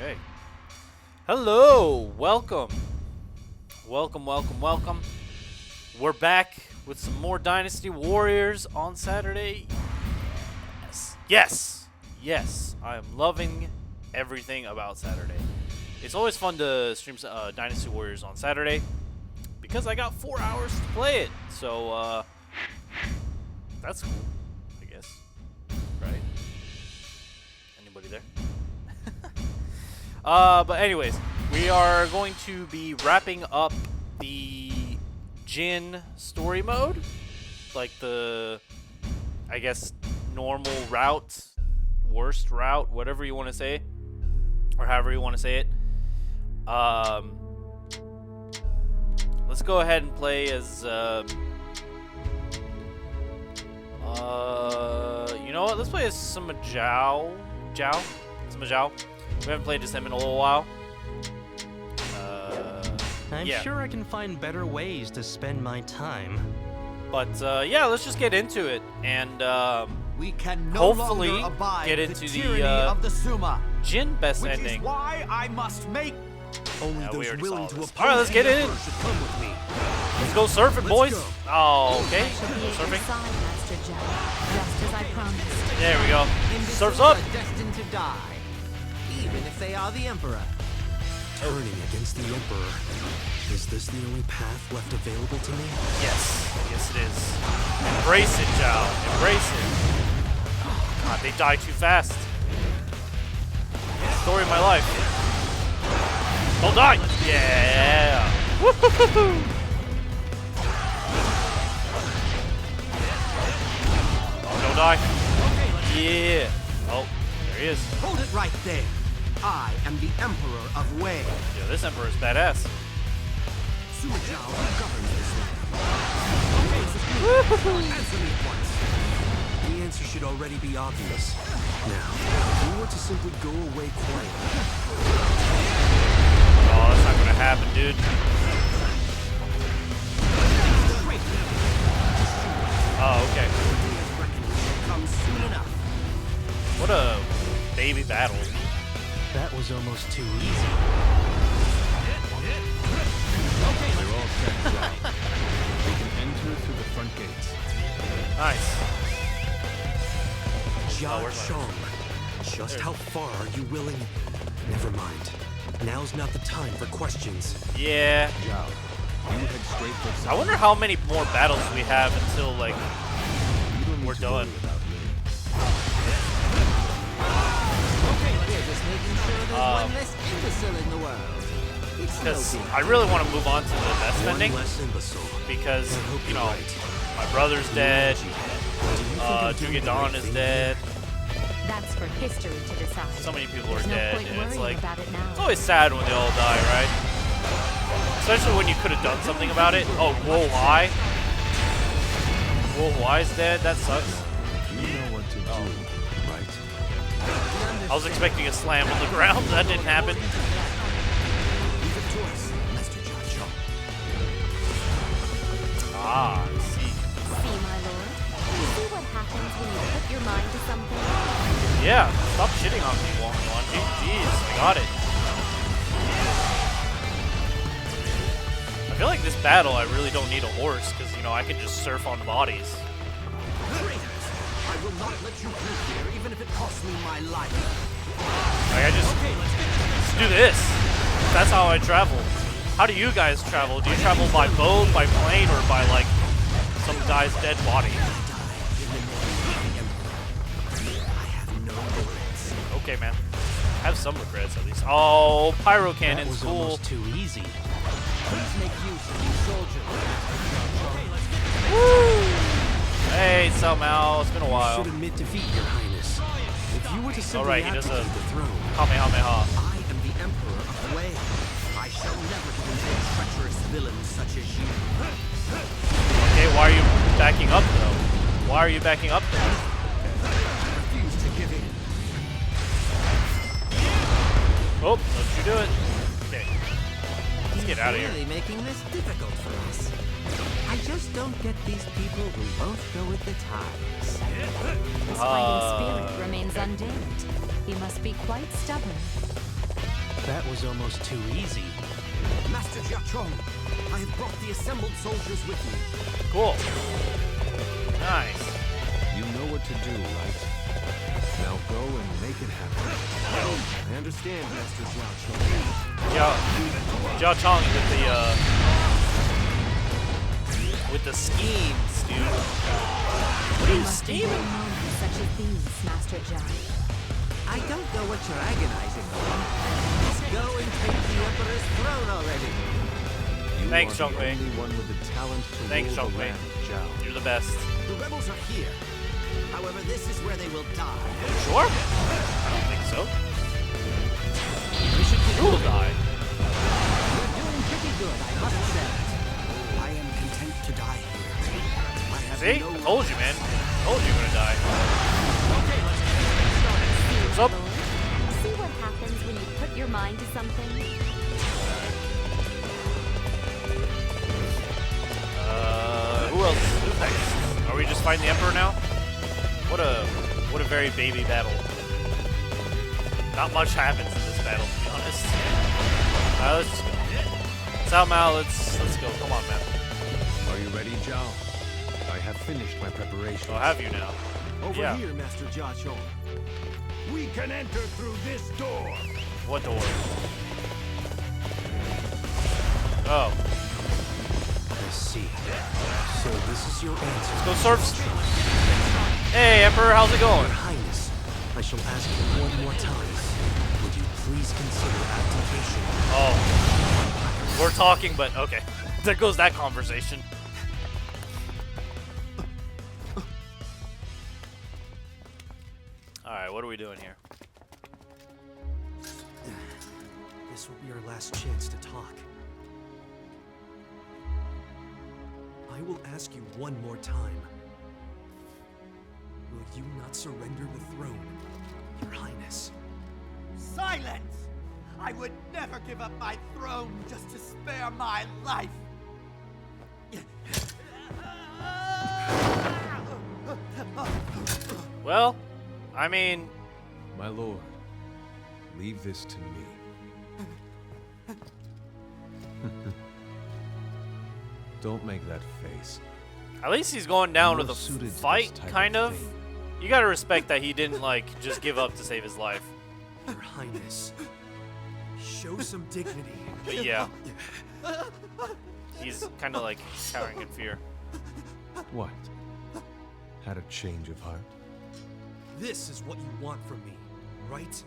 Okay. Hello, welcome. Welcome. We're back with some more Dynasty Warriors on Saturday. Yes. I am loving everything about Saturday. It's always fun to stream Dynasty Warriors on Saturday because I got 4 hours to play it. So, that's cool, I guess. Right? Anybody there? But anyways, we are going to be wrapping up the Jin story mode. Like the, I guess, normal route, worst route, whatever you want to say. Or however you want to say it. Let's go ahead and play as, you know what? Let's play as some Majao. We haven't played as him in a little while. I'm sure I can find better ways to spend my time. But yeah, let's just get into it and we can no hopefully longer abide get into the of the Summa, Jin best which ending. Is why I must make only yeah, those willing to oppose. All right, let's get in. should come with me. Let's go surfing, boys. Go. Oh, okay. Surfing. There we go. Surf's up. Are destined to die, even if they are the Emperor. Turning against the Emperor. Is this the only path left available to me? Yes it is. Embrace it, Zhao. Embrace it. God, they die too fast. Story of my life. Don't die. Yeah. Woo-hoo-hoo-hoo. Oh, don't die. Yeah. Oh, there he is. Hold it right there. I am the Emperor of Wei. Yeah, this Emperor is badass. Sima Zhao governs this land. Answer me at once. The answer should already be obvious. Now, if we were to simply go away quietly. Oh, that's not gonna happen, dude. Oh, okay. Come soon enough. What a baby battle. That was almost too easy. They're all set, Zhao. They can enter through the front gates. Nice. Jia Chong, just how far are you willing? Never mind. Now's not the time for questions. Yeah. Zhao, you head straight for I south. wonder how many more battles we have until, like, You don't need we're to done. worry about me. We're just making sure there's one less imbecile in the world. It's no Because big I really want to move on to the best One ending. less imbecile. Because, I hope you you're know, right. my brother's dead. Do you think I'm doing the Dugadon right is thing? dead. That's for history to decide. So many people are There's no dead. point And it's worrying like, about it now. it's always sad when they all die, right? Especially when you could have done something about it. Oh, Wo Hwai. Wo Hwai's dead. That sucks. You know what to do, right? I was expecting a slam on the ground. That didn't happen. Leave it to us, Master Jia Chong. Ah, I see. See, my lord? You see what happens when you put your mind to something? Yeah, stop shitting on me, Wanji. Jeez, I got it. I feel like this battle, I really don't need a horse, because, you know, I can just surf on bodies. Traitors! I will not let you through here, even if it costs me my life. Like, I just do this. That's how I travel. How do you guys travel? Do you travel by boat, by plane, or by, like, some guy's dead body? Okay, man. Have some regrets, at least. Oh, pyro That cannon's was cool. almost too easy. Please make use of these soldiers. Hey, somehow. It's been a You while. should admit defeat, Your Highness. If you were to simply Alright, he does abdicate a- the throne, Kamehameha. I am the Emperor of Wei. I shall never give in to a treacherous villain such as you. Okay, why are you backing up, though? Why are you backing up, though? I refuse to give in. Oh, don't you do it. Okay. Let's get out of here. Really making this difficult for us. I just don't get these people who won't go with the times. His fighting spirit remains undimmed. He must be quite stubborn. That was almost too easy. Master Jiachong, I have brought the assembled soldiers with me. Cool. Nice. You know what to do, right? Now go and make it happen. I understand, Master Jiachong. Jiao Chong with the schemes, dude. What are you scheming? Such as these, Master Jiao. I don't know what you're agonizing over. Just go and take the Emperor's throne already. You Thanks, are the Zhonghui. only one with the talent to Thanks, rule the Zhonghui. land, Zhao. You're the best. The rebels are here. However, this is where they will die. Sure? I don't think so. You will die. You're doing pretty good, I must say. I am content to die here. I have See? no I told you, man. I told you you're gonna die. Okay, let's get this started. What's up? See what happens when you put your mind to something? Who else? Who's next? Are we just fighting the Emperor now? What a very baby battle. Not much happens in this battle, to be honest. Alright, let's just go. Sao Mao, let's go. Come on, man. Are you ready, Zhao? I have finished my preparations. I'll have you now. Over Yeah. here, Master Jiachong. We can enter through this door. What door? Oh, I see. So this is your answer. let's go surf. Hey, Emperor, how's it going? Your Highness, I shall ask you one more time. Would you please consider abdication? Oh, we're talking, but okay. There goes that conversation. Alright, what are we doing here? This will be our last chance to talk. I will ask you one more time. Will you not surrender the throne, Your Highness? Silence! I would never give up my throne just to spare my life. Well, I mean, My lord, leave this to me. Don't make that face. at least he's going down More with a suited to this fight, type of kind of. thing. You gotta respect that he didn't, like, just give up to save his life. Your Highness, show some dignity. But yeah. He's kind of, like, cowering in fear. What? Had a change of heart? This is what you want from me, right?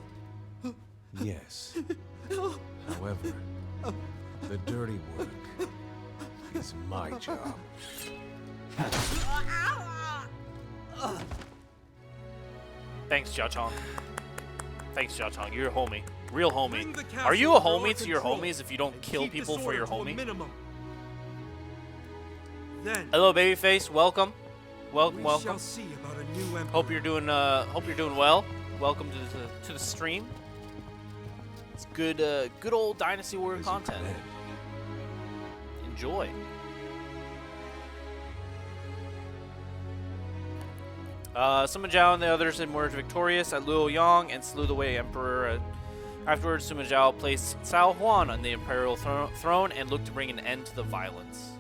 Yes. However, the dirty work is my job. Thanks, Jia Chong. Thanks, Jia Chong. You're a homie. Real Bring homie. the Are you a castle under homie to your control homies if you don't and kill keep people for disorder your to a homie? minimum. Then Hello, babyface. Welcome. Welcome, we welcome. shall see about a new emperor. Hope you're doing well. Welcome to the stream. It's good old Dynasty Warrior As you content. command. Enjoy. Sima Zhao and the others emerged victorious at Luoyang and slew the Wei Emperor. Afterwards, Sima Zhao placed Cao Huan on the imperial throne and looked to bring an end to the violence.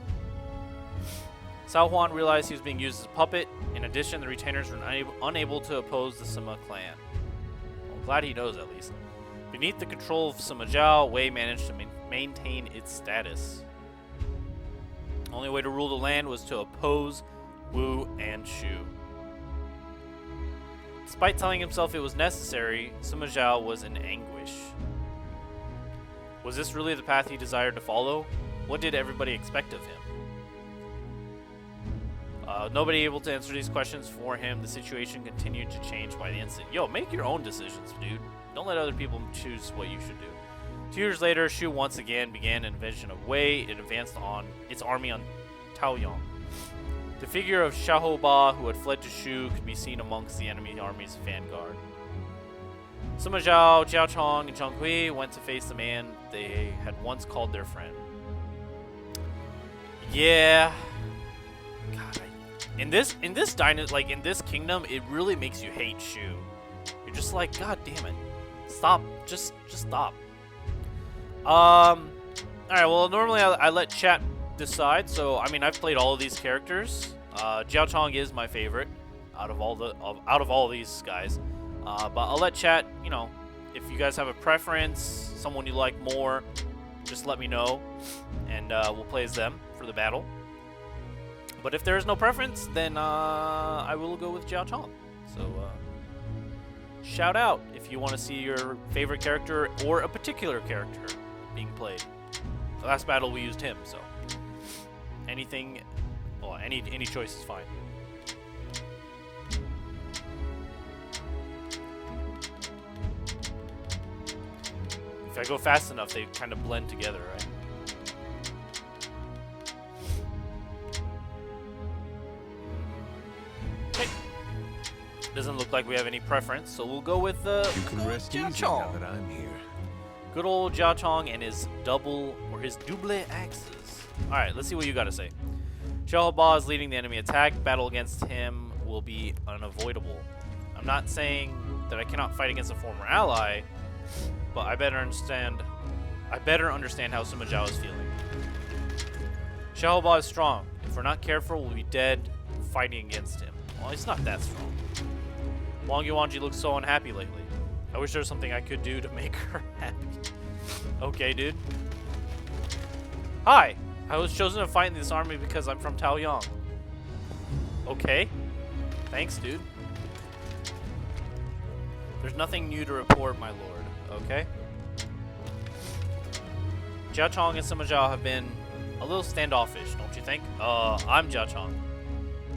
Cao Huan realized he was being used as a puppet. In addition, the retainers were unable to oppose the Sima clan. Well, I'm glad he knows, at least. Beneath the control of Sima Zhao, Wei managed to maintain its status. The only way to rule the land was to oppose Wu and Shu. Despite telling himself it was necessary, Sima Zhao was in anguish. Was this really the path he desired to follow? What did everybody expect of him? Nobody able to answer these questions for him. The situation continued to change by the instant. Yo, make your own decisions, dude. Don't let other people choose what you should do. 2 years later, Shu once again began an invasion of Wei. It advanced on its army on Taoyang. The figure of Xiahou who had fled to Shu, could be seen amongst the enemy army's vanguard. Sima Zhao, Jiao Chong, and Zhang Hui went to face the man they had once called their friend. Yeah. God, in this kingdom, it really makes you hate Shu. You're just like, God damn it. Stop. Just stop. All right. Well, normally I let chat decide. So I mean, I've played all of these characters. Jiao Chong is my favorite out of all these guys. But I'll let chat. You know, if you guys have a preference, someone you like more, just let me know, and we'll play as them for the battle. But if there is no preference, then I will go with Jiao Chong. So shout out if you want to see your favorite character or a particular character being played. The last battle we used him, so anything, well, any choice is fine. If I go fast enough, they kind of blend together, right? Okay. Doesn't look like we have any preference, so we'll go with You can rest easy now that I'm here. good old Jiao Chong and his double axes. All right, let's see what you got to say. Xiao Ba is leading the enemy attack. Battle against him will be unavoidable. I'm not saying that I cannot fight against a former ally, but I better understand how Sima Zhao is feeling. Xiao Ba is strong. If we're not careful, we'll be dead fighting against him. Well, he's not that strong. Wang Yuanji looks so unhappy lately. I wish there was something I could do to make her happy. Okay, dude. Hi. I was chosen to fight in this army because I'm from Taoyang. Okay. Thanks, dude. There's nothing new to report, my lord. Okay. Jiao Chong and Sima Zhao have been a little standoffish, don't you think? I'm Jiao Chong.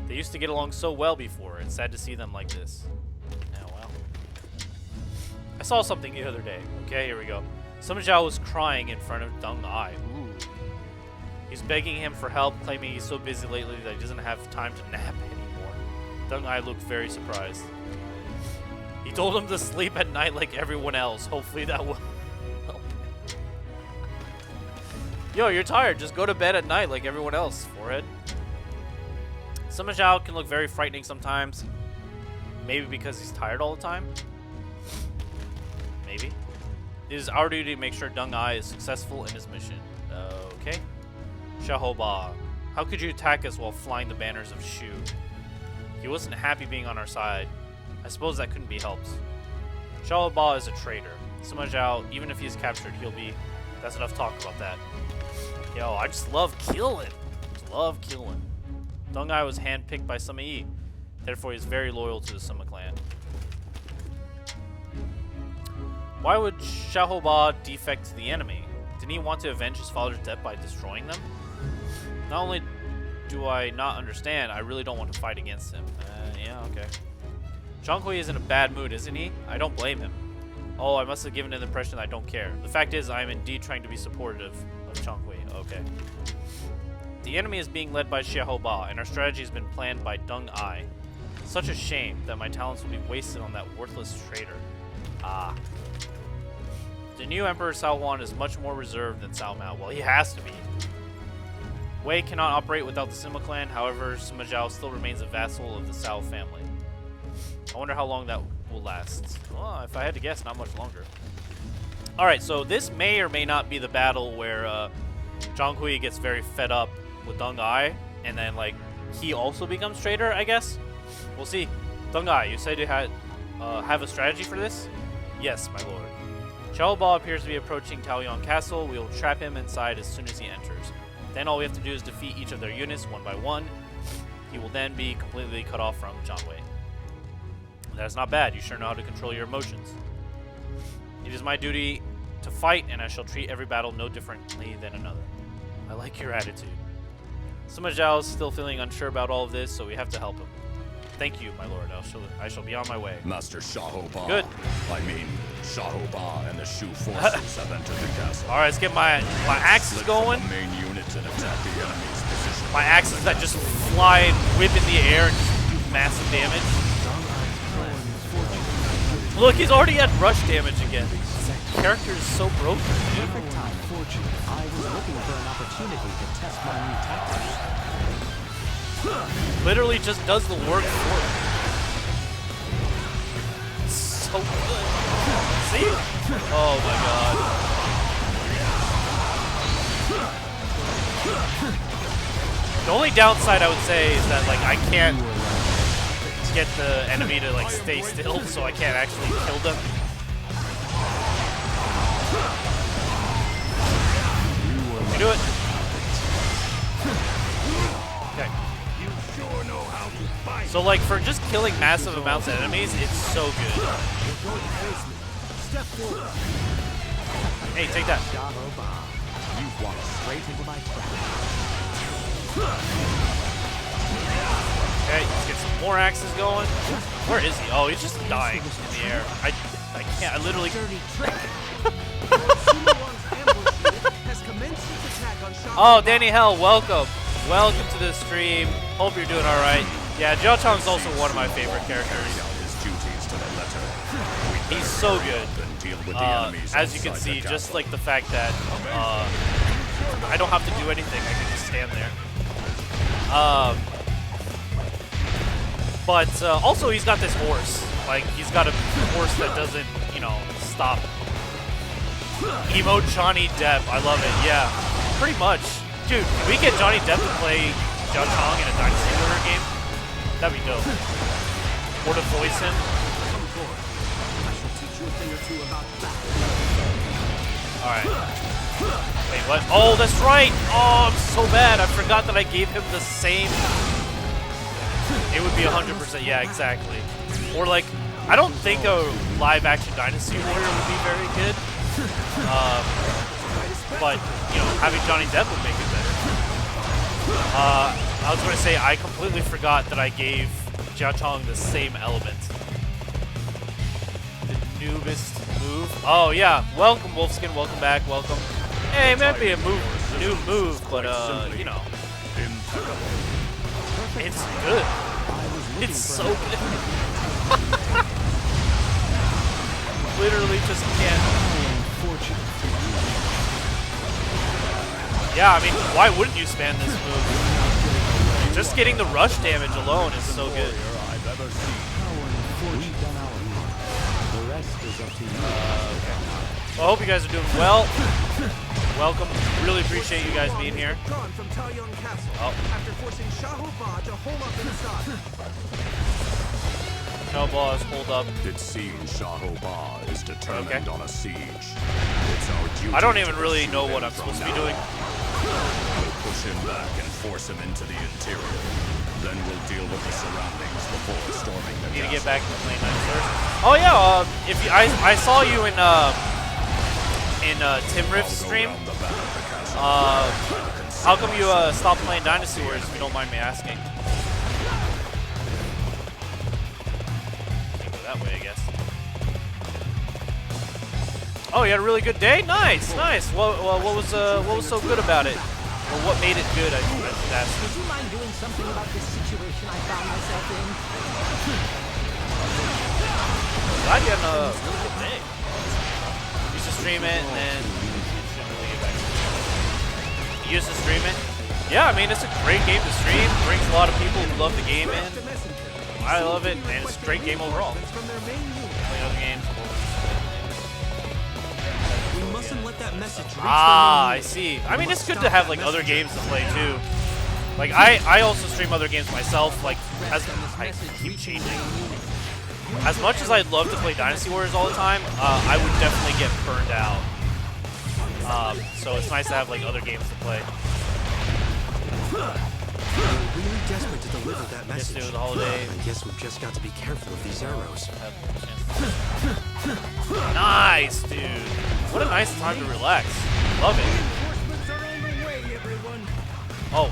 They used to get along so well before. It's sad to see them like this. Oh, well. I saw something the other day. Okay, here we go. Sima Zhao was crying in front of Deng Ai. Ooh. He's begging him for help, claiming he's so busy lately that he doesn't have time to nap anymore. Deng Ai looked very surprised. He told him to sleep at night like everyone else. Hopefully that will help. Yo, you're tired. Just go to bed at night like everyone else, forehead. Sima Zhao can look very frightening sometimes. Maybe because he's tired all the time. Maybe. It is our duty to make sure Deng Ai is successful in his mission. Okay. Xiao Ba, how could you attack us while flying the banners of Shu? He wasn't happy being on our side. I suppose that couldn't be helped. Xiao Ba is a traitor. Sima Zhao, even if he's captured, he'll be... That's enough talk about that. Yo, I just love killing. Just love killing. Deng Ai was handpicked by Sima Yi. Therefore, he's very loyal to the Sima clan. Why would Xiao Ba defect to the enemy? Didn't he want to avenge his father's death by destroying them? Not only do I not understand, I really don't want to fight against him. Yeah, okay. Zhang Kui is in a bad mood, isn't he? I don't blame him. Oh, I must have given an impression that I don't care. The fact is, I am indeed trying to be supportive of Zhang Kui. Okay. The enemy is being led by Xiao Ba, and our strategy has been planned by Deng Ai. Such a shame that my talents will be wasted on that worthless traitor. Ah. The new Emperor Cao Huan is much more reserved than Cao Mao. Well, he has to be. Wei cannot operate without the Sima clan, however, Sima Zhao still remains a vassal of the Cao family. I wonder how long that will last. Well, if I had to guess, not much longer. Alright, so this may or may not be the battle where Zhang Kui gets very fed up with Deng Ai, and then, like, he also becomes traitor, I guess? We'll see. Deng Ai, you said you had have a strategy for this? Yes, my lord. Xiao Ba appears to be approaching Taoyang Castle. We will trap him inside as soon as he enters. Then all we have to do is defeat each of their units one by one. He will then be completely cut off from Zhang Wei. That's not bad. You sure know how to control your emotions. It is my duty to fight, and I shall treat every battle no differently than another. I like your attitude. Sima Zhao is still feeling unsure about all of this, so we have to help him. Thank you, my lord. I shall be on my way. Master Xiao Ba. Good. I mean, Xiao Ba and the Shu forces have entered the castle. All right, let's get my axes Split going. from the main units and attack the enemy's position. My axes that just fly and whip in the air and just do massive damage. Look, he's already had rush damage again. Character is so broken, dude. Perfect time. I was looking for an opportunity to test my new tactics. Literally just does the work for it. So good. See? Oh my god. The only downside I would say is that like I can't get the enemy to like stay still, so I can't actually kill them. You do it. Okay. So like for just killing massive amounts of enemies, it's so good. Hey, take that. You've walked straight into my trap. Okay, let's get some more axes going. Where is he? Oh, he's just dying in the air. I can't. I literally. Oh, Danny Hell, welcome. Welcome to the stream. Hope you're doing all right. Yeah, Jiao Chong's also one of my favorite characters. He's so good. As you can see, just like the fact that I don't have to do anything. I can just stand there. But also he's got this horse. Like, he's got a horse that doesn't, you know, stop. Emo Johnny Depp. I love it. Yeah, pretty much. Dude, can we get Johnny Depp to play Jiao Chong in a Dynasty Warrior game? That'd be dope. Or to voice him. Alright. Wait, what? Oh, that's right! Oh, I'm so bad. I forgot that I gave him the same. It would be 100%. Yeah, exactly. Or like, I don't think a live-action Dynasty Warrior would be very good. But, you know, having Johnny Depp would make it better. I was going to say, I completely forgot that I gave Jiao Chong the same element. The newest move. Oh, yeah. Welcome, Wolfskin. Welcome back. Welcome. Hey, it might be a new move, but, you know. It's good. It's so good. Literally just can't. Yeah, I mean, why wouldn't you spam this move? Just getting the rush damage alone is so good. Okay. Well, I hope you guys are doing well. Welcome. Really appreciate you guys being here. Oh. Xiaoba is hold up. It seems Xiaoba is determined on a siege. It's our duty. I don't even really know what I'm supposed to be doing. We'll push him back and force him into the interior. Then we'll deal with the surroundings before storming the Need to castle. get back to playing Night first. Oh yeah, if you, I saw you in Tim Riff's stream. How come you stopped playing Dynasty Warriors, if you don't mind me asking? Can't go that way, I guess. Oh, you had a really good day. Nice, nice. Well, what was so good about it? Or what made it good? I should ask. Would you mind doing something about this situation I found myself in? Glad you had a really good day. Used to stream it, and then you should really get back to it. You used to stream it? Yeah, I mean, it's a great game to stream. Brings a lot of people who love the game in. I love it, and it's a great game overall. Play other games. We mustn't let that message reach I see. I mean, it's good to have like other games to play too. Like I also stream other games myself. Like as I keep changing. As much as I'd love to play Dynasty Warriors all the time, I would definitely get burned out. So it's nice to have like other games to play. We're really desperate to deliver that message. Yesterday was the holiday. I guess we've just got to be careful of these arrows. Nice, dude. What a nice time to relax. Love it. Oh.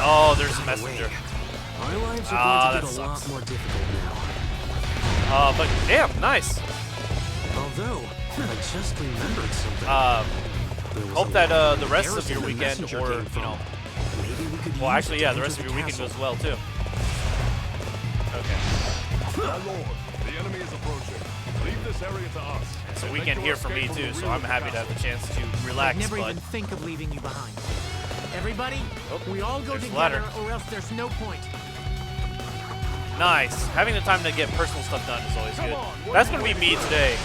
Oh, there's a messenger. Our lives are that going to get a lot sucks. more difficult now. But damn, nice. Although, I just remembered something. There was Hope a that lot the rest of Garrison your the weekend, messenger or came you from. know, Maybe we could well, use actually, it yeah, to the rest of enter your weekend castle. goes well too. Okay. My lord, the enemy is approaching. Leave this area to us. It's a And weekend make here your for me escape from too, the so rear I'm of the happy to have the chance to relax. I'd never But even think of leaving you behind. Everybody, Oh, we all go there's the together, ladder. or else there's no point. nice. Having the time to get personal stuff done is always good. That's gonna be me today.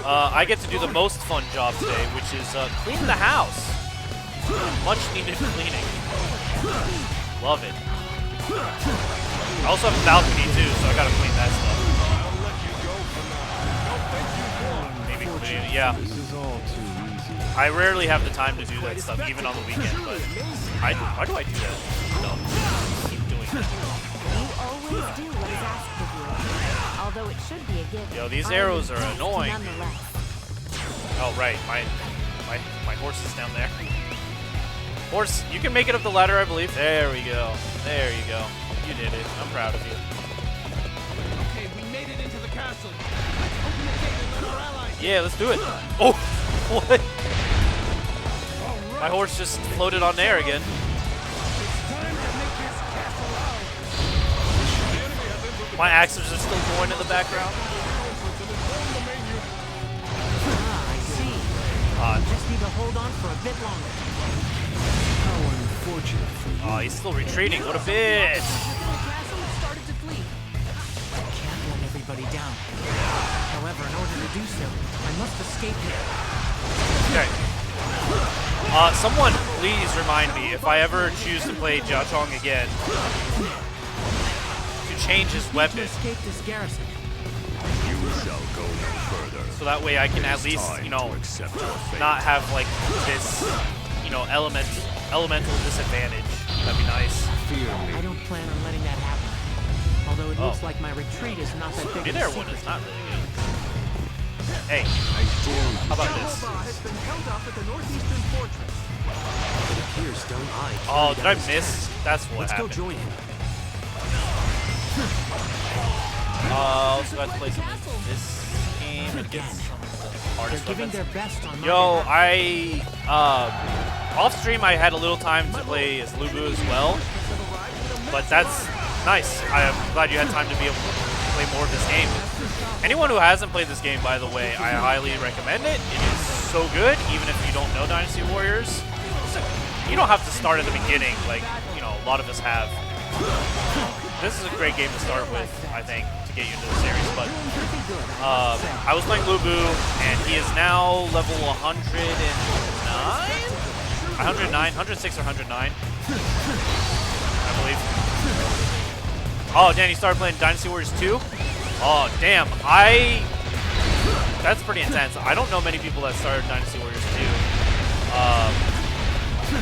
I get to do the most fun job today, which is clean the house. Much needed cleaning. Love it. I also have a balcony too, so I gotta clean that stuff. Maybe clean it, yeah. I rarely have the time to do that stuff, even on the weekend, but why do I do that? No. Keep doing that. You always do what is asked of you, although it should be a given. Yo, these arrows are annoying. Nonetheless. Oh, right. My horse is down there. Horse, you can make it up the ladder, I believe. There we go. There you go. You did it. I'm proud of you. Okay, we made it into the castle. Let's open the gate and let our allies. Yeah, let's do it. Oh, what? My horse just floated on air again. My axes are still going in the background. Ah, I see. Just need to hold on for a bit longer. How unfortunate for you. Oh, he's still retreating. What a bitch. I can't let everybody down. However, in order to do so, I must escape here. Okay. Someone please remind me if I ever choose to play Jia Chong again to change his weapon. To escape this garrison. You shall go no further. So that way I can at least, you know, not have like this, you know, elemental disadvantage. That'd be nice. I don't plan on letting that happen. Although it looks like my retreat is not that big of a Mid-air one secret. is not really good. Hey, how about this? has been held up at the northeastern fortress. It appears Stone Eye Oh, carried did out I his miss? task. That's what Let's happened. go join him. Also got to play some of this game and get some of the They're hardest giving weapons. their best on my Yo, behalf. off stream I had a little time to play as LuBu as well, but that's nice. I'm glad you had time to be able to play more of this game. Anyone who hasn't played this game, by the way, I highly recommend it. It is so good, even if you don't know Dynasty Warriors. You don't have to start at the beginning, like, you know, a lot of us have. This is a great game to start with, I think, to get you into the series, but I was playing LuBu, and he is now level 109? 109? 106 or 109, I believe. Oh, Dan, you started playing Dynasty Warriors 2? Oh, damn. That's pretty intense. I don't know many people that started Dynasty Warriors 2.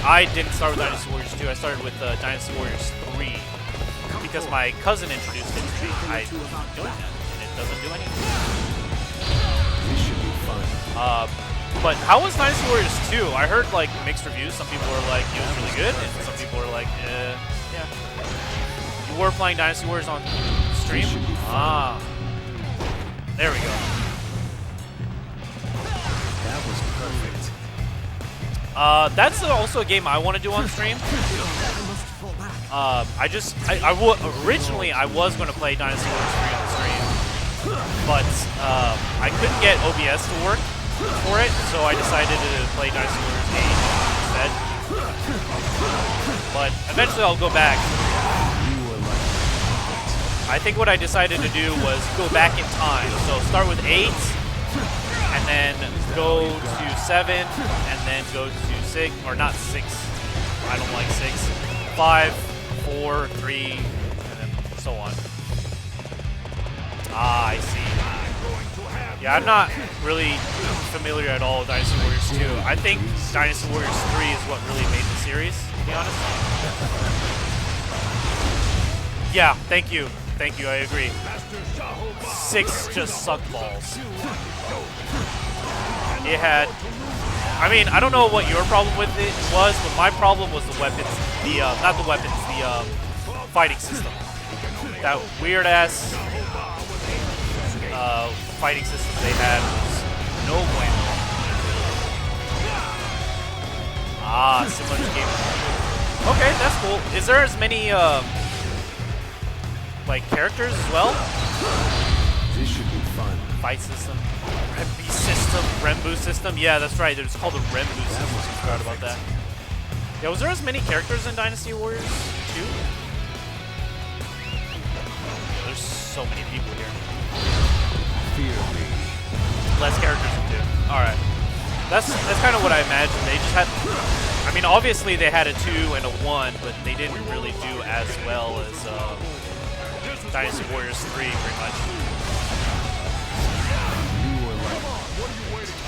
I didn't start with Dynasty Warriors 2. I started with Dynasty Warriors 3 because my cousin introduced it to me. I was not doing that, and it doesn't do anything. This should be fun. But how was Dynasty Warriors 2? I heard like mixed reviews. Some people were like, it was really good, and some people were like, yeah. You were playing Dynasty Warriors on stream? Ah. There we go. That was perfect. That's also a game I want to do on stream. Originally I was going to play Dynasty Warriors 3 on the stream, but I couldn't get OBS to work for it, so I decided to play Dynasty Warriors 8 instead. But eventually I'll go back. I think what I decided to do was go back in time. So start with 8, and then go to 7, and then go to 6, or not 6. I don't like 6. 5, 4, 3, and then so on. Ah, I see. Yeah, I'm not really familiar at all with Dynasty Warriors 2. I think Dynasty Warriors 3 is what really made the series, to be honest. Yeah, thank you. Thank you, I agree. 6 just sucked balls. It had... I mean, I don't know what your problem with it was, but my problem was the weapons. Not the weapons, the fighting system. That weird-ass fighting system they had was no bueno. Ah, similar to game. Okay, that's cool. Is there as many, like, characters as well? This should be fun. Fight system. Renbu system? Yeah, that's right. It's called the Renbu system. I forgot about that. Yeah, was there as many characters in Dynasty Warriors 2? There's so many people here. Fear me. Less characters in 2. Alright. That's kind of what I imagined. They just had, I mean, obviously they had a 2 and a 1, but they didn't really do as well as Dynasty Warriors 3, pretty much.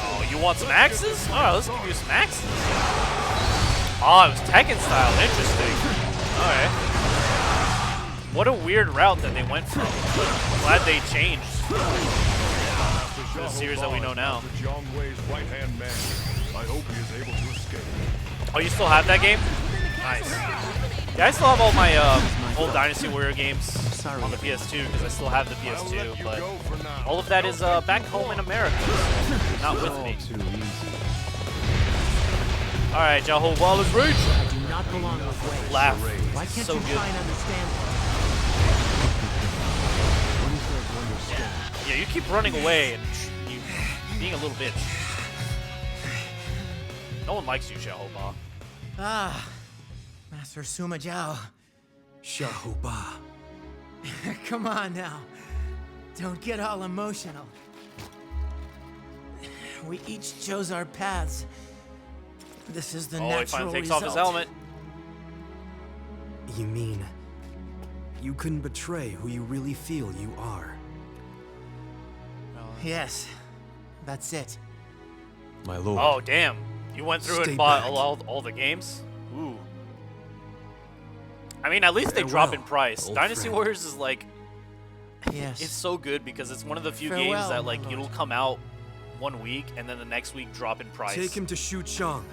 Oh, you want some axes? Oh, let's give you some axes. Oh, it was Tekken style. Interesting. Alright. What a weird route that they went from. I'm glad they changed the series that we know now. Oh, you still have that game? Nice. Yeah, I still have all my old Dynasty Warrior games on the PS2 because I still have the PS2, but all of that is back home in America, so not with me. Alright, Jehovah's Rage! I do not belong with ways. Laugh. Why can't So you good. try and understand this? What is there to understand? Yeah, you keep running away and you being a little bitch. No one likes you, Jehovah. Ah, Master Suma Zhao. Shahoba. Come on now. Don't get all emotional. We each chose our paths. This is the Oh, he natural finally takes result. off his helmet. You mean you couldn't betray who you really feel you are? Yes, that's it. My lord. Oh, damn. You went through Stay and bought back. all the games? Ooh. I mean, at least they drop in Farewell, price. old Dynasty friend. Warriors is like, Yes. it's so good because it's one of the few Farewell, games that my like lord. it'll come out 1 week and then the next week drop in price. Take him to Shu Chang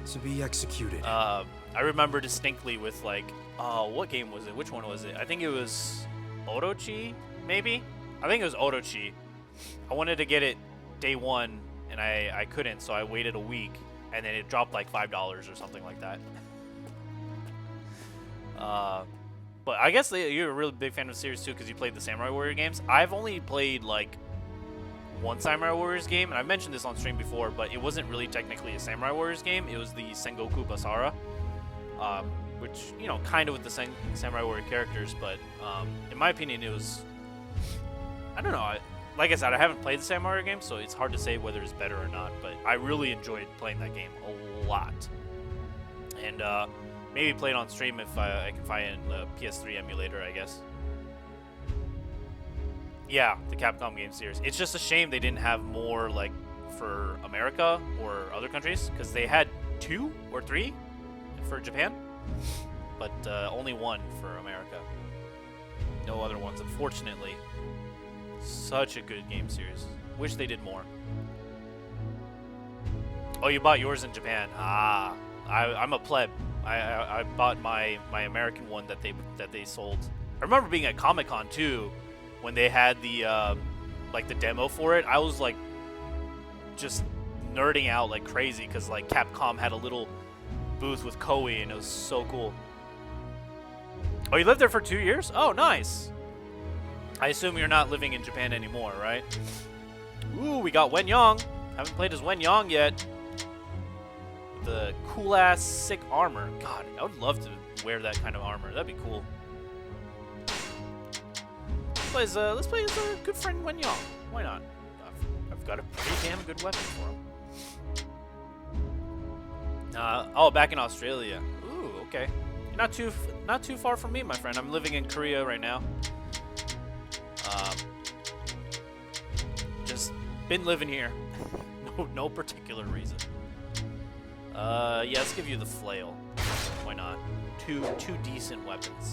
to be executed. I remember distinctly with like, what game was it? Which one was it? I think it was Orochi, maybe? I think it was Orochi. I wanted to get it day 1 and I couldn't, so I waited a week and then it dropped like $5 or something like that. But I guess you're a really big fan of the series too because you played the Samurai Warrior games. I've only played like one Samurai Warriors game, and I mentioned this on stream before, but it wasn't really technically a Samurai Warriors game. It was the Sengoku Basara, which, you know, kind of with the Samurai Warrior characters, but in my opinion, it was, I don't know. Like I said, I haven't played the Samurai Warrior game, so it's hard to say whether it's better or not, but I really enjoyed playing that game a lot. And maybe play it on stream if I can find the PS3 emulator, I guess. Yeah, the Capcom game series. It's just a shame they didn't have more like for America or other countries because they had 2 or 3 for Japan, but only 1 for America. No other ones, unfortunately. Such a good game series. Wish they did more. Oh, you bought yours in Japan. Ah, I'm a pleb. I bought my American one that they sold. I remember being at Comic-Con too, when they had the like the demo for it. I was like just nerding out like crazy because like Capcom had a little booth with Koei and it was so cool. Oh, you lived there for 2 years? Oh, nice. I assume you're not living in Japan anymore, right? Ooh, we got Wen Yang. Haven't played as Wen Yang yet. The cool-ass, sick armor. God, I would love to wear that kind of armor. That'd be cool. Let's play as a good friend Wen Yang. Why not? I've got a pretty damn good weapon for him. Oh, back in Australia. Ooh, okay. You're not too far from me, my friend. I'm living in Korea right now. Just been living here. No particular reason. Yeah, let's give you the flail. Why not? Two decent weapons.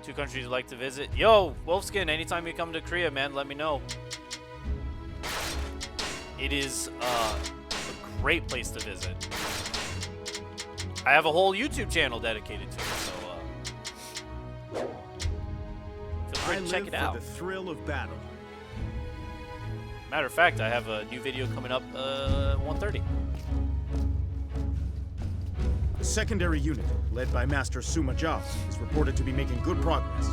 2 countries you'd like to visit. Yo, Wolfskin, anytime you come to Korea, man, let me know. It is a great place to visit. I have a whole YouTube channel dedicated to it, so feel free to check it out. The thrill of battle. Matter of fact, I have a new video coming up 1:30. The secondary unit, led by Master Suma Zhao, is reported to be making good progress.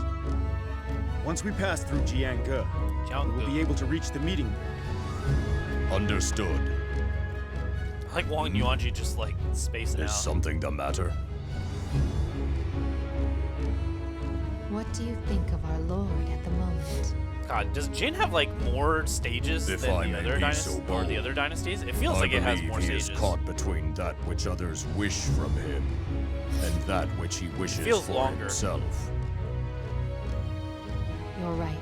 Once we pass through Jiangge, we will be able to reach the meeting. Understood. I like Wang Yuanji just like spacing Is out. something the matter? What do you think of our lord at the moment? God, does Jin have like more stages If than I the may other be dynasties so or bold, the other dynasties? It feels I like it has believe more he stages. is caught between that which others wish from him and that which he wishes feels for longer. himself. You're right.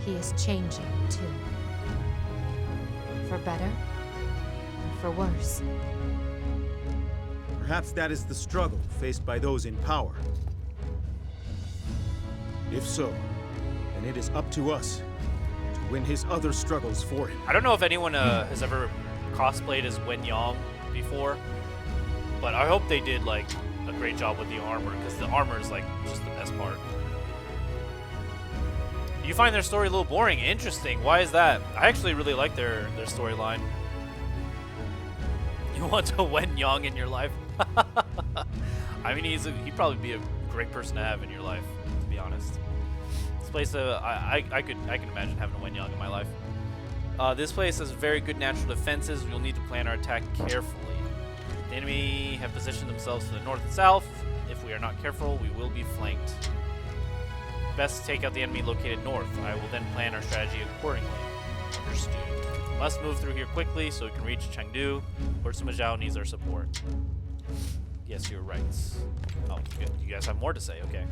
He is changing, too. For better and for worse. Perhaps that is the struggle faced by those in power. If so, then it is up to us to win his other struggles for him. I don't know if anyone has ever cosplayed as Wen Yang before, but I hope they did like a great job with the armor, because the armor is like just the best part. You find their story a little boring. Interesting. Why is that? I actually really like their storyline. You want to Wen Yang in your life? I mean, he'd probably be a great person to have in your life, to be honest. This place, I can imagine having a Wen Yang in my life. This place has very good natural defenses. We'll need to plan our attack carefully. The enemy have positioned themselves to the north and south. If we are not careful, we will be flanked. Best to take out the enemy located north. I will then plan our strategy accordingly. Understood. Must move through here quickly so we can reach Chengdu. Lord Sima Zhao needs our support. Yes, you're right. Oh, good. You guys have more to say. Okay.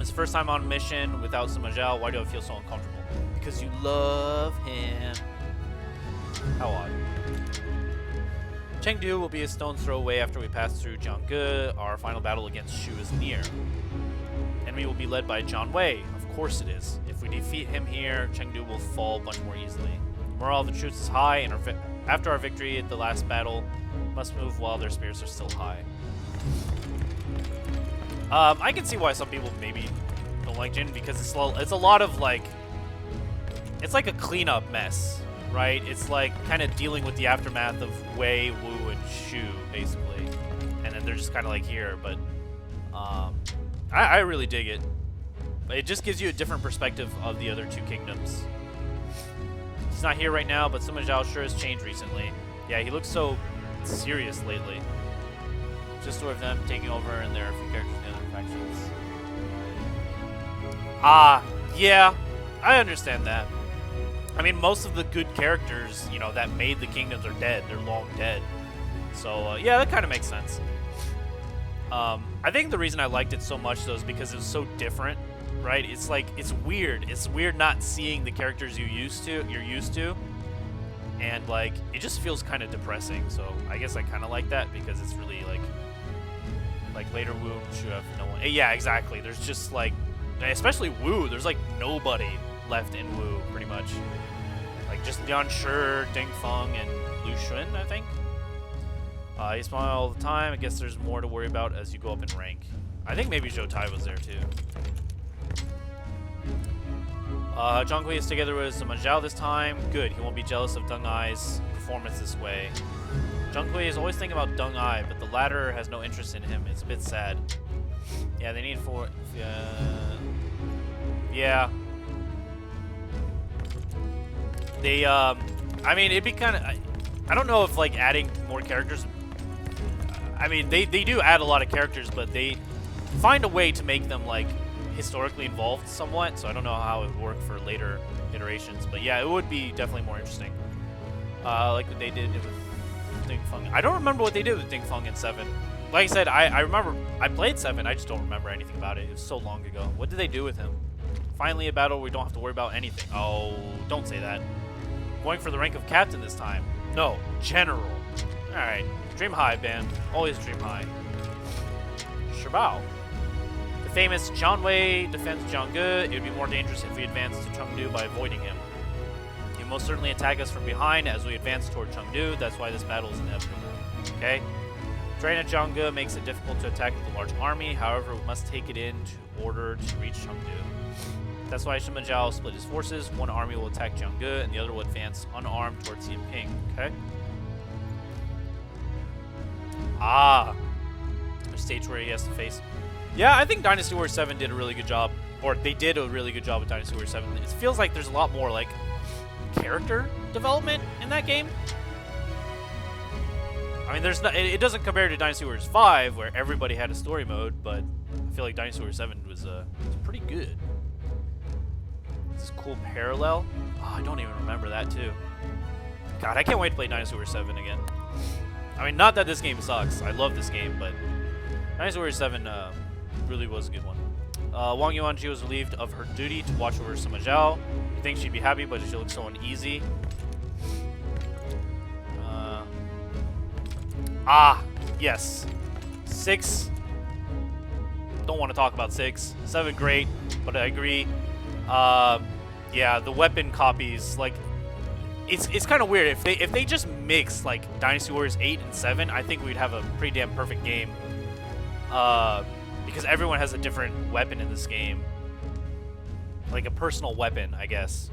It's the first time on mission without Sima Zhao. Why do I feel so uncomfortable? Because you love him. How odd. Chengdu will be a stone's throw away after we pass through Jiangge. Our final battle against Shu is near. Enemy will be led by Zhang Wei. Of course it is. If we defeat him here, Chengdu will fall much more easily. Morale of the troops is high, and after our victory at the last battle, must move while their spirits are still high. I can see why some people maybe don't like Jin, because it's a lot of like, it's like a cleanup mess, right? It's like kind of dealing with the aftermath of Wei, Wu, and Shu, basically, and then they're just kind of like here. But I really dig it. It just gives you a different perspective of the other two kingdoms. He's not here right now, but Sima Zhao sure has changed recently. Yeah, he looks so serious lately. Just sort of them taking over, and there are a few characters in the other factions. Yeah, I understand that. I mean, most of the good characters, you know, that made the kingdoms are dead. They're long dead. So, yeah, that kind of makes sense. I think the reason I liked it so much, though, is because it was so different, right? It's like, it's weird. It's weird not seeing the characters you're used to. And, like, it just feels kind of depressing. So, I guess I kind of like that, because it's really, like later Wu and Shu have no one. Yeah, exactly. There's just, like, especially Wu, there's, like, nobody left in Wu, pretty much. Like, just Lian Shi, Ding Feng, and Lu Xun, I think. You smile all the time. I guess there's more to worry about as you go up in rank. I think maybe Zhou Tai was there, too. Zhang Kui is together with Sima Zhao this time. Good, he won't be jealous of Deng Ai's performance this way. Zhang Kui is always thinking about Deng Ai, but the latter has no interest in him. It's a bit sad. Yeah, they need yeah. They, I mean, it'd be kind of... I don't know if, like, adding more characters... I mean, they do add a lot of characters, but they find a way to make them, like, historically involved somewhat, so I don't know how it would work for later iterations. But yeah, it would be definitely more interesting. Like what they did with Ding Feng. I don't remember what they did with Ding Feng in 7. Like I said, I remember I played 7, I just don't remember anything about it. It was so long ago. What did they do with him? Finally a battle where we don't have to worry about anything. Oh, don't say that. Going for the rank of captain this time. No, general. Alright, dream high, Ben. Always dream high. Shibao. The famous Zhang Wei defends Jiangge. It would be more dangerous if we advanced to Chengdu by avoiding him. He will most certainly attack us from behind as we advance toward Chengdu. That's why this battle is inevitable. Okay? Terrain at Jiangge makes it difficult to attack with a large army. However, we must take it in order to reach Chengdu. That's why Sima Zhao split his forces. One army will attack Jiangge, and the other will advance unarmed towards Yinping. Okay? There's states where he has to face. Yeah, I think Dynasty Warriors 7 did a really good job. Or they did a really good job with Dynasty Warriors 7. It feels like there's a lot more, like, character development in that game. I mean, there's not, it doesn't compare to Dynasty Warriors 5, where everybody had a story mode, but I feel like Dynasty Warriors 7 was pretty good. This cool parallel. Oh, I don't even remember that too. God, I can't wait to play Dynasty Warriors 7 again. I mean, not that this game sucks. I love this game, but Dynasty Warriors 7 really was a good one. Wang Yuanji was relieved of her duty to watch over Sima Zhao. You think she'd be happy, but she looks so uneasy. Yes. 6. Don't want to talk about 6. 7, great, but I agree. Yeah, the weapon copies, like, it's kind of weird. If they just mix like Dynasty Warriors 8 and 7, I think we'd have a pretty damn perfect game. Because everyone has a different weapon in this game, like a personal weapon, I guess.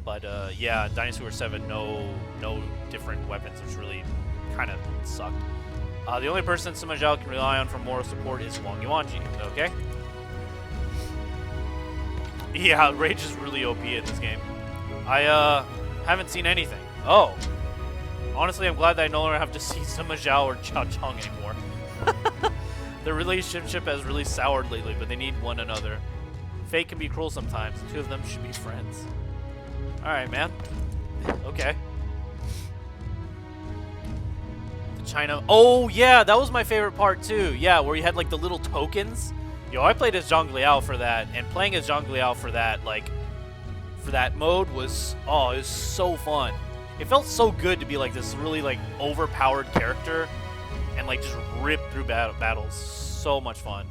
But yeah, Dynasty Warriors 7, no different weapons, which really kind of sucked. The only person Sima Zhao can rely on for moral support is Wang Yuanji. Okay. Yeah, Rage is really OP in this game. I haven't seen anything. Oh. Honestly, I'm glad that I no longer have to see Sima Zhao or Chao Chong anymore. Their relationship has really soured lately, but they need one another. Fate can be cruel sometimes. The two of them should be friends. Alright, man. Okay. The China... Oh, yeah, that was my favorite part, too. Yeah, where you had, like, the little tokens. Yo, I played as Zhang Liao for that, and playing as Zhang Liao for that, like, for that mode was... Oh, it was so fun. It felt so good to be, like, this really, like, overpowered character and, like, just rip through battles. So much fun.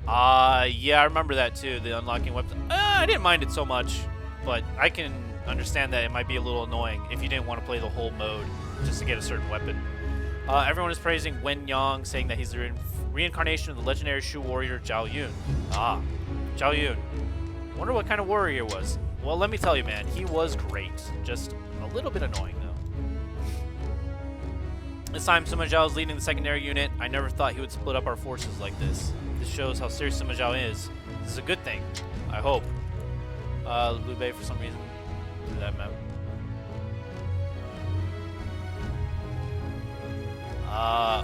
Yeah, I remember that too, the unlocking weapons. I didn't mind it so much, but I can understand that it might be a little annoying if you didn't want to play the whole mode just to get a certain weapon. Everyone is praising Wen Yang, saying that he's the reincarnation of the legendary Shu warrior Zhao Yun. Zhao Yun. Wonder what kind of warrior he was. Well, let me tell you, man, he was great. Just a little bit annoying, though. This time, Sima Zhao is leading the secondary unit. I never thought he would split up our forces like this. This shows how serious Sima Zhao is. This is a good thing. I hope. LuBu, for some reason, did that map.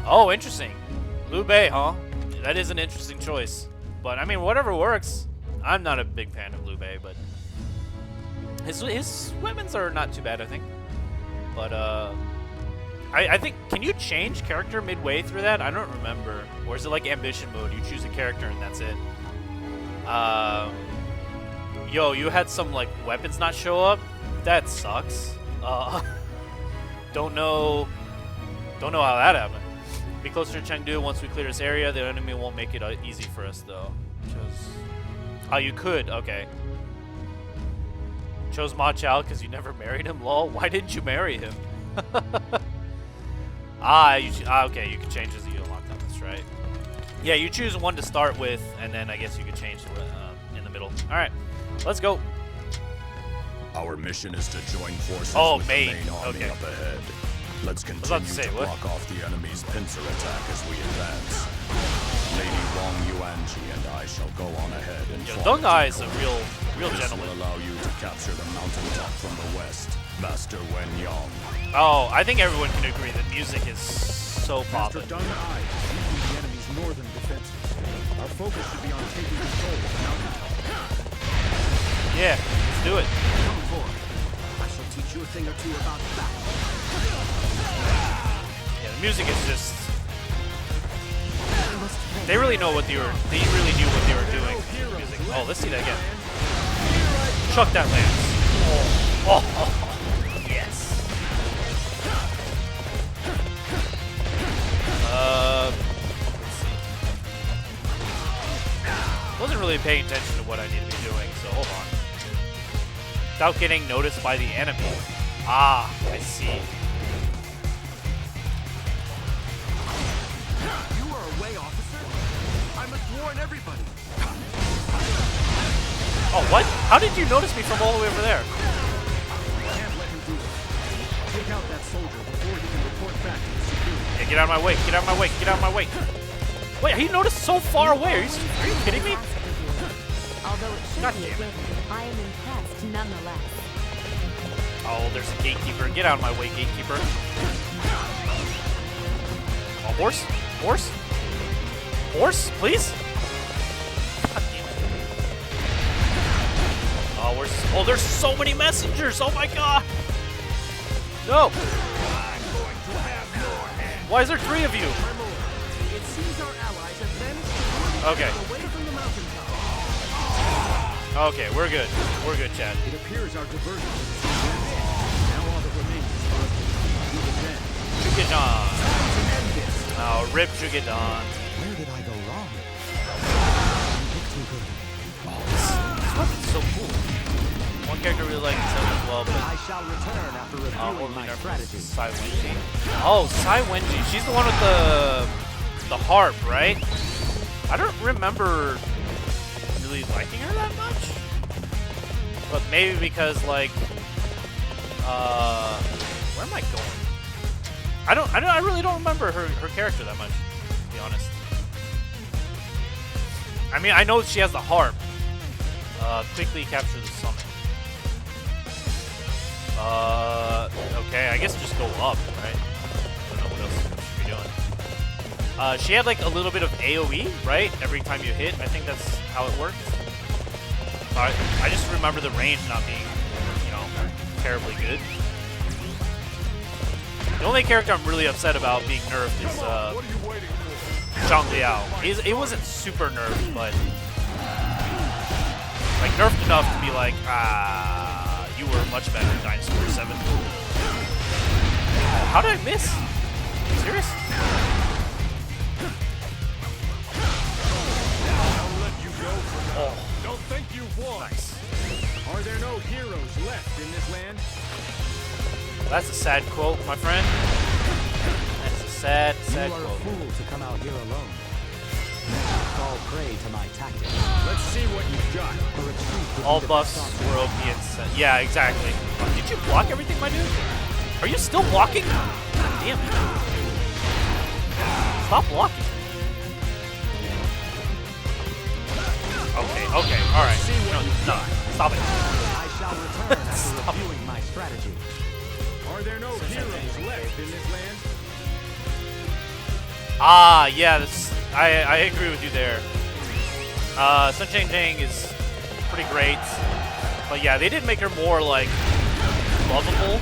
Oh, interesting. LuBu, huh? That is an interesting choice. But, I mean, whatever works. I'm not a big fan of LuBu, but his weapons are not too bad, I think. But, I think, can you change character midway through that? I don't remember. Or is it like ambition mode? You choose a character and that's it. Yo, you had some, like, weapons not show up? That sucks. Don't know how that happened. Be closer to Chengdu once we clear this area. The enemy won't make it easy for us, though. Oh, you could. Okay. Chose Ma Chao because you never married him? Lol. Why didn't you marry him? Okay. You can change as you unlock them. That's right. Yeah, you choose one to start with, and then I guess you could change in the middle. All right. Let's go. Our mission is to join forces with the main army up ahead. Let's continue to block off the enemy's pincer attack as we advance. Lady Wang Yuanji and I shall go on ahead and Deng Ai is a real this gentleman. will allow you to capture the mountaintop from the west. Master Wen Yang. Oh, I think everyone can agree that music is so poppin'. Master Deng Ai is weakening the enemy's northern defenses. Our focus should be on taking control of the mountaintop. Yeah, let's do it. Come forward. I shall teach you a thing or two about battle. Yeah, the music is just... They really know what they really knew what they were doing with the music. Oh, let's see that again. Chuck that lance. Oh, yes. Let's see. Wasn't really paying attention to what I need to be doing, so hold on. Without getting noticed by the enemy. Ah, I see. You are away, officer. I must warn everybody. Oh, what? How did you notice me from all the way over there? Can't let him do it. Take out that soldier before he can report back to the security. Yeah, get out of my way, get out of my way, get out of my way. Wait, he noticed so far away. Are you kidding me? Although it should God be a damn it. given, I am impressed nonetheless. Oh, there's a gatekeeper. Get out of my way, gatekeeper. Oh, horse? Horse? Horse, please? forces. Oh, there's so many messengers. Oh my god. No. Why is there 3 of you? It seems our allies have managed to Okay. away from the mountaintop. Okay, we're good. We're good, Chad. It appears our diversion is now all that remains is for us to do the then. Jugadon. Oh, rip Jugadon. Where did I go wrong? This weapon's so cool. One character really likes it as well, but I shall return after reviewing my strategy. Sai Wenji. Oh, Sai Wenji. She's the one with the harp, right? I don't remember really liking her that much. But maybe because like where am I going? I really don't remember her character that much, to be honest. I mean, I know she has the harp. Quickly capture the summon. Okay, I guess just go up, right? I don't know what else she should be doing. She had like a little bit of AoE, right? Every time you hit, I think that's how it works. So I just remember the range not being, you know, terribly good. The only character I'm really upset about being nerfed is Zhang Liao. It wasn't super nerfed, but like nerfed enough to be like, you were much better in Dynasty 7. Oh, how did I miss? Are you serious? Oh. Don't think you've won. Nice. Are there no heroes left in this land? That's a sad quote, my friend. That's a sad You are quote. a fool to come out here alone. Fall prey to my tactics. Let's see what you've got. The retreat would All be the buffs best option. were OP and set. Yeah, exactly. Did you block everything, my dude? Are you still blocking? God damn it. Stop blocking. Okay, alright. No, stop it. I shall return after Stop. reviewing my strategy. Are there no heroes left in this land? Ah, yeah, I agree with you there. Sun Chang is pretty great. But yeah, they did make her more, like, lovable,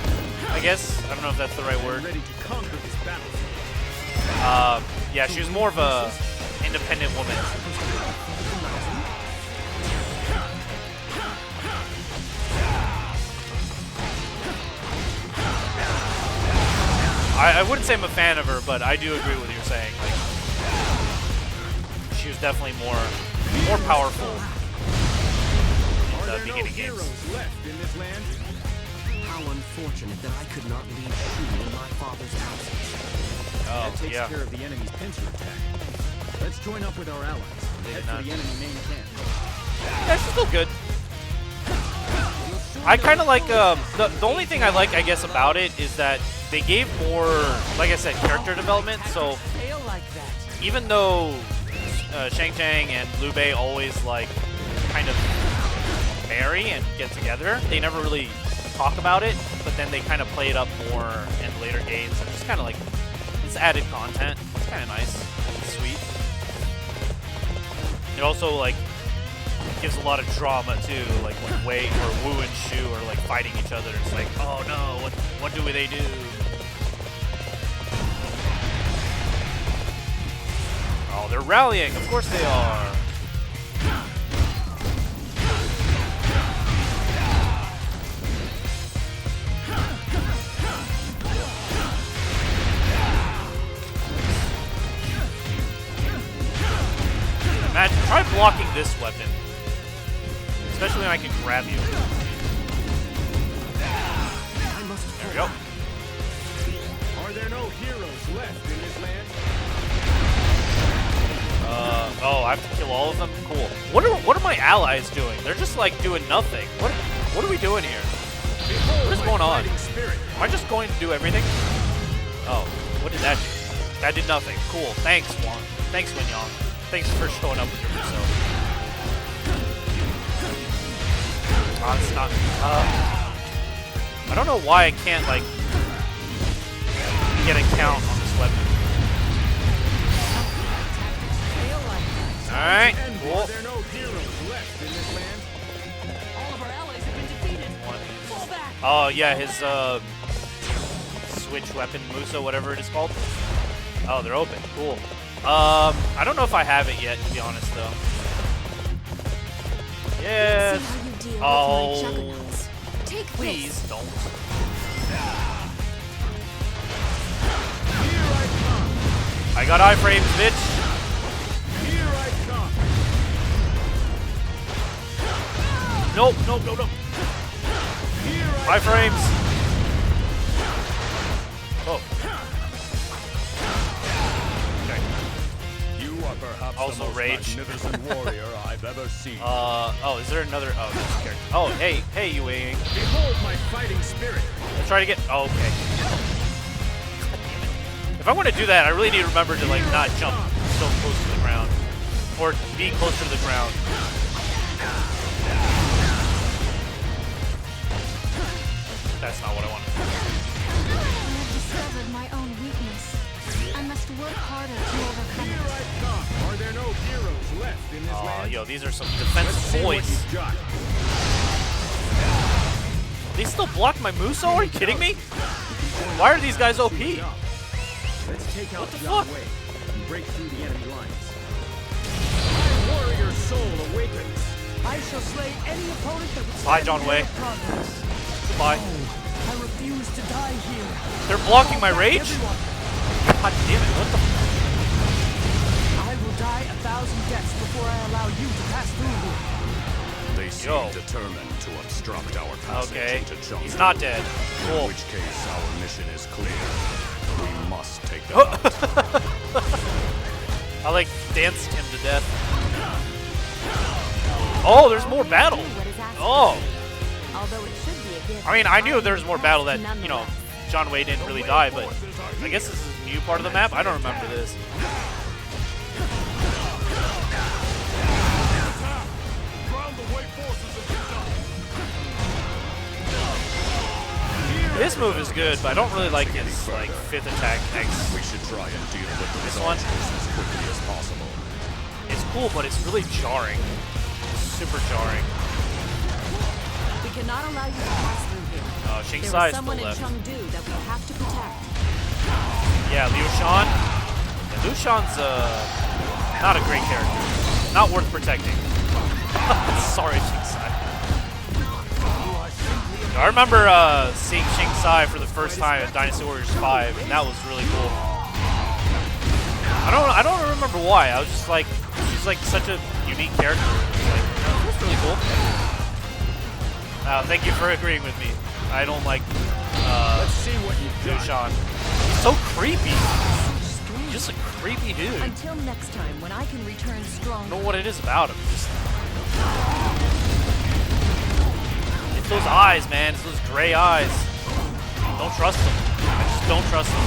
I guess. I don't know if that's the right word. Ready to conquer this battlefield. Yeah, she was more of a independent woman. I wouldn't say I'm a fan of her, but I do agree with what you're saying. Like, she was definitely more powerful in the beginning games. Left in this land? How unfortunate that I could not lead Shu in my father's absence. Oh, That takes yeah. care of the enemy's pincer attack. Let's join up with our allies. Head for the enemy main camp. Yeah, she's still good. I kind of like, the only thing I like, I guess, about it is that they gave more, like I said, character development. So even though Shang Chang and LuBu always, like, kind of marry and get together, they never really talk about it, but then they kind of play it up more in later games. And just kind of like, it's added content. It's kind of nice. It's sweet. It also, like, gives a lot of drama too, like when Wei or Wu and Shu are like fighting each other. It's like, oh no, what do they do? Oh, they're rallying. Of course they are. Imagine, try blocking this weapon. Especially when I can grab you. There we go. Are there no heroes left in this land? Oh, I have to kill all of them? Cool. What are my allies doing? They're just like doing nothing. What are we doing here? What is going on? Am I just going to do everything? Oh, what did that do? That did nothing. Cool. Thanks, Wong. Thanks, Wen Yang. Thanks for showing up with your Russo. Oh, it's not. I don't know why I can't, like, get a count on this weapon. Alright, cool. Are there no heroes left in this land? All of our allies have been Oh yeah, his switch weapon Muso, whatever it is called. Oh, they're open. Cool. I don't know if I have it yet, to be honest, though. Yes. Oh, please don't. I got iframes, bitch. Here I come. Nope, nope, nope, nope. Iframes. Oh. Okay. You are perhaps also the most rage. magnificent warrior I've ever seen. Oh, is there another? Oh, this character. Oh, hey, you Wing. Behold my fighting spirit. Let's try to get. Oh, okay. If I want to do that, I really need to remember to like not jump so close to the ground, or be closer to the ground. That's not what I wanted. I have discovered my own weakness. I must work harder to overcome Here I come. Are there no heroes left in this land? Yo, these are some defensive boys. They still blocked my Muso? Are you kidding me? Why are these guys OP? Let's take out What the John fuck? Wei and break through the enemy lines. My warrior soul awakens. I shall slay any opponent that would Bye, stand John in Wei. my progress. Goodbye. I refuse to die here. They're blocking my rage? Everyone, God damn it, what the I will die 1,000 deaths before I allow you to pass through here. They seem determined to obstruct our passage into Chengdu. He's not dead. Cool. In which case, our mission is clear. We must take them out. I like danced him to death. Oh, there's more battle. Oh. Although it should be a gift. I mean, I knew there was more battle that, you know, John Wei didn't really die, but I guess this is a new part of the map. I don't remember this. This move is good, but I don't really like his like 5th attack X. We should try and deal with This one as quickly as possible. It's cool, but it's really jarring. Super jarring. We cannot allow you to pass through here. Oh, Xing There Sai is is someone still in left. Chengdu that we have to protect. Yeah, Liu Shan. And Liu Shan's not a great character. Not worth protecting. Sorry, Xing Sai. I remember seeing Xing Sai for the first time in Dynasty Warriors 5, and that was really cool. I don't remember why. I was just like, she's like such a unique character. Like, it was really cool. Thank you for agreeing with me. I don't like Let's see what you've Liu got. Shan. He's so creepy. He's just a creepy dude. Until next time, when I can return I strong. don't know what it is about him. Just it's those eyes, man. It's those gray eyes. Don't trust him. I just don't trust him.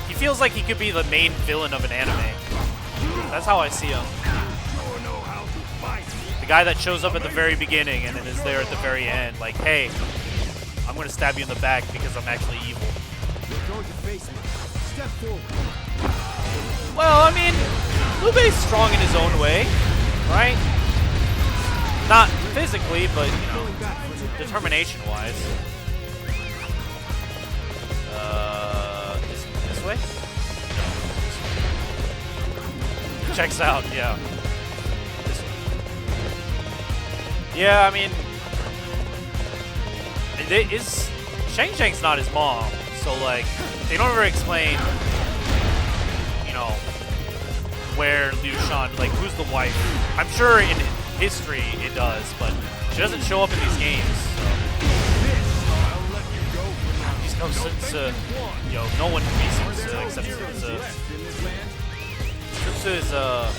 He feels like he could be the main villain of an anime. That's how I see him. The guy that shows up at the very beginning and then is there at the very end. Like, hey, I'm going to stab you in the back because I'm actually evil. You're going to face me. Step forward. Well, I mean, LuBu's strong in his own way, right? Not physically, but, you know, determination-wise. This way? Checks out, yeah. This way. Yeah, I mean, Shang Shang's not his mom, so, like, they don't ever explain, you know, where Liu Shan, like, who's the wife. I'm sure in history it does, but she doesn't show up in these games, so. He's no Sun, yo, no one can be Sun except Sun. Sun is a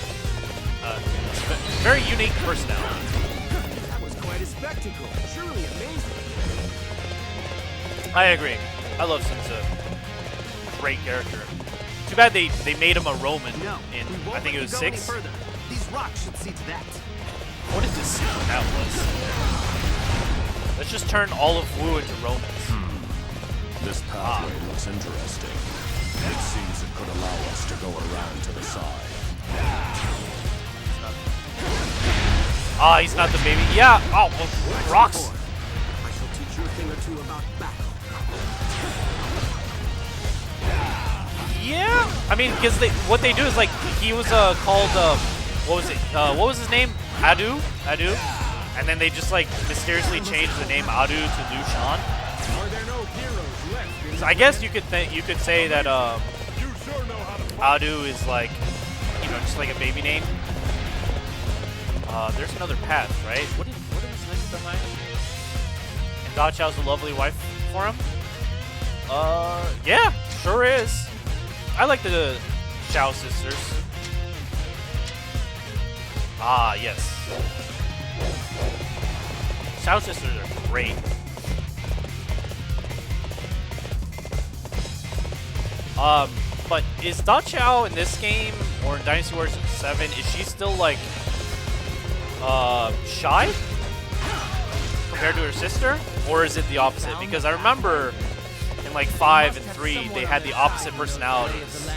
very unique personality. That was quite a spectacle. Truly amazing. I agree. I love Sun Tzu. Great character. Too bad they made him a Roman in, I think it was 6. These rocks should see to that. What did this that was? Let's just turn all of Wu into Romans. This pathway looks interesting. It seems it could allow us to go around to the side. Ah, he's not the baby. Yeah. Oh, well, rocks. I shall teach you thing or two about battle. Yeah, I mean, because what they do is like he was called what was his name? Adu, and then they just like mysteriously changed the name Adu to Liu Shan. So I guess you could say that Adu is like, you know, just like a baby name. There's another path, right? What is next behind? And Da Chao's a lovely wife for him. Yeah, sure is. I like the Xiao sisters. Ah, yes. Xiao sisters are great. But is Da Chao in this game or in Dynasty Warriors 7, is she still like shy compared to her sister, or is it the opposite? Because I remember in like 5 and 3 they had the opposite personalities.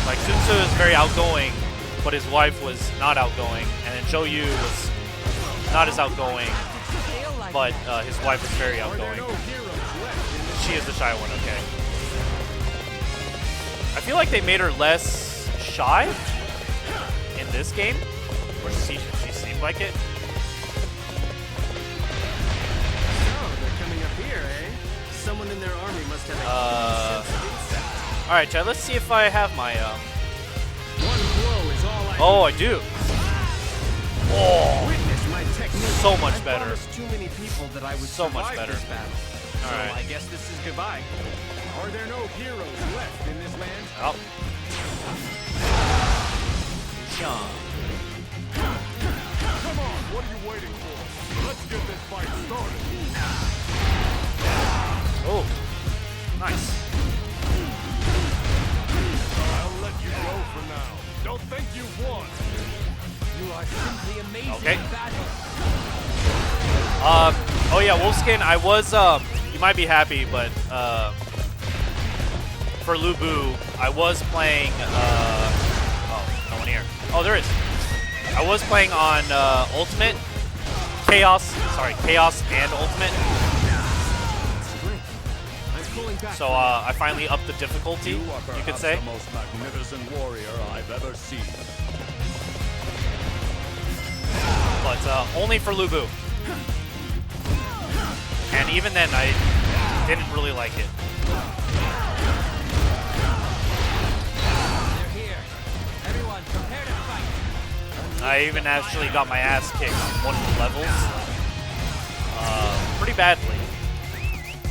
Like Sun Tzu is very outgoing, but his wife was not outgoing, and then Zhou Yu was not as outgoing, but his wife was very outgoing. She is the shy one, okay. I feel like they made her less shy in this game, or she seemed like it. Oh, they're coming up here, eh? Someone in their army must have a all right, Chad, let's see if I have my One blow is all I oh, I do. Oh, Witness my technique. so much I better. promised too many people that I would So much survive better. this battle. All So right. I guess this is goodbye. Are there no heroes left in this land? Oh. Sean. Come on, what are you waiting for? Let's get this fight started. Oh, nice. I'll let you go for now. Don't think you won. You are simply amazing Okay. in battle. Oh yeah, Wolfskin, I was, you might be happy, but, for LuBu, I was playing, oh, no one here. Oh, there is. I was playing on, Ultimate, Chaos and Ultimate. So, I finally upped the difficulty, You are you could perhaps say. the most magnificent warrior I've ever seen. But, only for LuBu. And even then, I didn't really like it. They're here. Everyone, prepare to fight. I even actually got my ass kicked in one of the levels. Pretty badly.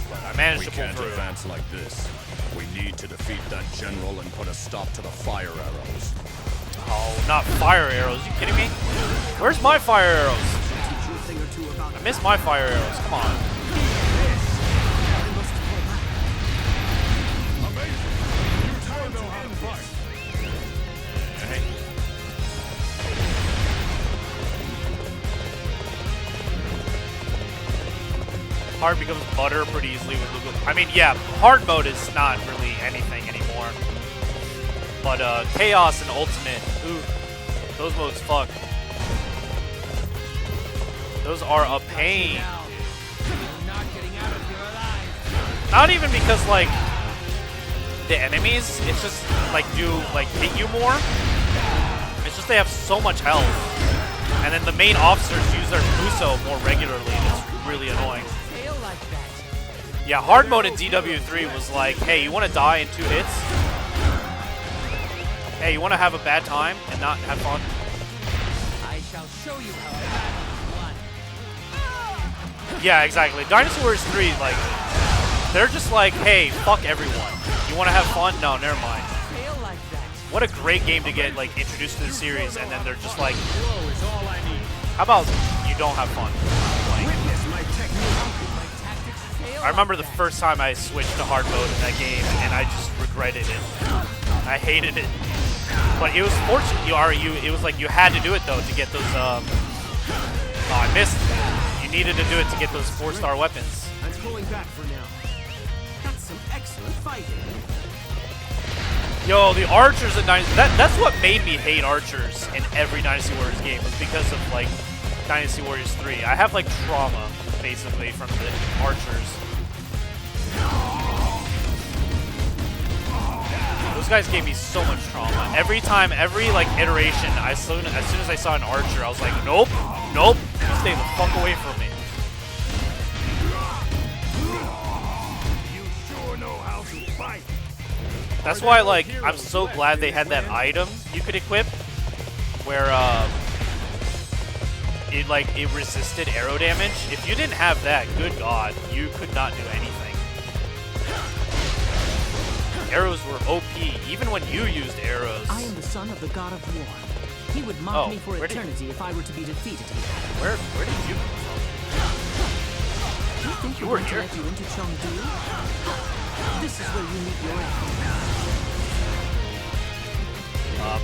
But I managed We to pull can't through. advance like this. We need to defeat that general and put a stop to the fire arrows. Oh, not fire arrows. You kidding me? Where's my fire arrows? Teach you a thing or two about I missed my fire arrows. Come on. Amazing. You sure know how to fight. Okay. Hard becomes butter pretty easily with LuBu. I mean, yeah, hard mode is not really anything anymore. But Chaos and Ultimate, ooh, those modes fuck. Those are a pain. Now, you're not getting out of here alive. Not even because like the enemies, it's just like hit you more. It's just they have so much health, and then the main officers use their Muso more regularly. And it's really annoying. Tail like that. Yeah, hard mode in DW3 was like, hey, you want to die in 2 hits? Hey, you want to have a bad time and not have fun? I shall show you how a battle is won. Yeah, exactly. Dynasty Warriors 3, like, they're just like, hey, fuck everyone. You want to have fun? No, never mind. Tail like that. What a great game to get like introduced to the series, and then they're just like, Blow is all I need. how about you don't have fun playing? Witness my technique. My tactics fail I remember the like that. first time I switched to hard mode in that game, and I just regretted it. I hated it. But it was fortunate. It was like you had to do it though to get those. Oh, I missed. You needed to do it to get those 4-star weapons. I'm pulling back for now. That's some excellent fighting. Yo, the archers in Dynasty. That's what made me hate archers in every Dynasty Warriors game, was because of like Dynasty Warriors 3. I have like trauma basically from the archers. Those guys gave me so much trauma. Every time, every like iteration, as soon as I saw an archer, I was like, nope, nope, you stay the fuck away from me. You sure know how to fight. That's why, like, I'm so glad they had that item you could equip, where it resisted arrow damage. If you didn't have that, good God, you could not do anything. Arrows were OP, even when you used arrows. I am the son of the god of war. He would mock me for eternity if I were to be defeated here. Where did you come from? You think You were going to here? let you into Chengdu? This is where you meet your end.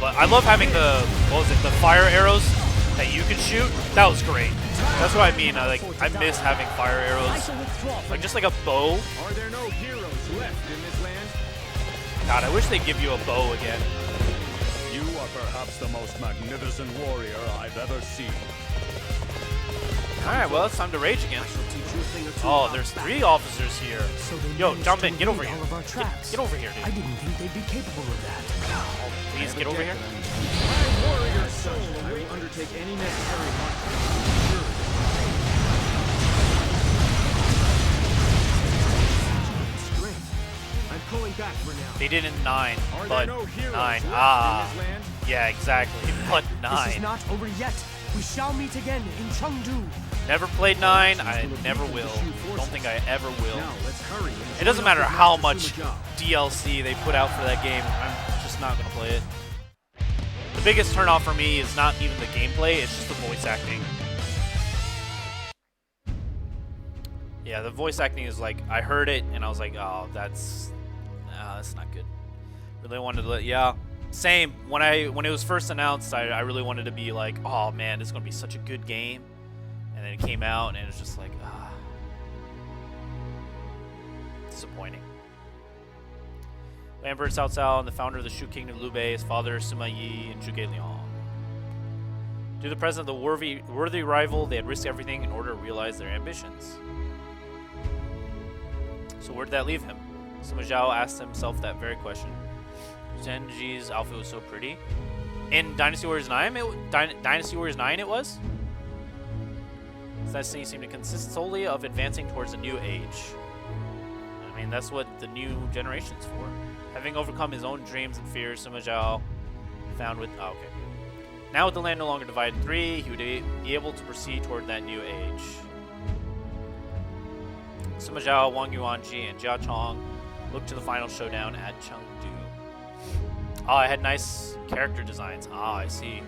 But I love having the, what was it, the fire arrows that you can shoot. That was great. That's what I mean. I miss having fire arrows. Like just like a bow. Are there no heroes left in this land? God, I wish they'd give you a bow again. You are perhaps the most magnificent warrior I've ever seen. Alright, well, it's time to rage again. Oh, there's 3 officers here. Yo, jump in. Get over here. Get over here, I dude. didn't think they'd be capable of that. Oh, please get over here. My warrior soul will undertake any necessary march. I'm pulling back for now. They did it in 9, Are but there no heroes 9. left in Ah, this land? yeah, exactly. But This is 9. not over yet. We shall meet again in Chengdu. Never played 9. I never will. Don't think I ever will. Now let's hurry. It doesn't matter how much DLC they put out for that game. I'm just not gonna play it. The biggest turnoff for me is not even the gameplay. It's just the voice acting. Yeah, the voice acting is like, I heard it and I was like, oh, that's not good. Really wanted to yeah, same. When it was first announced, I really wanted to be like, oh man, it's gonna be such a good game. And then it came out and it was just like, disappointing. Lambert Cao Cao and the founder of the Shu Kingdom, Liu Bei, his father, Sima Yi, and Zhuge Liang. Due to the presence of the worthy rival, they had risked everything in order to realize their ambitions. So where did that leave him? Sima Zhao asked himself that very question. Zenji's outfit was so pretty. In Dynasty Warriors 9, it was? His destiny seemed to consist solely of advancing towards a new age. I mean, that's what the new generation's for. Having overcome his own dreams and fears, Sima Zhao found with... Oh, okay. Now with the land no longer divided in 3, he would be able to proceed toward that new age. Sima Zhao, Wang Yuanji, and Jia Chong looked to the final showdown at Chengdu. Oh, I had nice character designs. Ah, I see.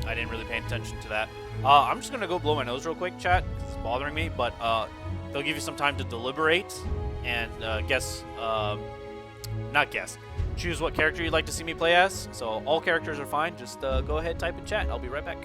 I didn't really pay attention to that. I'm just going to go blow my nose real quick, chat. It's bothering me, but they'll give you some time to deliberate and choose what character you'd like to see me play as. So all characters are fine. Just go ahead, type in chat. I'll be right back.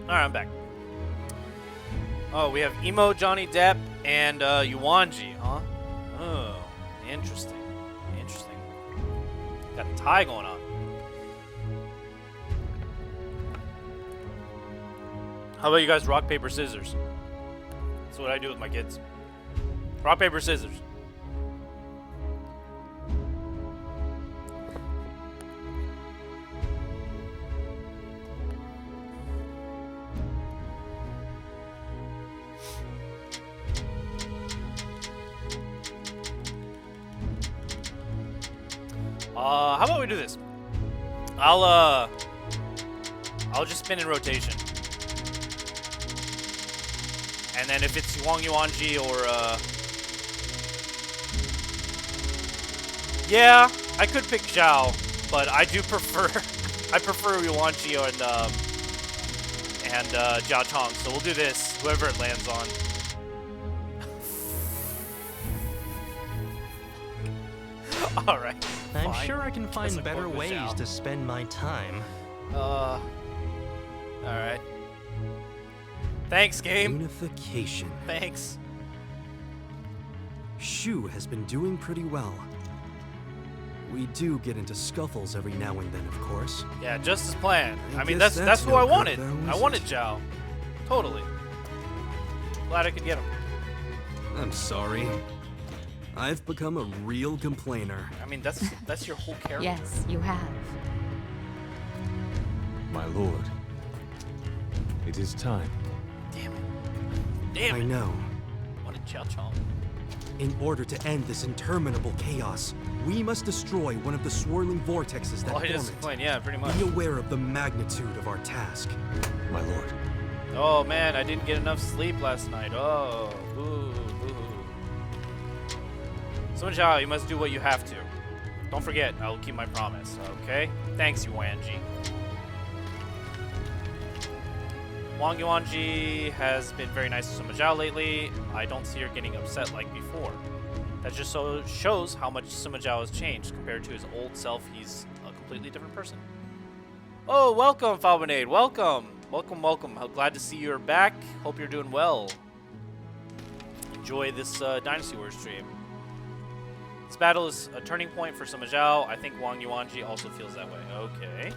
Alright, I'm back. Oh, we have Emo Johnny Depp and Yuanji, huh? Oh, interesting. Interesting. Got a tie going on. How about you guys rock, paper, scissors? That's what I do with my kids. Rock, paper, scissors. How about we do this? I'll just spin in rotation. And then if it's Wang Yuanji or yeah, I could pick Zhao, but I do prefer I prefer Yuanji and Jiao Tong. So we'll do this, whoever it lands on. All right. I'm fine. sure I can find better ways to spend my time. All right. Thanks, game. Unification. Thanks. Shu has been doing pretty well. We do get into scuffles every now and then, of course. Yeah, just as planned. I mean, guess that's who no I good wanted. though, I is wanted it? Zhao. Totally. Glad I could get him. I'm sorry. I've become a real complainer. I mean, that's your whole character. Yes, you have. My lord, it is time. Damn it. Damn it. I know. I wanted Jiao Chong. In order to end this interminable chaos, we must destroy one of the swirling vortexes that Oh, he form just it. explained. Yeah, pretty much. Be aware of the magnitude of our task. My lord. Oh man, I didn't get enough sleep last night. Oh, boo, boo. So Zhao, you must do what you have to. Don't forget, I will keep my promise. Okay? Thanks, Yuanji. Wang Yuanji has been very nice to Sima Zhao lately. I don't see her getting upset like before. That just shows how much Sima Zhao has changed compared to his old self. He's a completely different person. Oh, welcome, Falbenade. Welcome. Welcome, welcome. How glad to see you're back. Hope you're doing well. Enjoy this Dynasty Wars stream. This battle is a turning point for Sima Zhao. I think Wang Yuanji also feels that way. Okay.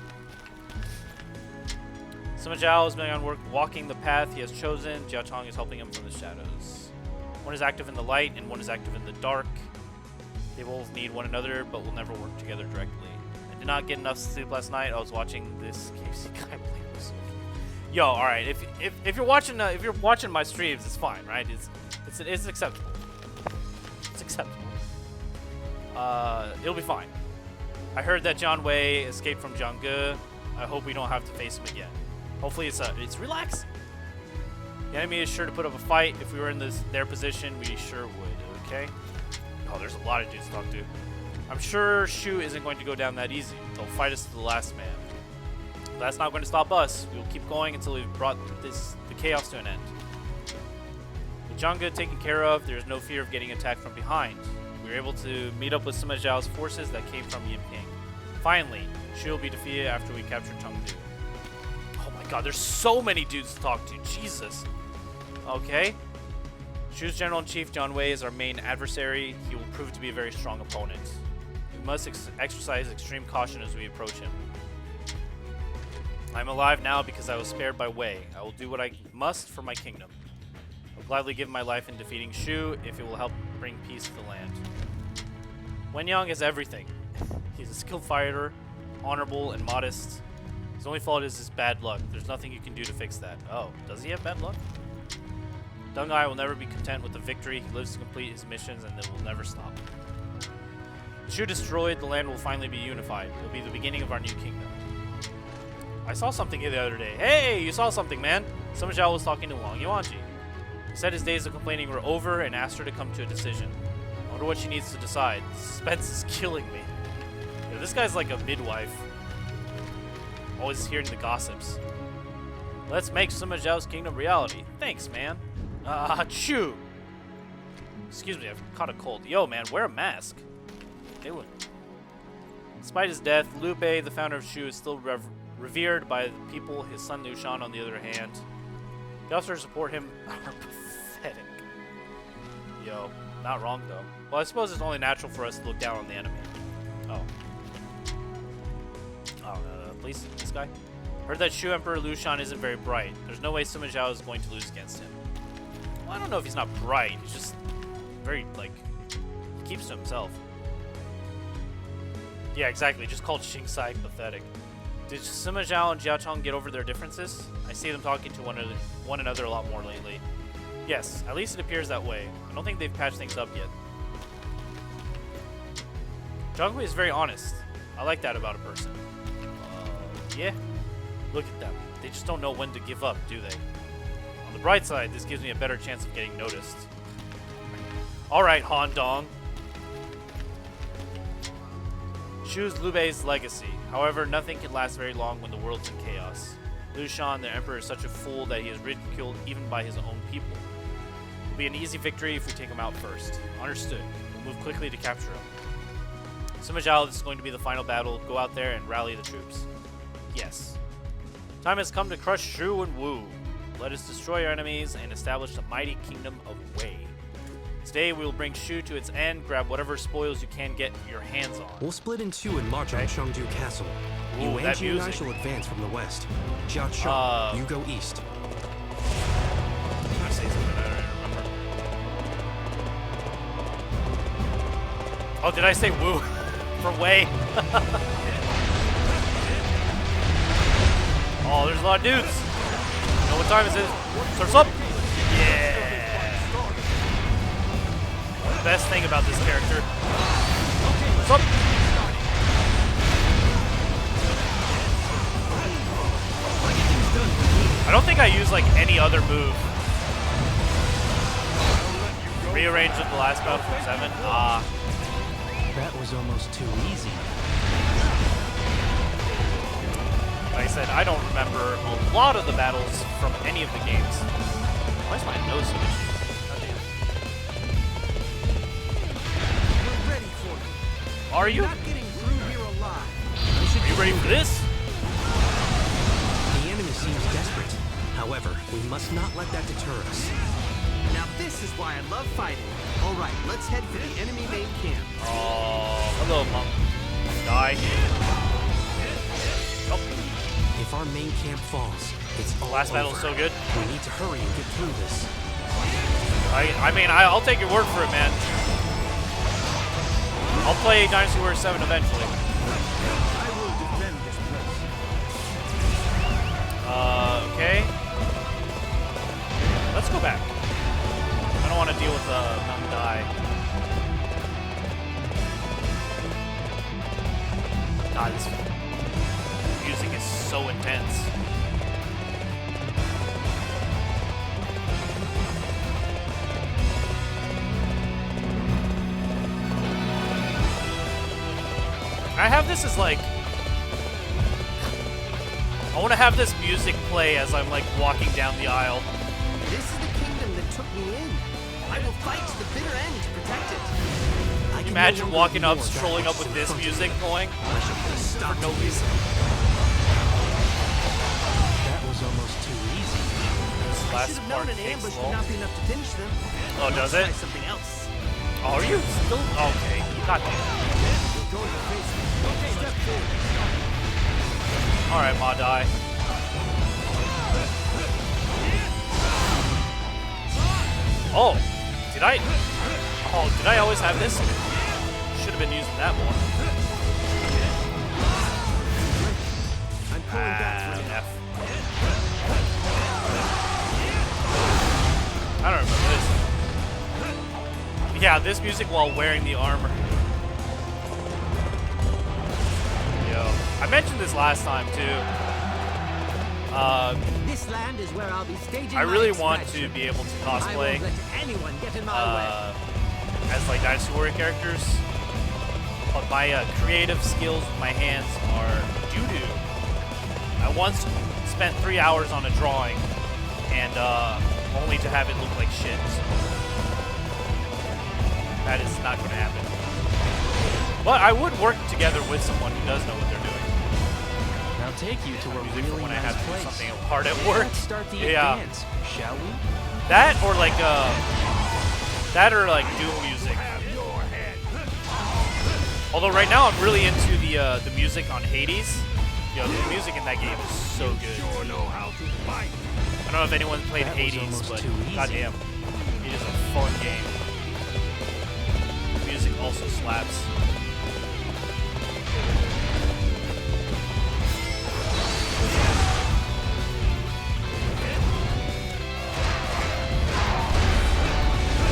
Sima Zhao has been on work walking the path he has chosen. Jiao Tong is helping him from the shadows. One is active in the light and one is active in the dark. They both need one another, but will never work together directly. I did not get enough sleep last night. I was watching this KFC guy play this. Yo, all right. If you're watching my streams, it's fine, right? It's acceptable. It's acceptable. It'll be fine. I heard that John Wei escaped from Jiangge. I hope we don't have to face him again. Hopefully it's relaxing. The enemy is sure to put up a fight. If we were in their position, we sure would, okay? Oh, there's a lot of dudes to talk to. I'm sure Shu isn't going to go down that easy. They'll fight us to the last man. But that's not going to stop us. We will keep going until we've brought the chaos to an end. With Jiangge taken care of, there's no fear of getting attacked from behind. We were able to meet up with Sima Zhao's forces that came from Yinping. Finally, Shu will be defeated after we capture Chengdu. Oh my god, there's so many dudes to talk to. Jesus. Okay. Shu's General-in-Chief John Wei is our main adversary. He will prove to be a very strong opponent. We must exercise extreme caution as we approach him. I'm alive now because I was spared by Wei. I will do what I must for my kingdom. I'll gladly give my life in defeating Shu if it will help bring peace to the land. Wen Yang is everything. He's a skilled fighter, honorable and modest. His only fault is his bad luck. There's nothing you can do to fix that. Oh, does he have bad luck? Deng Ai will never be content with the victory. He lives to complete his missions and they will never stop. Shu destroyed, the land will finally be unified. It will be the beginning of our new kingdom. I saw something here the other day. Hey, you saw something, man. Sima Zhao was talking to Wang Yuanji. He said his days of complaining were over and asked her to come to a decision. I wonder what she needs to decide. Suspense is killing me. Yeah, this guy's like a midwife. Always hearing the gossips. Let's make Sima Zhao's kingdom reality. Thanks, man. Chew. Excuse me, I've caught a cold. Yo, man, wear a mask. Doing. Despite his death, LuBu, the founder of Shu, is still revered by the people. His son Liu Shan, on the other hand. The officers who support him are pathetic. Yo, not wrong though. Well, I suppose it's only natural for us to look down on the enemy. Oh. Please, this guy. Heard that Shu Emperor Liu Shan isn't very bright. There's no way Sima Zhao is going to lose against him. Well, I don't know if he's not bright. He's just very, like, he keeps to himself. Yeah, exactly. Just called Shingsai pathetic. Did Sima Zhao and Jiao Tong get over their differences? I see them talking to one another a lot more lately. Yes, at least it appears that way. I don't think they've patched things up yet. Zhang Hui is very honest. I like that about a person. Yeah. Look at them. They just don't know when to give up, do they? On the bright side, this gives me a better chance of getting noticed. Alright, Han Dong. Choose Liu Bei's legacy. However, nothing can last very long when the world's in chaos. Liu Shan, the Emperor, is such a fool that he is ridiculed even by his own people. It will be an easy victory if we take him out first. Understood. We'll move quickly to capture him. Sima Zhao, this is going to be the final battle. Go out there and rally the troops. Yes. Time has come to crush Shu and Wu. Let us destroy our enemies and establish the mighty kingdom of Wei. Today we will bring Shu to its end, grab whatever spoils you can get your hands on. We'll split in two and march on Chengdu Castle. Ooh, You and that Jin and I music. shall advance from the west. Jia Cheng, you go east. Did I say something I don't remember? Oh, did I say Wu? For Wei? Oh, there's a lot of dudes. You know what time is it? Surf's up! Yeah! The best thing about this character. Surf's up! I don't think I use like any other move. Rearrange of the last battle from 7. Ah. That was almost too easy. Like I said, I don't remember a lot of the battles from any of the games. Why is my nose so itchy? Goddamn. We're ready for you. Are you? You're not getting through here alive. Are you ready for this? The enemy seems desperate. However, we must not let that deter us. Now this is why I love fighting. All right, let's head for the enemy main camp. Oh, hello, Monk. Die. Oh, If our main camp falls, it's all last battle's over. so good. We need to hurry and get through this. I mean, I'll take your word for it, man. I'll play Dynasty Warriors 7 eventually. I will defend this place. Okay. Let's go back. I don't want to deal with Mountain Die. God, this music is so intense. I have this as like, I want to have this music play as I'm like walking down the aisle. This is the kingdom that took me in. I will fight to the bitter end to protect it. I can Imagine no longer walking up, ignore that strolling up which with is this in front of music me. going. I shall put a stop For no to reason. That was almost too easy. This I last should have part known an takes ambush long. would not be enough to finish them. Oh, does it? Try something else. Oh, are you still? Okay. God damn. Alright, Ma Die. Oh, did I? Oh, did I always have this? Should have been using that more. I'm pulling back for now. F. I don't remember this. Yeah, this music while wearing the armor. Yo, I mentioned this last time too. This land is where I'll be staging I my really want to extraction. be able to I cosplay won't let anyone get in my way. as like Dynasty Warrior characters, but my creative skills with my hands are doo-doo. I once spent 3 hours on a drawing, and only to have it look like shit. So that is not going to happen. But I would work together with someone who does know what they're doing. I'll take you to a Music for really when I nice have to do place. something hard at work. Let's start the Yeah. advance, shall we? That or like Doom music. Although right now I'm really into the music on Hades. Yo, the music in that game is so good. I don't know if anyone played That was Hades, almost but too easy. goddamn, it is a fun game. The music also slaps.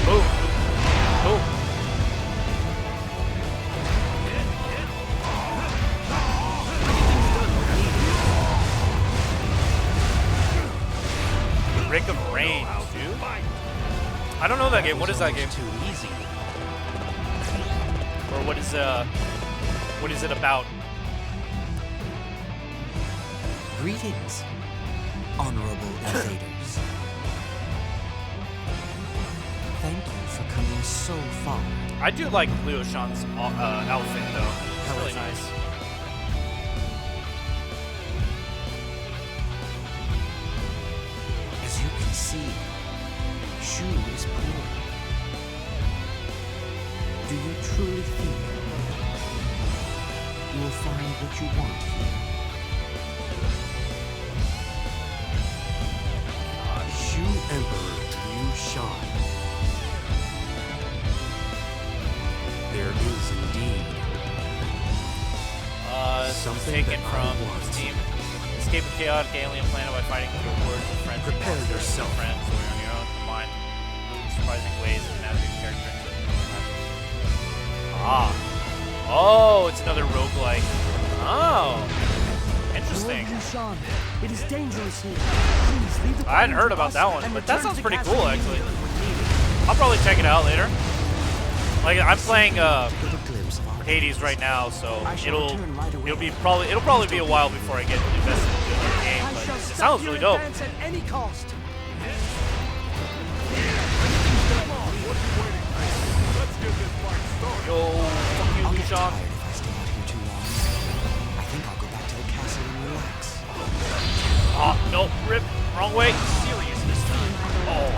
Boom. Boom. Rick of Rain. I don't know that game. What is that game? Too easy. Or what is it about? Greetings, honorable invaders. Thank you for coming so far. I do like Leo Shan's outfit though. It's really nice. As you can see, Shu is poor. Do you truly think you will find what you want here? Shu Emperor Liu Shan. There is indeed something taken that from I want. Steam. Escape a chaotic alien planet by fighting through hordes of friends. Prepare yourself. Friends or on your own combined surprising ways to navigate character. Ah. Oh, it's another roguelike. Oh. Interesting. Lord Yushan, it is dangerous here. Please leave the I hadn't heard about that one, but that sounds pretty cool actually. I'll probably check it out later. Like I'm playing Hades right now, so it'll probably be a while before I get invested into another game, but it sounds really dope. At any cost. Yo, fuck you, Sean. If I stay out here too long, I think I'll go back to the castle and relax. Oh, no, rip, wrong way. Serious this time. Oh,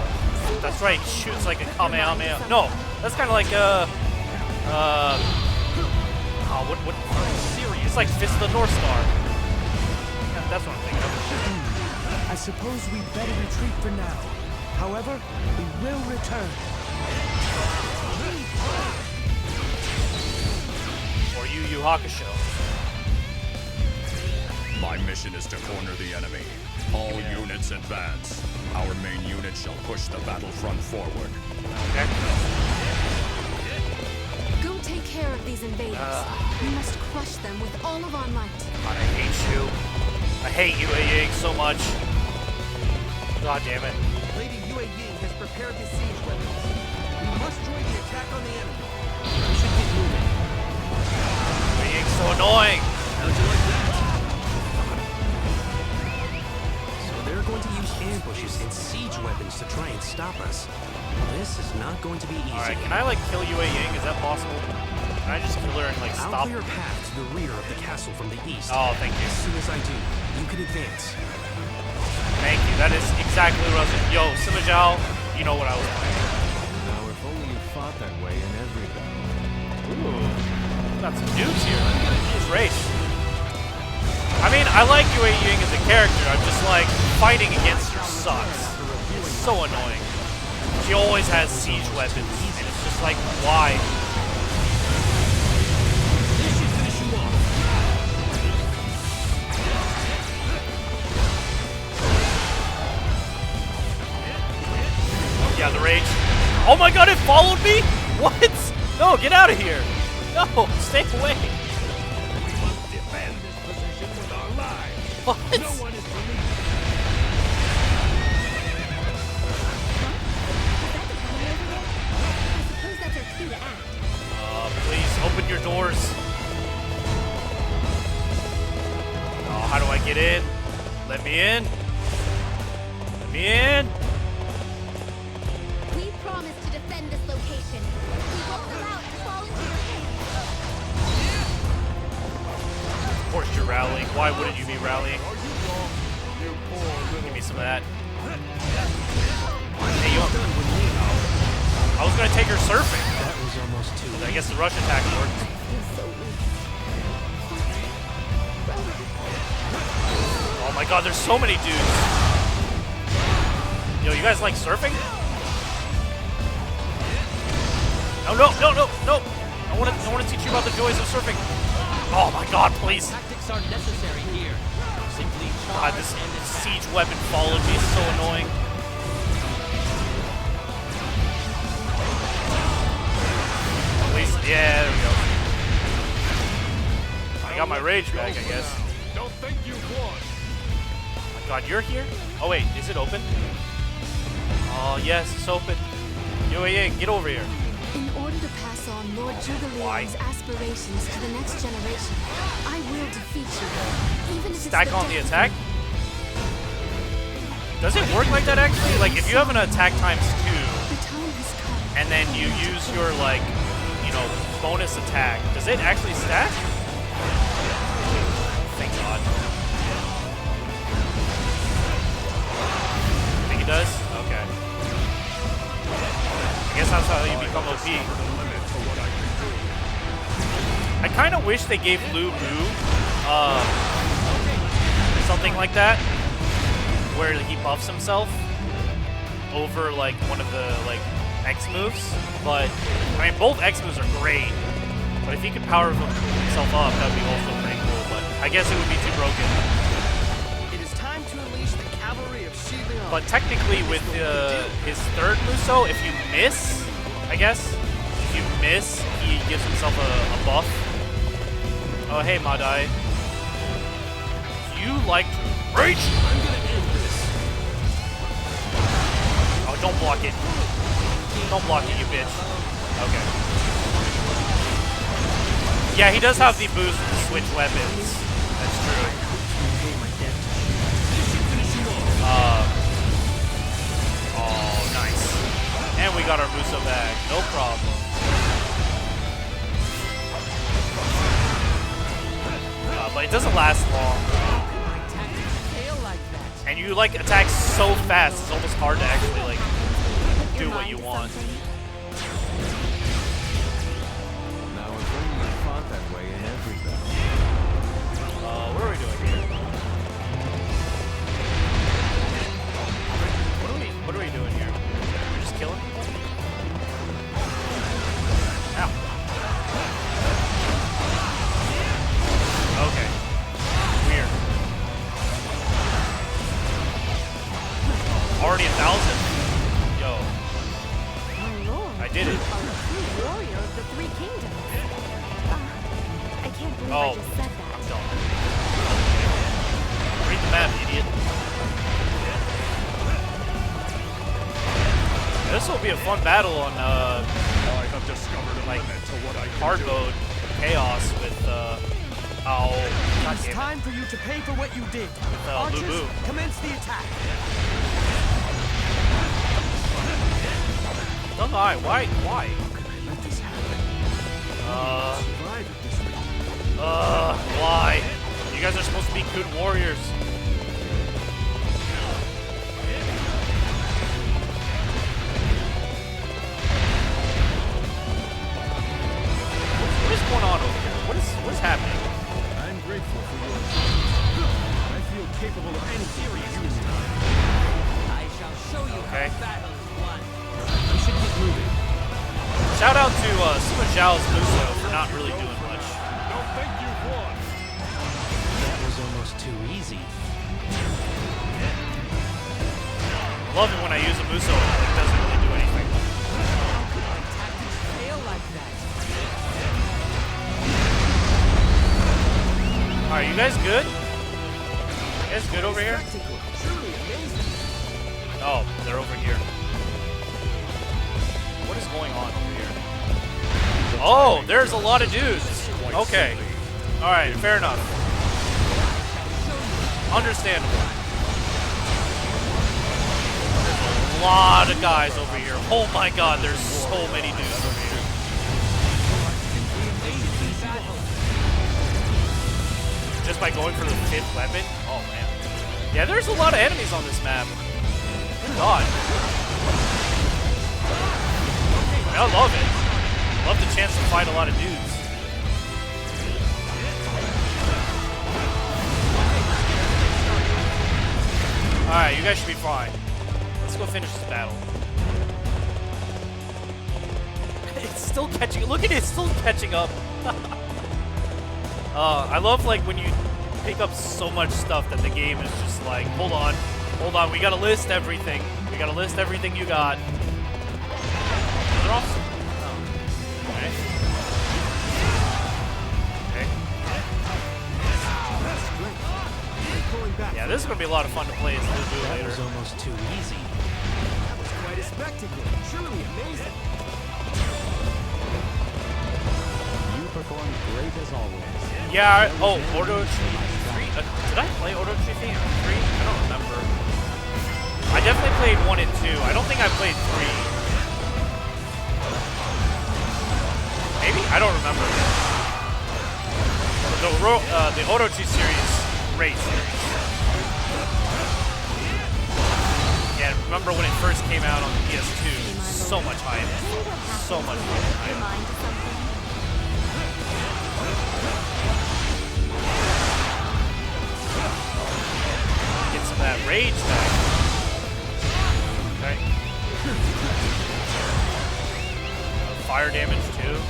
that's right, shoots like a Kamehameha. No, that's kind of like what? Serious. It's like Fist of the North Star. Yeah, that's what I'm thinking of. I suppose we'd better retreat for now. However, we will return. Or Yu Hakusho. My mission is to corner the enemy. All units advance. Our main unit shall push the battlefront forward. Okay. Go take care of these invaders. We must crush them with all of our might. God, I hate you. I hate Yue Ying so much. God damn it. Lady Yue Ying has prepared the siege weapons. We must join the attack on the enemy. We should get moving. Yue Ying's so annoying. How'd you like that? So they're going to use ambushes and siege weapons to try and stop us. This is not going to be easy. Alright, can I like kill Yue Ying? Is that possible? Can I just kill her and like I'll stop? clear a path to the rear of the castle from the east. Oh, thank you. As soon as I do, you can advance. Thank you. That is exactly what I was doing. Yo, Sima Zhao, you know what I was playing. Now, if only you fought that way in every battle. Ooh, got some dudes here. It's rage. I mean, I like Yue Ying as a character. I'm just like, fighting against her sucks. It's so annoying. She always has siege weapons, and it's just like, why? This should finish you off. Yeah, the rage. Oh my god, it followed me? What? No, get out of here. No, stay away. We must defend this position with our lives. What? No one is believing. I suppose that's our cue to act. Please, open your doors. Oh, how do I get in? Let me in. Let me in. We promise to defend this location. We won't allow it to fall into your hands. Of course you're rallying. Why wouldn't you be rallying? Give me some of that. Hey, yo. I was gonna take her surfing. That was almost too I guess the rush attack worked. I feel so weak. Oh my god, there's so many dudes. Yo, you guys like surfing? No, no, no, no, no. I want to teach you about the joys of surfing. Oh my god, please. Tactics are necessary here. Simply God, this siege weapon followed me. It's so annoying. At least, yeah, there we go. I got my rage back, I guess. Don't think you won. Oh my god, you're here? Oh wait, is it open? Oh yes, it's open. Yo, yeah, get over here. In order to pass on Lord Jugalion's aspirations to the next generation, I will defeat you, even if Stack it's on the attack? Does it work like that actually? Like if you have an attack times 2 and then you use your like, you know, bonus attack, does it actually stack? Thank God. Think it does? Okay. I guess that's how you become OP. I kind of wish they gave LuBu something like that, where he buffs himself over like one of the like X moves. But I mean, both X moves are great. But if he could power himself up, that'd be also pretty cool. But I guess it would be too broken. It is time to unleash the cavalry of Shileon. But technically, with his third Muso, if you miss, I guess if you miss, he gives himself a buff. Oh hey, Madai. You like to reach? I'm gonna end this. Oh, don't block it. Don't block it, you bitch. Okay. Yeah, he does have the boost to switch weapons. That's true. Oh, nice. And we got our Muso back. No problem. But it doesn't last long. And you like attack so fast, it's almost hard to actually like do what you want. Now if only you fought that way in every battle. What are we doing here? What are we doing here? We're just killing people? Ow. Okay. Weird. Already 1,000? Yo. My lord, I did it. you are a true warrior of the Three Kingdoms. I can't believe I just said that. I'm done. Read the map, idiot. This will be a fun battle on I have discovered a like limit to what I can hard do. mode chaos with It's time for you to pay for what you did. LuBu. Archers, commence the attack. No, why? Why? Why? You guys are supposed to be good warriors. What is going on over here? What is happening? I'm grateful for your assistance. I feel capable of any serious this time. I shall show you Okay. how battle is won. We should get moving. Shout out to Sima Zhao's Muso for not really doing much. Don't think you've won. That was almost too easy. Love it when I use a Muso and it doesn't really do anything. Tactics fail like that. Alright, you guys good? You guys good over here? Truly amazing. Oh, they're over here. What is going on over here? Oh, there's a lot of dudes. Okay. Alright, fair enough. Understandable. There's a lot of guys over here. Oh my god, there's so many dudes over here. Just by going for the 5th weapon? Oh man. Yeah, there's a lot of enemies on this map. Good god. I love it. Love the chance to fight a lot of dudes. Alright, you guys should be fine. Let's go finish this battle. It's still catching. Look at it, it's still catching up. I love like when you pick up so much stuff that the game is just like, hold on, we gotta list everything. We gotta list everything you got. They're off. Oh. Okay. Yeah, this is gonna be a lot of fun to play as LuBu later. That was almost too easy. That was quite a spectacle. truly amazing. You performed great as always. Yeah. Orochi 3. Did I play Orochi 3? I don't remember. I definitely played 1 and 2. I don't think I played 3. Maybe? I don't remember. The Orochi series, great series. Yeah, remember when it first came out on the PS2? So much hype. So much hype. Get some of that rage back. Okay. Fire damage too. Good.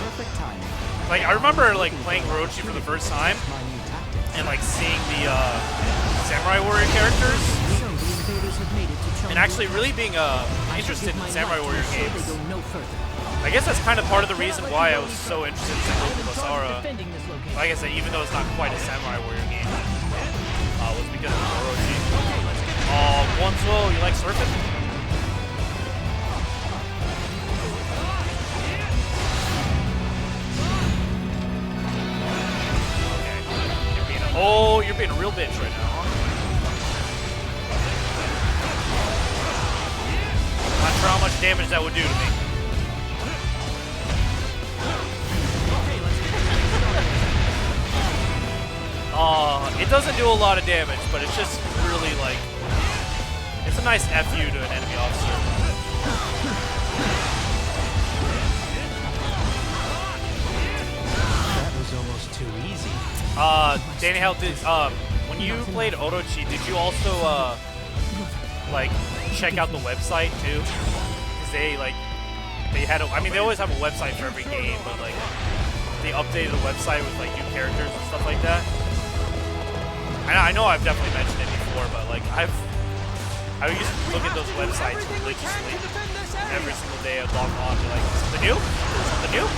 Perfect timing. Like I remember like playing Orochi for the first time and like seeing the Samurai Warrior characters and actually really being interested in Samurai Warrior games. I guess that's kind of part of the reason why I was so interested in Sengoku Basara. Like I said, even though it's not quite a Samurai Warrior game, was because of Orochi. Oh, Guanzo, you like surfing? Oh, you're being a real bitch right now, huh? Not sure how much damage that would do to me. It doesn't do a lot of damage, but it's just really like... It's a nice FU to an enemy officer. That was almost too easy. Danny, how did when you played Orochi, did you also like check out the website too? Cause they had I mean they always have a website for every game, but like they updated the website with like new characters and stuff like that. I know I've definitely mentioned it before, but like I used to look at those websites religiously every single day. I'd log on and be like, something new? Something new?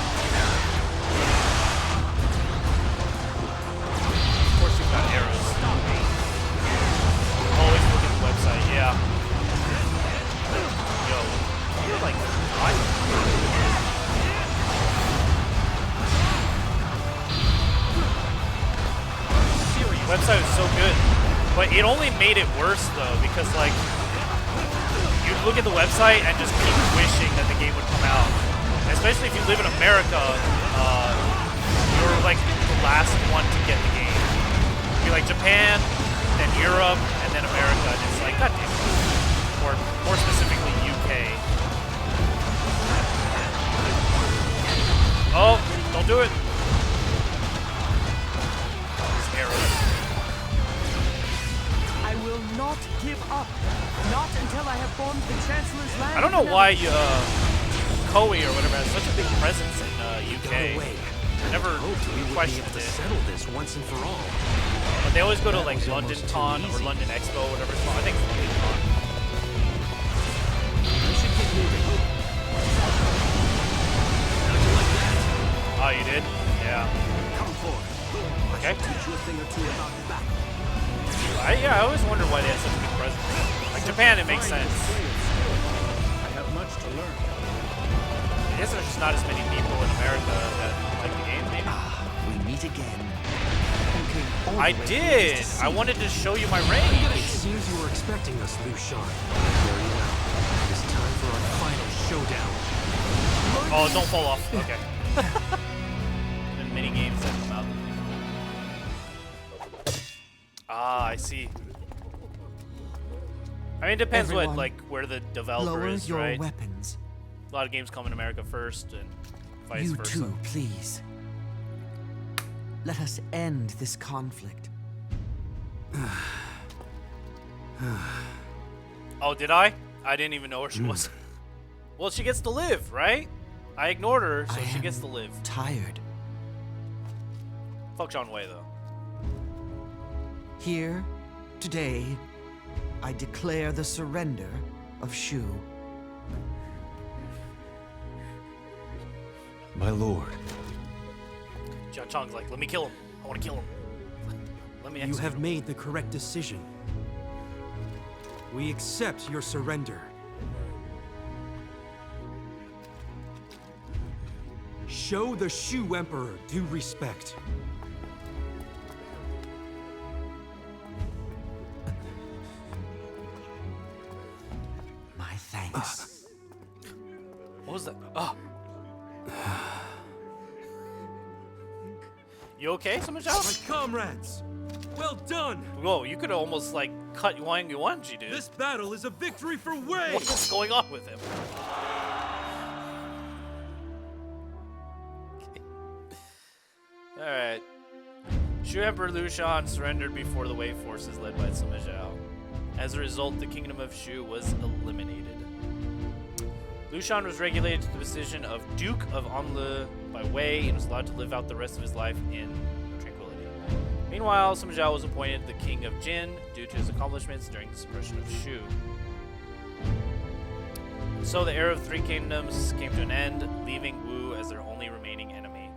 Of course you've got arrows. Always look at the website, yeah. Yo, you're like, website was so good, but it only made it worse though, because like you look at the website and just keep wishing that the game would come out. And especially if you live in America, you're like the last one to get the game. You're like Japan, then Europe, and then America, and it's like, god damn it. Or more specifically, UK. Oh, don't do it. These arrows. I will not give up. Not until I have formed the Chancellor's land. I don't know why Koei or whatever has such a big presence in UK. I never questioned it. Settle this once and for all. But they always go to like London Con or London Expo, whatever it's called. I think it's London Con. We should get moving. Oh, you did? Yeah. Come forward. Okay. Teach you a thing or two about battle. Yeah, I always wondered why they had such a big presence. Like Japan, it makes sense. I have much to learn. I guess there's just not as many people in America that like the game, maybe. We meet again. I did! I wanted to show you my range. It seems you were expecting us, Liu Shan. Very well. It is time for our final showdown. Oh, don't fall off. Okay. The mini games that come out. Ah, I see. I mean, it depends Everyone, where the developer lower is, your right? weapons. A lot of games come in America first, and vice You versa. too, please. Let us end this conflict. Oh, did I? I didn't even know where she was. Well, she gets to live, right? I ignored her, so she gets to live. Tired. Fuck John Wei, though. Here, today, I declare the surrender of Shu. My lord. Jia Chong's like, let me kill him. I want to kill him. Let me You execute have him. made the correct decision. We accept your surrender. Show the Shu Emperor due respect. My thanks. What was that? Oh. You okay, Sima Zhao? My comrades, well done. Whoa, you could almost like cut Wang Yuanji, dude. This battle is a victory for Wei. What is going on with him? Alright. Shu Emperor Lushan surrendered before the Wei forces led by Sima Zhao. As a result, the kingdom of Shu was eliminated. Lushan was regulated to the position of Duke of Anle by Wei and was allowed to live out the rest of his life in tranquility. Meanwhile, Sima Zhao was appointed the King of Jin due to his accomplishments during the suppression of Shu. So the era of three kingdoms came to an end, leaving Wu as their only remaining enemy.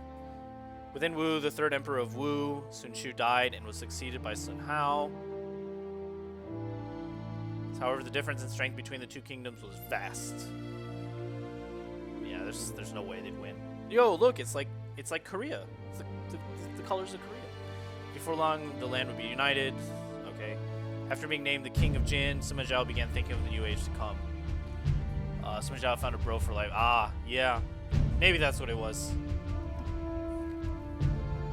Within Wu, the third emperor of Wu, Sun Shu, died and was succeeded by Sun Hao. However, the difference in strength between the two kingdoms was vast. Yeah, there's no way they'd win. Yo, look, it's like Korea. It's like the colors of Korea. Before long, the land would be united. Okay. After being named the King of Jin, Sima Zhao began thinking of the new age to come. Sima Zhao found a bro for life. Ah, yeah. Maybe that's what it was.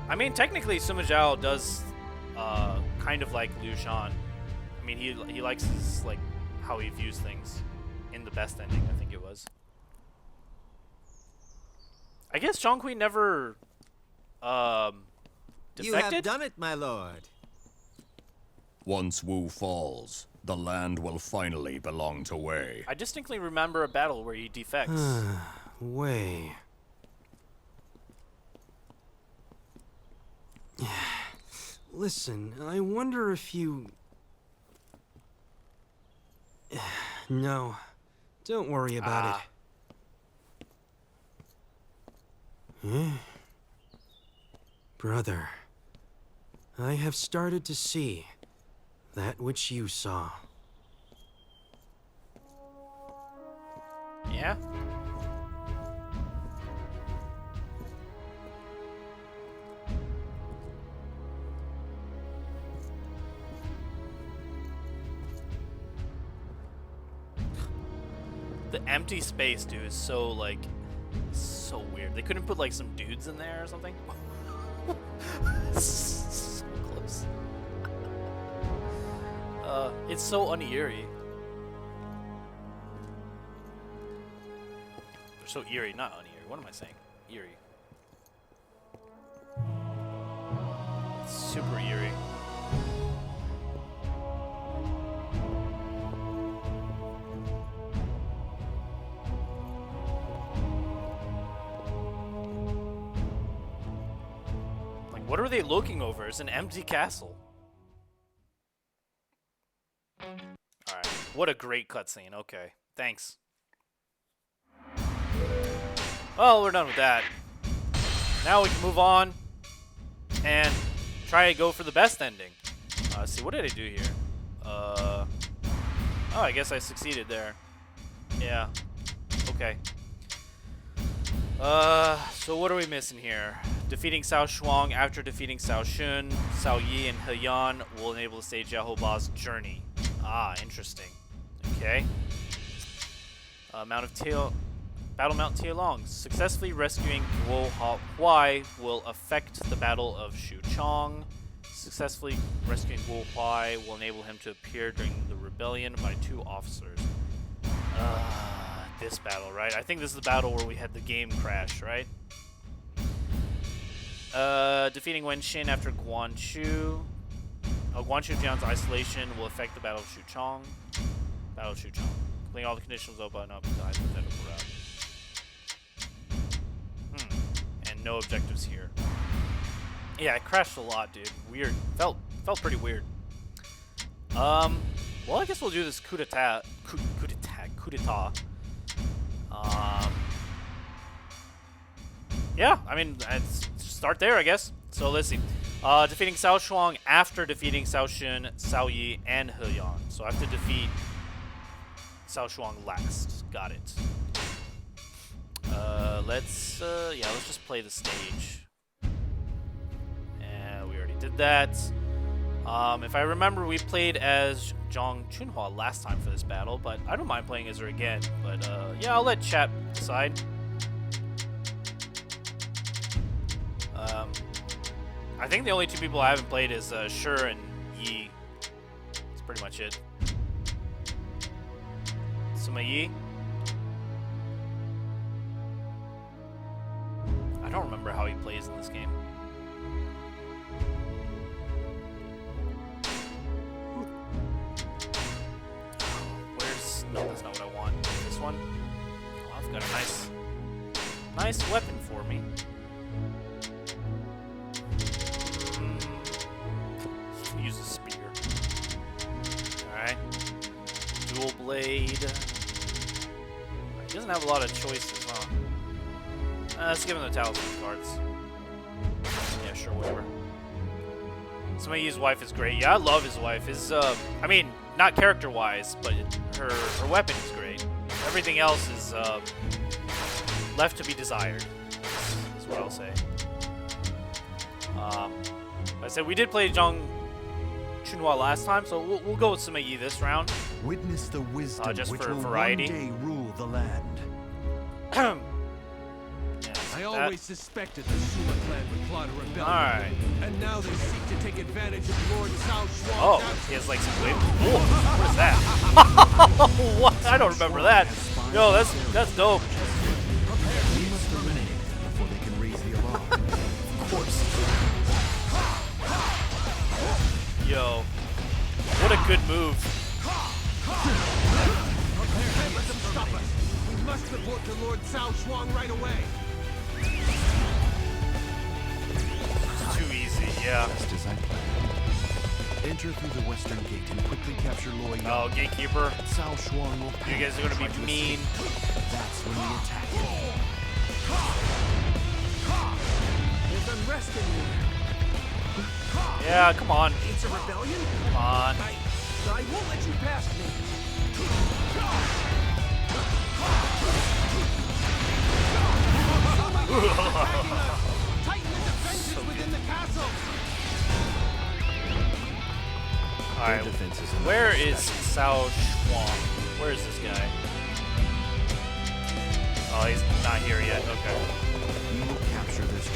I mean, technically, Sima Zhao does kind of like Liu Shan. I mean, he likes his, like, how he views things in the best ending, I think it was. I guess Zhonghui never defected? You have done it, my lord. Once Wu falls, the land will finally belong to Wei. I distinctly remember a battle where he defects. Wei. Listen, I wonder if you... No, don't worry about it. Brother, I have started to see that which you saw. Yeah? The empty space, dude, is so, like, so weird. They couldn't put, like, some dudes in there or something? So close. It's so uneery. They're so eerie, not uneery. What am I saying? Eerie. It's super eerie. What are they looking over? It's an empty castle. Alright. What a great cutscene. Okay. Thanks. Well, we're done with that. Now we can move on and try to go for the best ending. Let's see, what did I do here? Oh, I guess I succeeded there. Yeah. Okay. So what are we missing here? Defeating Cao Shuang. After defeating Cao Shun, Cao Yi, and He Yan will enable the stage Yahoba's journey. Ah, interesting. Okay. Battle Mount Tielong. Successfully rescuing Guo Huai will affect the Battle of Xuchong. Successfully rescuing Guo Huai will enable him to appear during the rebellion by 2 officers. This battle, right? I think this is the battle where we had the game crash, right? Defeating Wen Xin after Guanchu. Guanchu Jian's isolation will affect the Battle of Xuchong. Battle of Xuchong. Completing all the conditions will open up the hypothetical route. And no objectives here. Yeah, it crashed a lot, dude. Weird. Felt pretty weird. Well, I guess we'll do this coup d'etat. Yeah, I mean, let's start there, I guess. So let's see. Defeating Cao Shuang after defeating Cao Shun, Cao Yi, and He Yan. So I have to defeat Cao Shuang last. Got it. Let's just play the stage. And we already did that. If I remember, we played as Zhang Chunhua last time for this battle, but I don't mind playing as her again. But yeah, I'll let chat decide. I think the only two people I haven't played is Sher and Yi. That's pretty much it. Sima Yi. I don't remember how he plays in this game. Where's... No, that's not what I want. This one? Oh, I've got a nice weapon for me. Use a spear. Alright. Dual blade. He doesn't have a lot of choices, huh? Let's give him the talisman cards. Yeah, sure, whatever. Sima Yi's wife is great. Yeah, I love his wife. His, I mean, not character-wise, but her weapon is great. Everything else is, left to be desired. That's what I'll say. I said we did play Zhang Chunhua last time, so we'll go with Sima Yi this round. Witness the wisdom just which for will variety. one day rule the land. Yeah, I always suspected the Suma clan would plot a rebellion. Alright. And now they seek to take advantage of Lord Cao Shuang. Oh, he has like some whip. Oh, what is that? What? I don't remember that. Yo, that's dope. We must eliminate them before they can raise the alarm. Of course. Yo, what a good move. Let them stop us. We must report to Lord Cao Shuang right away. Too easy, yeah. Just as I planned. Enter through the western gate and quickly capture Luoyang. Oh, gatekeeper. Cao Shuang will You guys are gonna be mean. That's when we attack. There's unrest in here. Yeah, come on. It's a rebellion? Come on. I won't let you pass me. Tighten the defenses within the castle. Alright, where is Cao Shuang? Where is this guy? Oh, he's not here yet. Okay. We will capture this.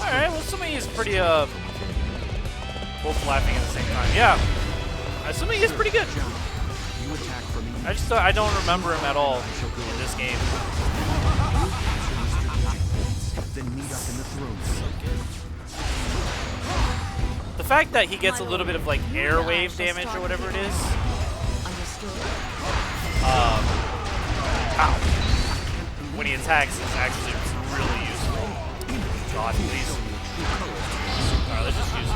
Alright, well, Sima Yi is pretty, both laughing at the same time. Yeah. Sima Yi is pretty good. I don't remember him at all in this game. Then meet up in the throne. The fact that he gets a little bit of like airwave damage or whatever it is. When he attacks is actually really useful. God, please. Alright, let's just use it.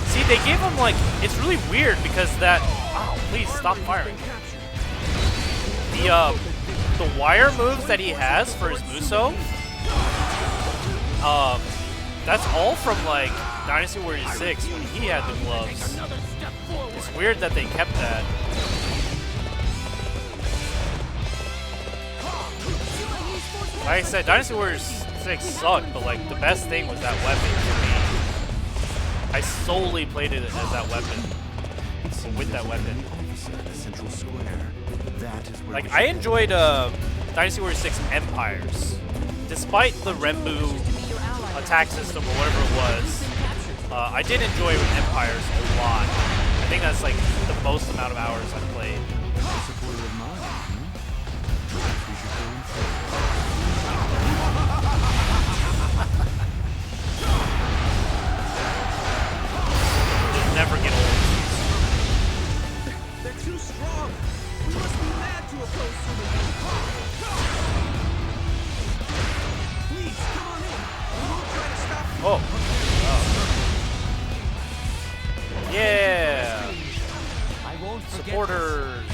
See, they gave him like, it's really weird because that, wow, please stop firing. The wire moves that he has for his Muso, that's all from like Dynasty Warriors 6 when he had the gloves. It's weird that they kept that. Like I said, Dynasty Warriors 6 sucked, but like the best thing was that weapon for me. I solely played it as that weapon. With that weapon. Like, I enjoyed Dynasty Warriors 6 Empires. Despite the Renbu attack system or whatever it was, I did enjoy Empires a lot. I think that's like the most amount of hours I've played. Never get old. They're too strong. We must be mad to oppose Sima Yi. Please, come on in. We won't try to stop you. Oh. Yeah. I won't forget Supporters.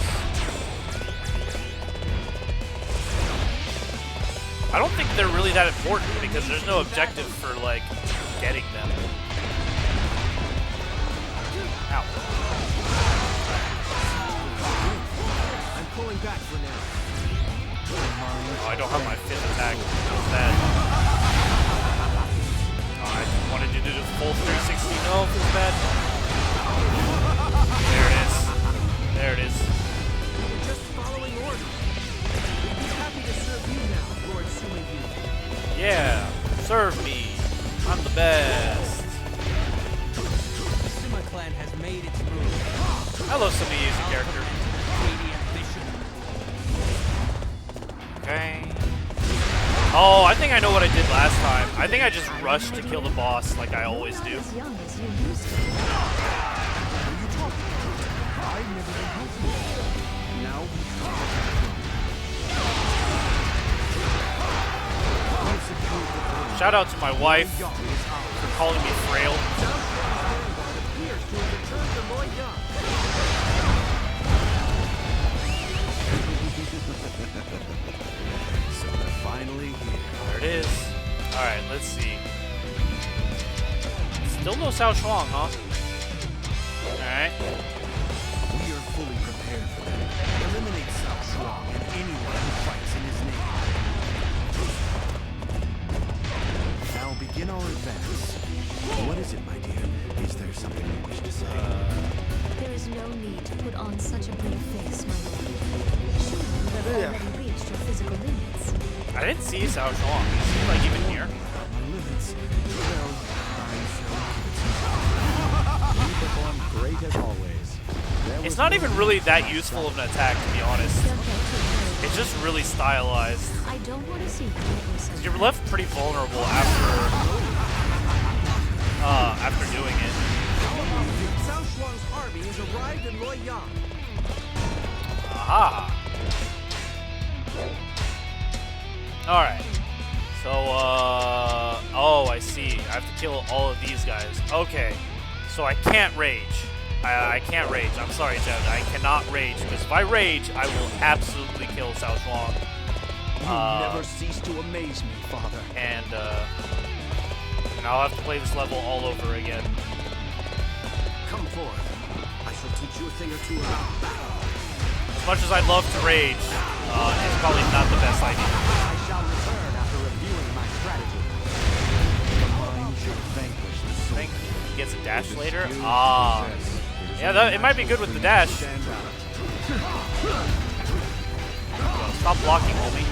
I don't think they're really that important because there's no objective for like getting them. Ow. I love Sumi as a character. Okay. Oh, I think I know what I did last time. I think I just rushed to kill the boss like I always do. Shout out to my wife for calling me frail. So they're finally here. There it is. Alright, let's see. Still no Cao Shuang, huh? Alright. We are fully prepared for them. Eliminate Cao Shuang and anyone who fights in his name. Now begin our advance. What is it, my dear? Is there something you wish to say? There is no need to put on such a brave face, my lord. Surely you have already reached your physical limits. I didn't see Cao Shuang. Is he like even here? My limits. Well, you perform great as always. It's not even really that useful of an attack, to be honest. It's just really stylized. I don't want to see you. You're left pretty vulnerable after doing it. Cao Shuang's army has arrived in Luoyang. Aha. Alright. So, oh, I see. I have to kill all of these guys. Okay. So I can't rage. I can't rage. I'm sorry, Chad. I cannot rage, because if I rage, I will absolutely kill Cao Shuang. You never cease to amaze me, Father. And I'll have to play this level all over again. Come forth. I shall teach you a thing or two about battle. As much as I'd love to rage, it's probably not the best idea. I shall return after reviewing my strategy. The mind should vanquish the soul. I think he gets a dash later. Ah. Yeah, it might be good with the dash. Stop blocking, homie.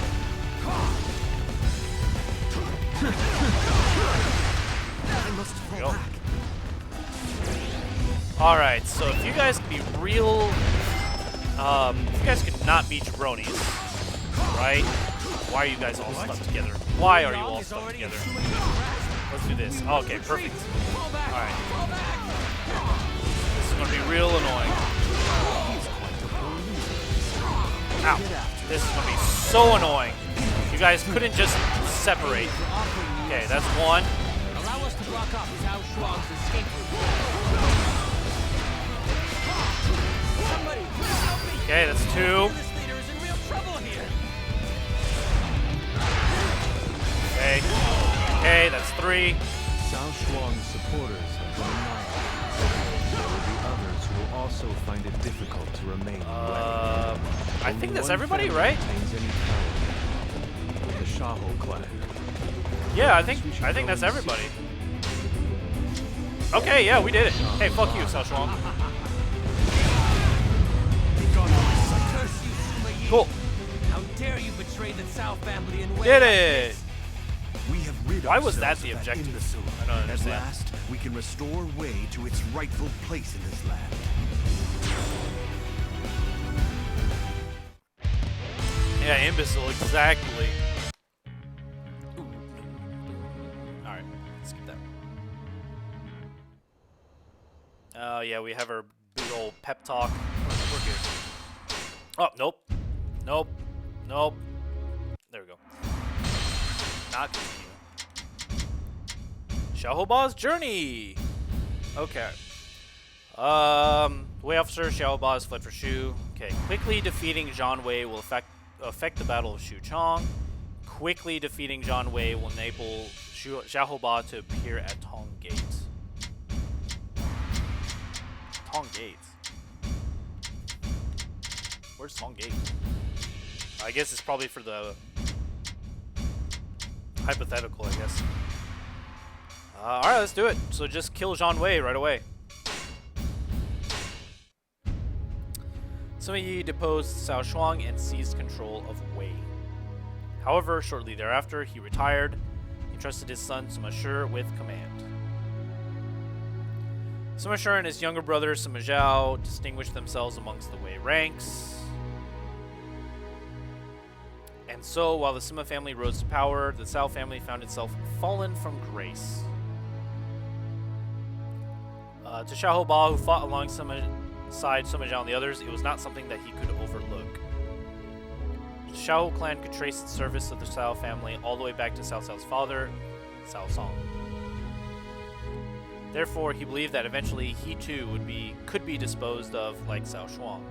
Alright, so if you guys could be real... if you guys could not be jabronis, right? Why are you guys all stuck together? Why are you all stuck together? Let's do this. Okay, perfect. Alright. This is going to be real annoying. Ow. This is going to be so annoying. You guys couldn't just separate. Okay, that's one. Allow us to block off Cao Shuang's escape route. Okay, that's two. This leader is in real trouble here. Okay. Okay, that's three. Cao Shuang's supporters have been annihilated. There will be others who will also find it difficult to remain away. I think that's everybody, right? The Shaho clan. Yeah, I think that's everybody. Okay, yeah, we did it. Hey, fuck you, Cao Shuang. Cool. How dare you betray the Cao family and Did it! We have rid Why was that ourselves the of objective? imbecile. I don't At understand. last, we can restore Wei to its rightful place in this land. Yeah, imbecile, exactly. Alright, let's get that. Oh, yeah, we have our big old pep talk. We're good. Oh, nope. Nope. Nope. There we go. Not continue. Xiaohoba's journey! Okay. Wei officer Xiaohua has fled for Shu. Okay, quickly defeating Zhang Wei will affect the Battle of Xuchang. Quickly defeating Zhang Wei will enable Xiaohua to appear at Tong Gate. Tong Gate? Where's Tong Gate? I guess it's probably for the hypothetical, I guess. Alright, let's do it. So just kill Zhang Wei right away. Sima Yi deposed Cao Shuang and seized control of Wei. However, shortly thereafter, he retired. He trusted his son Sima Shi with command. Sima Shi and his younger brother Sima Zhao distinguished themselves amongst the Wei ranks. And so, while the Sima family rose to power, the Cao family found itself fallen from grace. To Xiahou Ba, who fought alongside Sima Zhao and the others, it was not something that he could overlook. The Xiahou clan could trace its service of the Cao family all the way back to Cao Cao's father, Cao Song. Therefore, he believed that eventually he too could be disposed of like Cao Shuang.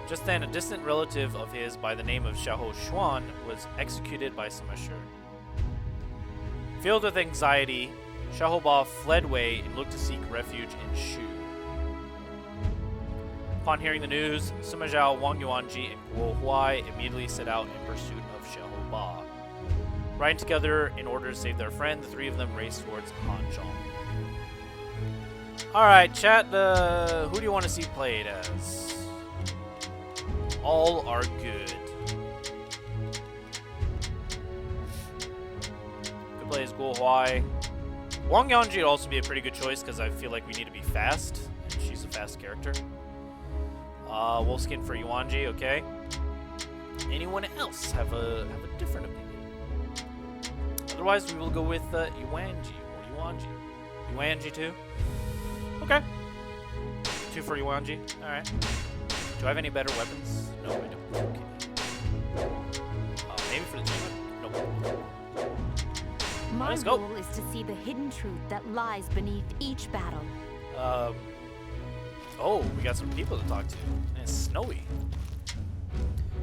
Just then, a distant relative of his by the name of Xiahou Xuan was executed by Sima Shi. Filled with anxiety, Xiahou Ba fled Wei and looked to seek refuge in Shu. Upon hearing the news, Sima Zhao, Wang Yuanji, and Guo Huai immediately set out in pursuit of Xiahou Ba. Riding together in order to save their friend, the three of them raced towards Hanzhong. Alright, chat, who do you want to see played as? All are good. Could play as Guo Huai. Wang Yuanji would also be a pretty good choice because I feel like we need to be fast, and she's a fast character. Wolfskin for Yuanji, okay. Anyone else have a different opinion? Otherwise, we will go with Yuanji or Yuanji. Yuanji too? Okay. 2 for Yuanji. Alright. Do I have any better weapons? No, I don't. Okay. Maybe for the team? Nope. My Let's go. goal is to see the hidden truth that lies beneath each battle. Oh, we got some people to talk to. And it's snowy.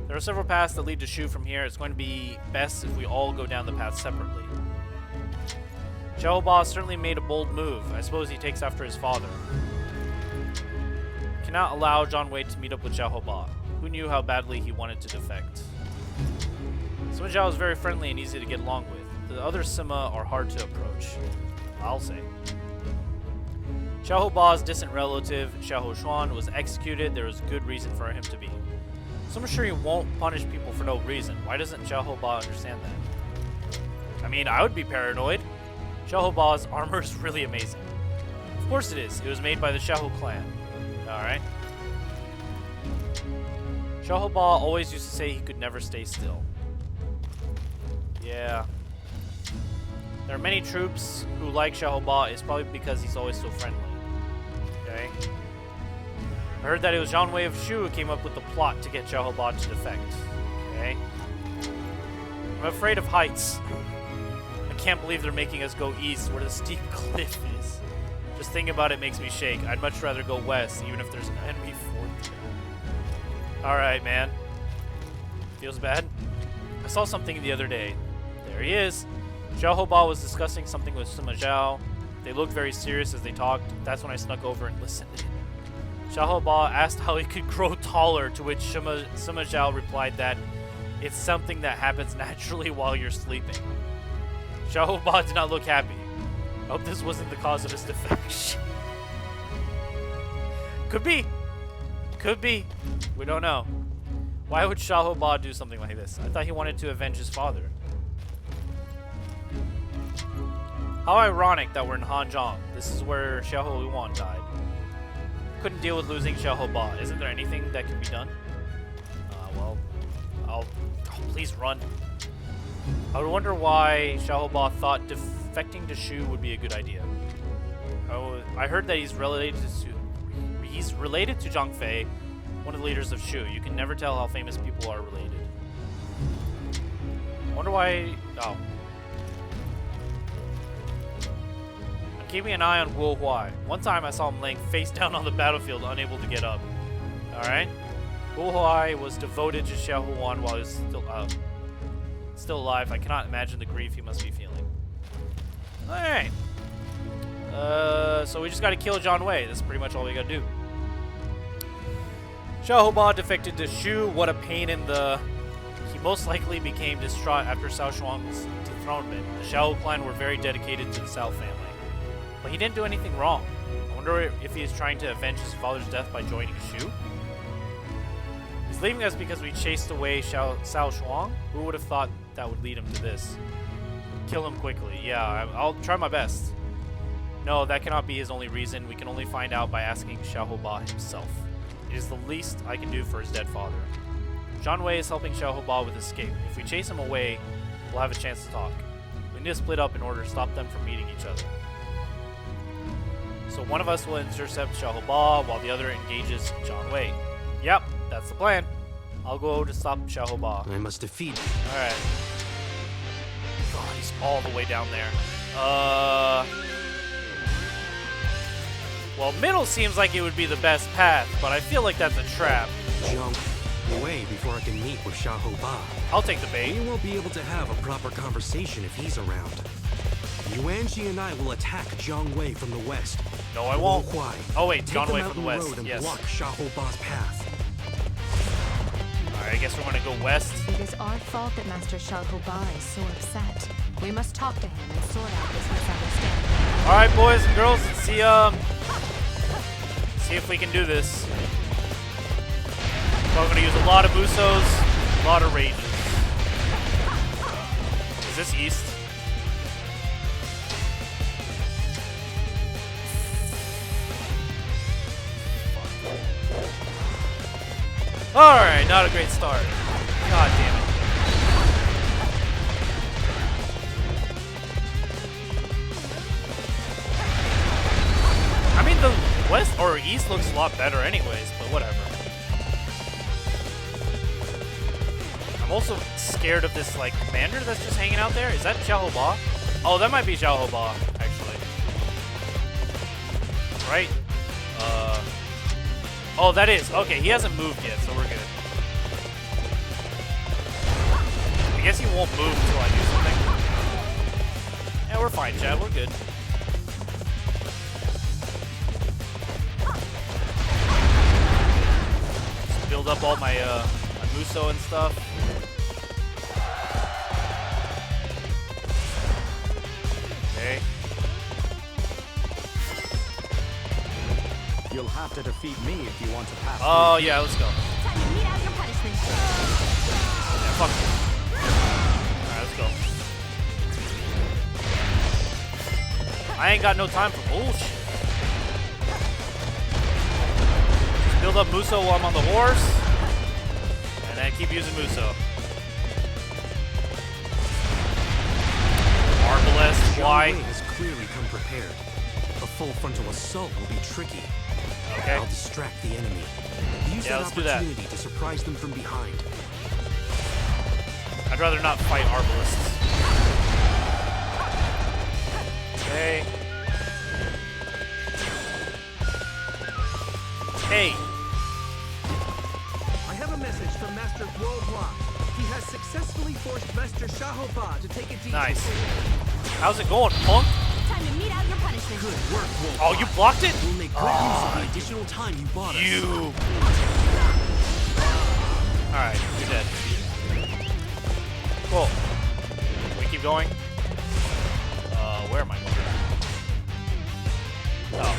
There are several paths that lead to Shu from here. It's going to be best if we all go down the path separately. Xiahou Ba certainly made a bold move. I suppose he takes after his father. Cannot allow Zhang Wei to meet up with Xiahou Ba. Who knew how badly he wanted to defect? Sima Zhao is very friendly and easy to get along with. The other Sima are hard to approach, I'll say. Xiahou Ba's distant relative, Xiahou Xuan, was executed. There was good reason for him to be. So I'm sure he won't punish people for no reason. Why doesn't Xiahou Ba understand that? I mean, I would be paranoid. Xiahou Ba's armor is really amazing. Of course it is. It was made by the Xiahou clan. Alright. Xiahou Ba always used to say he could never stay still. Yeah. There are many troops who like Xiahou Ba. It's probably because he's always so friendly. Okay. I heard that it was Zhang Wei of Shu who came up with the plot to get Xiahou Ba to defect. Okay. I'm afraid of heights. I can't believe they're making us go east where the steep cliff is. Just thinking about it makes me shake. I'd much rather go west, even if there's an enemy fort there. Alright, man. Feels bad? I saw something the other day. There he is. Xiahou Ba was discussing something with Sima Zhao. They looked very serious as they talked. That's when I snuck over and listened in. Xiahou Ba asked how he could grow taller, to which Sima Zhao replied that it's something that happens naturally while you're sleeping. Xiahou Ba did not look happy. I hope this wasn't the cause of his defection. Could be. Could be. We don't know. Why would Xiahou Ba do something like this? I thought he wanted to avenge his father. How ironic that we're in Hanzhong. This is where Xiahou Yuan died. Couldn't deal with losing Xiahou Ba. Isn't there anything that can be done? Well, oh, please run. I would wonder why Xiahou Ba thought defecting to Shu would be a good idea. I heard that he's related to Zhang Fei, one of the leaders of Shu. You can never tell how famous people are related. I wonder why. Oh. I'm keeping an eye on Guo Huai. One time I saw him laying face down on the battlefield, unable to get up. Alright? Guo Huai was devoted to Xiahou Yuan while he was still alive. I cannot imagine the grief he must be feeling. Alright. So we just gotta kill Zhang Wei. That's pretty much all we gotta do. Xiahou Ba defected to Shu. What a pain in the... He most likely became distraught after Cao Shuang's dethronement. The Xiahou clan were very dedicated to the Cao family. But he didn't do anything wrong. I wonder if he is trying to avenge his father's death by joining Shu? He's leaving us because we chased away Cao Shuang? Who would have thought that would lead him to this? Kill him quickly. Yeah, I'll try my best. No, that cannot be his only reason. We can only find out by asking Xiaohoba himself. It is the least I can do for his dead father. Zhang Wei is helping Xiaohoba with escape. If we chase him away, we'll have a chance to talk. We need to split up in order to stop them from meeting each other. So one of us will intercept Xiaohoba while the other engages Zhang Wei. Yep, that's the plan. I'll go to stop Xiaohoba. I must defeat. Alright. God, he's all the way down there. Well, middle seems like it would be the best path, but I feel like that's a trap. Jump away before I can meet with Xiaohoba. I'll take the bait. We won't be able to have a proper conversation if he's around. Yuanji and I will attack Zhang Wei from the west. No, I won't. Why? Oh wait, Zhang Wei from the west. Road and yes. block Xiaohoba's path. Alright, I guess we're gonna go west. It is our fault that Master Xiaohoba is so upset. We must talk to him and sort out this misunderstanding. Alright, boys and girls, let's see if we can do this. So I'm gonna use a lot of Musos, a lot of rages. Is this east? Alright, not a great start. God damn it. I mean, the west or east looks a lot better anyways, but whatever. I'm also scared of this, like, commander that's just hanging out there. Is that Xiaohoba? Oh, that might be Xiaohoba, actually. Right? Oh, that is. Okay, he hasn't moved yet, so we're good. I guess he won't move until I do something. Yeah, we're fine, Chad. We're good. Just build up all my, my Muso and stuff. Okay. You'll have to defeat me if you want to pass. Oh, yeah, let's go. Time to meet out your punishment. Yeah, fuck it. Alright, let's go. I ain't got no time for bullshit. Just build up Muso while I'm on the horse. And then keep using Muso. Arbalest, why? Zhang Wei has clearly come prepared. A full frontal assault will be tricky. Okay. I'll distract the enemy. Use that let's do that. opportunity to surprise them from behind. I'd rather not fight Arbalists. Okay. Hey. I have a message from Master Guohua. He has successfully forced Master Xiaohoba to take a detour. Nice. How's it going, punk? Time to meet out your punishment. Good work, Wolf. Oh, you blocked it? We'll make good use of the additional time you bought us. You. Alright, you're dead. Cool. Can we keep going? Where am I going? Oh.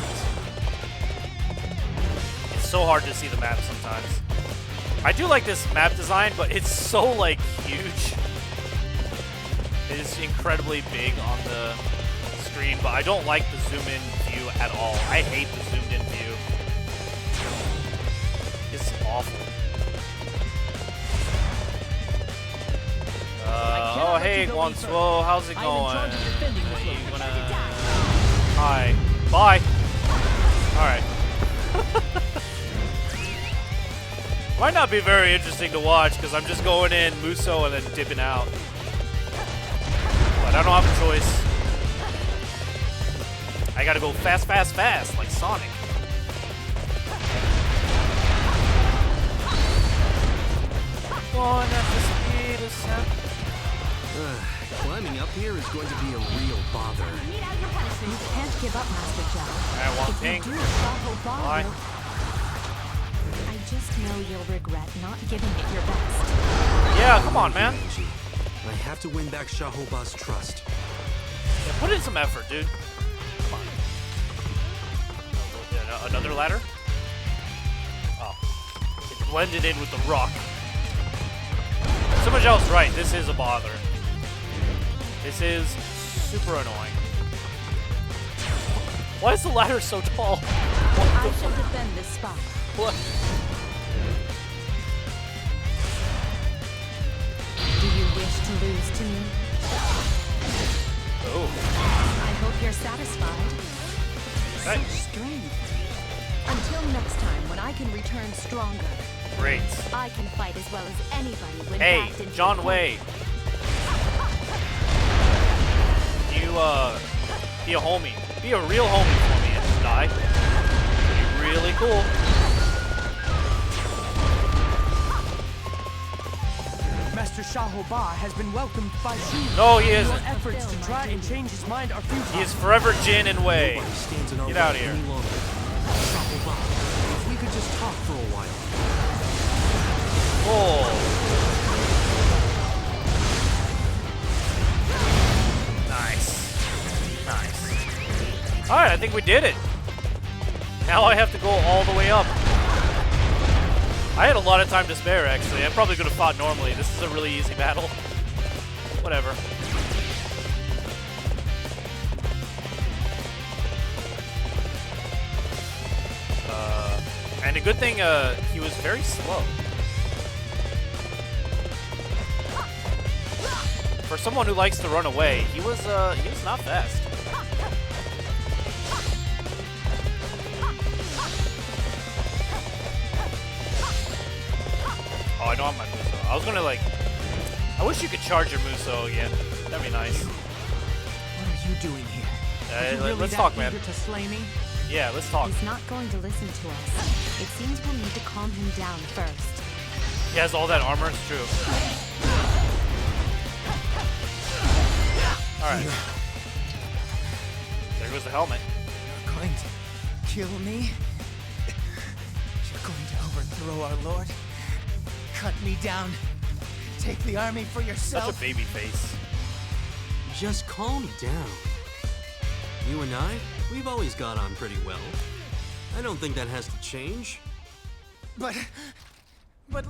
It's so hard to see the map sometimes. I do like this map design, but it's so, like, huge. It is incredibly big on the screen, but I don't like the zoom-in view at all. I hate the zoomed-in view. It's awful. Oh, hey, Guansuo, how's it going? You gonna... Hi. Bye. Alright. Might not be very interesting to watch, because I'm just going in Muso and then dipping out. But I don't have a choice. I gotta go fast, fast, fast, like Sonic. Going at the speed of sound. Climbing up here is going to be a real bother. Meet out your punishment. You can't give up, Master Zhao. I want If pink. you do, Xiaohoba Why? will... I just know you'll regret not giving it your best. Yeah, come on, man. I have to win back Xiaohoba's trust. Yeah, put in some effort, dude. Come on. Another ladder? Oh. It blended in with the rock. Sima Zhao's right. This is a bother. This is super annoying. Why is the ladder so tall? I shall defend this spot. What? Do you wish to lose to me? Oh. I hope you're satisfied. Right. So strange. Until next time, when I can return stronger. Great. I can fight as well as anybody when Hey, backed into John a Wei. You, be a homie. Be a real homie for me and just die. Be really cool. Master Shahoba has been welcomed by Shu. No, he isn't. Your efforts to try and change his mind are futile. He is forever Jin and Wei. Nobody stands in our Get out of way here. any longer. Shahoba, if we could just talk for a while. Oh. Nice. Nice. Alright, I think we did it. Now I have to go all the way up. I had a lot of time to spare, actually. I probably could have fought normally. This is a really easy battle. Whatever. And a good thing, he was very slow. For someone who likes to run away, he was not fast. Oh, I don't have my Muso. I was gonna like, I wish you could charge your Muso again. That'd be nice. What are you doing here? Are you really Let's that talk, man. eager to slay me? Yeah, let's talk. He's not going to listen to us. It seems we'll need to calm him down first. He has all that armor, it's true. Alright. There goes the helmet. You're going to kill me? You're going to overthrow our lord? Cut me down? Take the army for yourself? Such a baby face. Just calm down. You and I, we've always got on pretty well. I don't think that has to change. But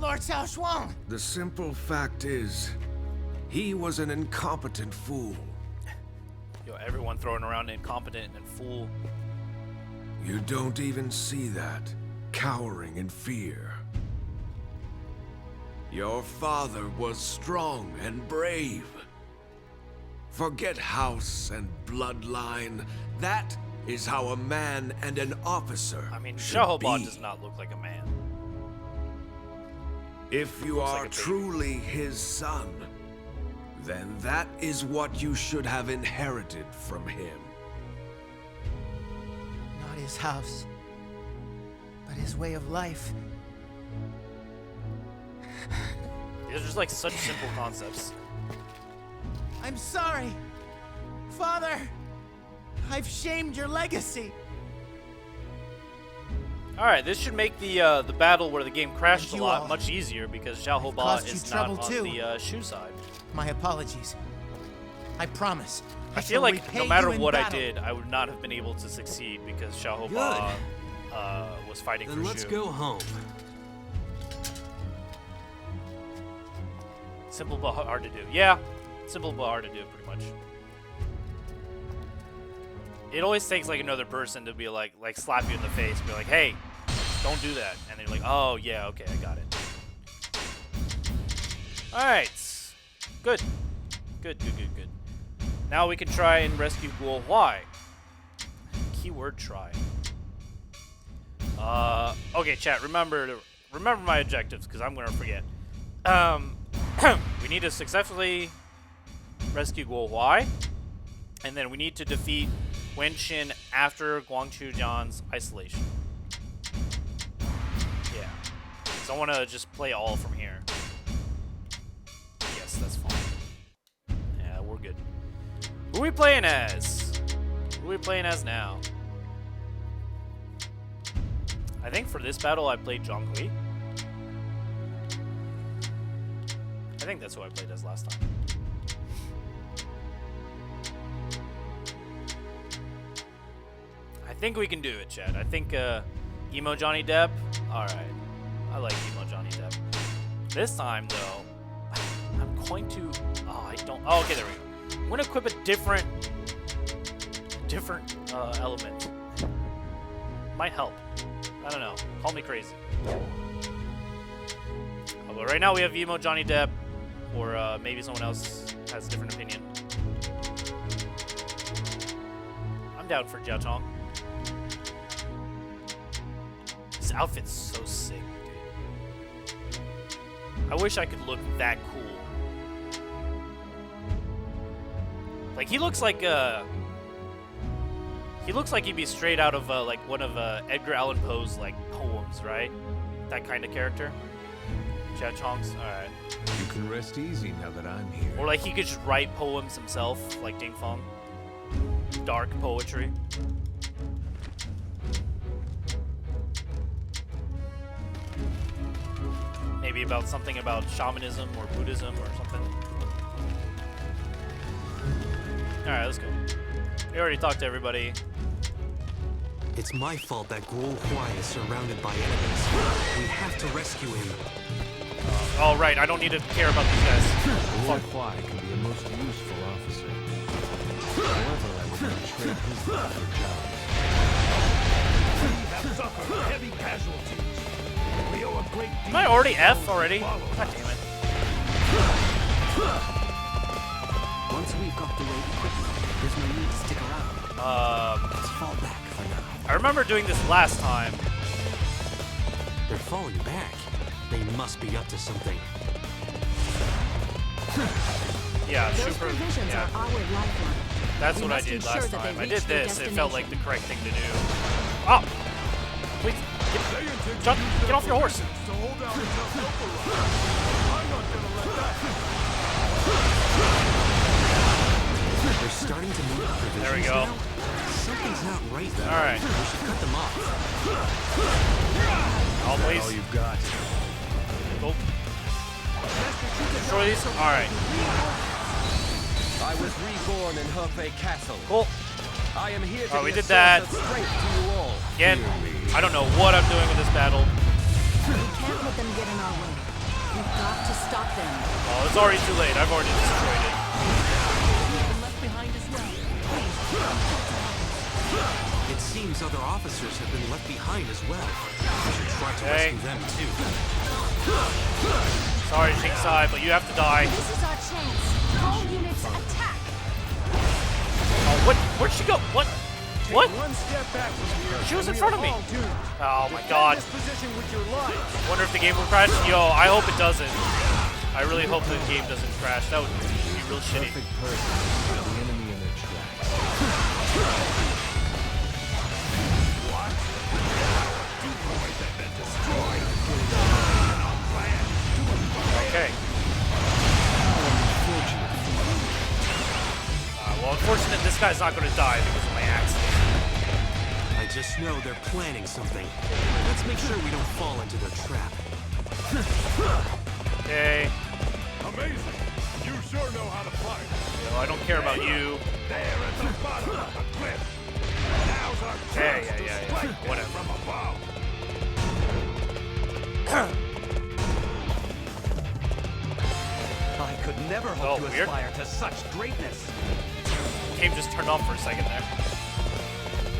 Lord Cao Shuang! The simple fact is, he was an incompetent fool. Yo, everyone throwing around incompetent and fool. You don't even see that, cowering in fear. Your father was strong and brave. Forget house and bloodline. That is how a man and an officer I mean, should Shahoba be. does not look like a man. If you Looks are like a baby. truly his son, then that is what you should have inherited from him. Not his house, but his way of life. These are just like such simple concepts. I'm sorry, Father. I've shamed your legacy. All right, this should make the battle where the game crashed a you lot all. much easier because Xiaohoba caused you is not trouble on too. the Shu side. My apologies. I promise. I feel shall like repay no matter you in what I battle. did, I would not have been able to succeed because Xiaohoba was fighting Then for let's Shu. go home. Simple but hard to do. Yeah, simple but hard to do, pretty much. It always takes like another person to be like slap you in the face, be like, "Hey, don't do that," and they're like, "Oh yeah, okay, I got it." All right, good. Now we can try and rescue Guo Huai. Keyword try. Okay, chat. Remember my objectives because I'm gonna forget. We need to successfully rescue Guo Huai, and then we need to defeat Wen Xin after Guangchu Jian's isolation. Yeah. So I want to just play all from here. Yes, that's fine. Yeah, we're good. Who are we playing as? Who are we playing as now? I think for this battle I played Zhonghui. I think that's who I played as last time. I think we can do it, Chad. I think Emo Johnny Depp. Alright. I like Emo Johnny Depp. This time, though, I'm going to... Oh, I don't... Oh, okay, there we go. I'm going to equip a different element. might help. I don't know. Call me crazy. But right now we have emo Johnny Depp, or maybe someone else has a different opinion. I'm down for Jia Chong. This outfit's so sick, dude. I wish I could look that cool. Like he looks like he'd be straight out of like one of Edgar Allan Poe's like poems, right? That kind of character. Jia Chong's, all right. You can rest easy now that I'm here. Or like he could just write poems himself, like Ding Feng. Dark poetry. Maybe about something about shamanism or Buddhism or something. Alright, let's go. We already talked to everybody. It's my fault that Guo Huai is surrounded by enemies. We have to rescue him. Oh, right, I don't need to care about these guys. Guo Huai can be a most useful officer. However, I would not trade his life for jobs. We have suffered heavy casualties. We owe a great deal. Am I already F already? God damn it. Once we've got the right equipment, there's no need to stick around. Let's fall back for now. I remember doing this last time. They're falling back. They must be up to something. Yeah, Those super. provisions Yeah. are our lifeline. That's We what I must did ensure last that they time. I reach did their this. It felt like the correct thing to do. Oh! Please, get off your horse. So hold out until help arrives. I'm not gonna let that happen. They're starting to move provisions. There we go. Now. Something's not right there. All right. We should cut them off. Oh, please. All you've got. Go. Destroy these. All right. I was reborn in Hefei Castle. Cool. I am here to Oh, we be did a that. source of strength to you all. Again, I don't know what I'm doing with this battle. We can't let them get in our way. We've got to stop them. Oh, it's already too late. I've already destroyed it. We've been left behind as well. Please. It seems other officers have been left behind as well. We should try to rescue them too. Sorry, Shingsai, but you have to die. This is our chance. All units attack. Oh, what? Where'd she go? What? What? One step back from here. She was in and front we of me. are all doomed. Oh my Defend god. this position with your lives. Wonder if the game will crash? Yo, I hope it doesn't. I really hope the game doesn't crash. That would be real shitty. Perfect person. The enemy in their tracks. Okay. Well, unfortunately, this guy's not going to die because of my accident. I just know they're planning something. Let's make sure we don't fall into their trap. Okay. Amazing. You sure know how to fight. Yo, I don't care about you. There at the bottom of the cliff. Now's our chance to strike whatever. from above. I could never hope to aspire to such greatness. Game just turned off for a second there.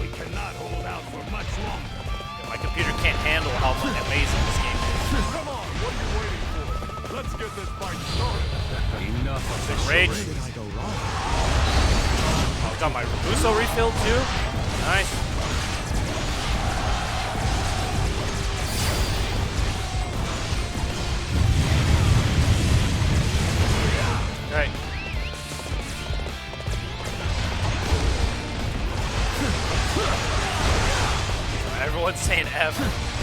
We cannot hold out for much longer. My computer can't handle how amazing this game is. Come on, what are you waiting for? Let's get this fight started. Enough of this. Rage. Where did I go wrong? Oh, got my Robusto refilled too. Nice. Right. Everyone's saying F.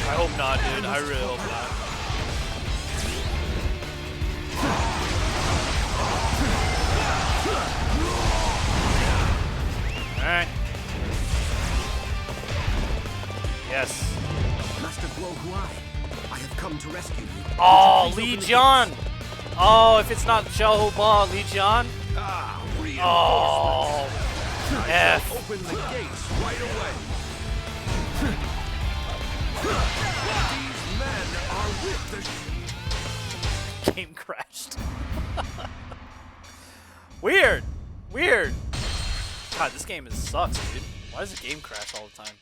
I hope not, dude. I really hope not. Alright. Yes. Master Guo Huai, I have come to rescue you. Oh, Would you Li please Jian! Oh, if it's not Xiao Ho Ba, Li Jian? Ah, Oh, F. Open the gates right away. These men are with the Game crashed. Weird. Weird. God, this game sucks, dude. Why does the game crash all the time?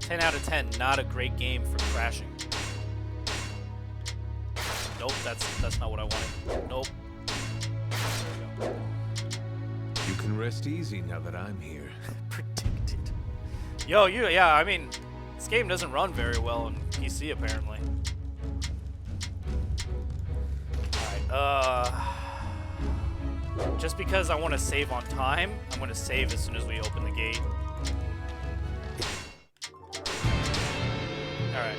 10 out of 10. Not a great game for crashing. Nope, that's not what I wanted. Nope. There we go. You can rest easy now that I'm here. Predicted. Yo, yeah, I mean, this game doesn't run very well on PC apparently. Alright, just because I want to save on time, I'm going to save as soon as we open the gate. Alright.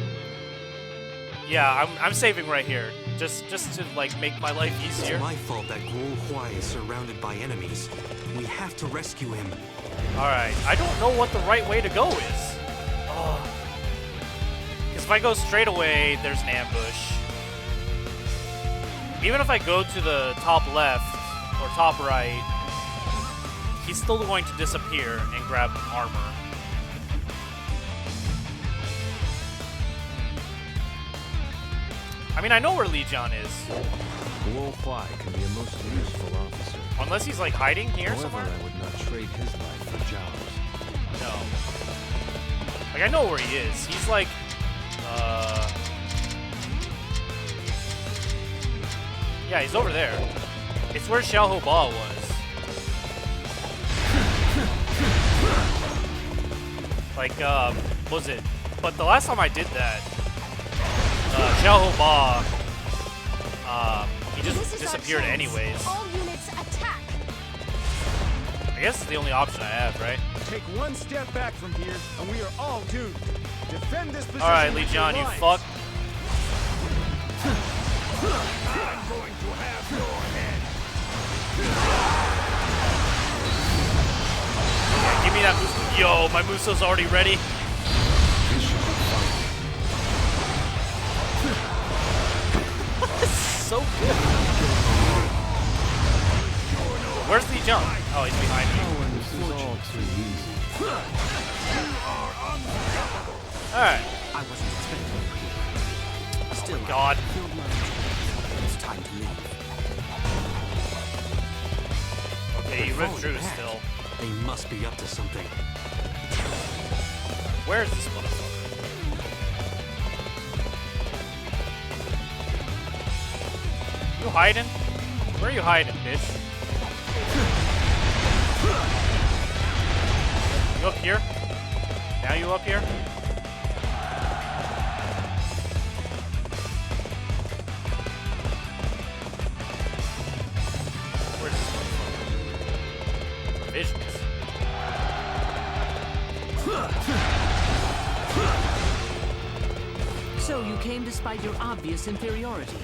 Yeah, I'm saving right here. Just to, like, make my life easier. It's my fault that Guo Huai is surrounded by enemies. We have to rescue him. Alright, I don't know what the right way to go is. Because if I go straight away, there's an ambush. Even if I go to the top left or top right, he's still going to disappear and grab armor. I mean, I know where Li Jian is. Guo Huai can be a most useful officer. Unless he's like hiding here However, somewhere. I would not trade his life for Zhao's. No. Like, I know where he is. He's like, yeah, he's over there. It's where Xiao Ba was. Like, what was it? But the last time I did that, Xiao Ba, he just disappeared anyways. All units attack. I guess it's the only option I have, right? Take one step back from here, and we are all doomed. Defend this position. All right, Li Jian, you fuck. I'm going to have your head. Yeah, give me that Muso. Yo, my Muso's already ready. This should be fun. This is so good. Where's Li Jian? Oh, he's behind me. Oh, and this is all too easy. Alright. I wasn't expecting you here. Still, God. It's time to leave. Okay, he ripped through still. They must be up to something. Where's this motherfucker? You hiding? Where are you hiding, bitch? You up here? Now you up here? Where's this motherfucker? Visions. So you came despite your obvious inferiority.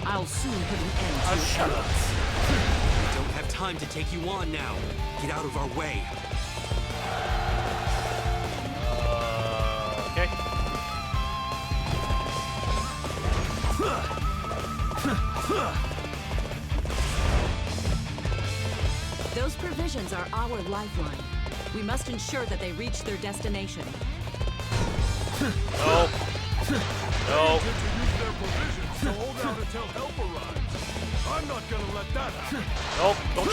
I'll soon put an end to your shut up. We don't have time to take you on now. Get out of our way. Okay. Those provisions are our lifeline. We must ensure that they reach their destination. No. No. To use their provisions to hold out until help arrives. I'm not gonna let that happen. Nope. Don't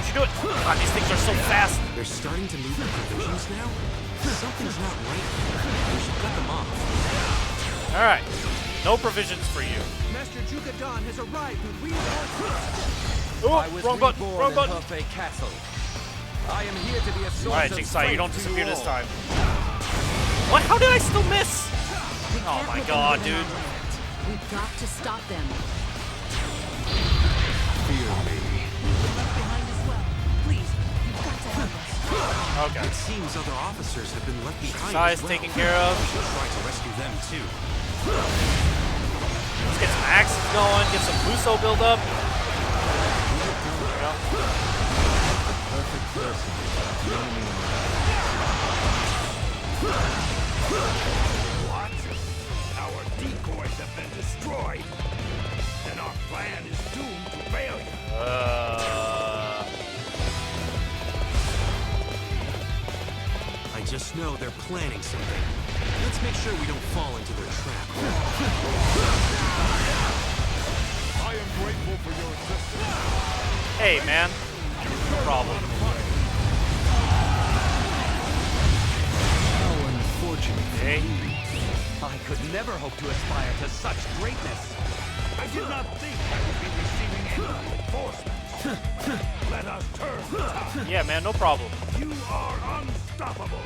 you do it. God, these things are so fast. They're starting to move the provisions now? Something's not right. We should cut them off. Alright. No provisions for you. Master Jukadan has arrived with reinforcements. Oh, I was wrong button. reborn Wrong in button. Hefei Castle. I am here to be a source Alright, of Jinxai, you don't strength to disappear you this all. time. What? How did I still miss? Oh my god, dude. We've got to stop them. Fear me. Left behind as well. Please, you've got to help us. Okay. It seems other officers have been left behind Sai's as well. taken care of. We should try to rescue them too. Let's get some axes going, get some Muso build up. There we go. Perfect person. The enemy in What? Our decoys have been destroyed. And our plan is doomed to failure. I just know they're planning something. Let's make sure we don't fall into their trap. I am grateful for your assistance. Hey, man. No problem. How unfortunate could never hope to aspire to such greatness. I did not think I would be receiving any reinforcements. Let us turn the tide. Yeah, man, no problem. You are unstoppable.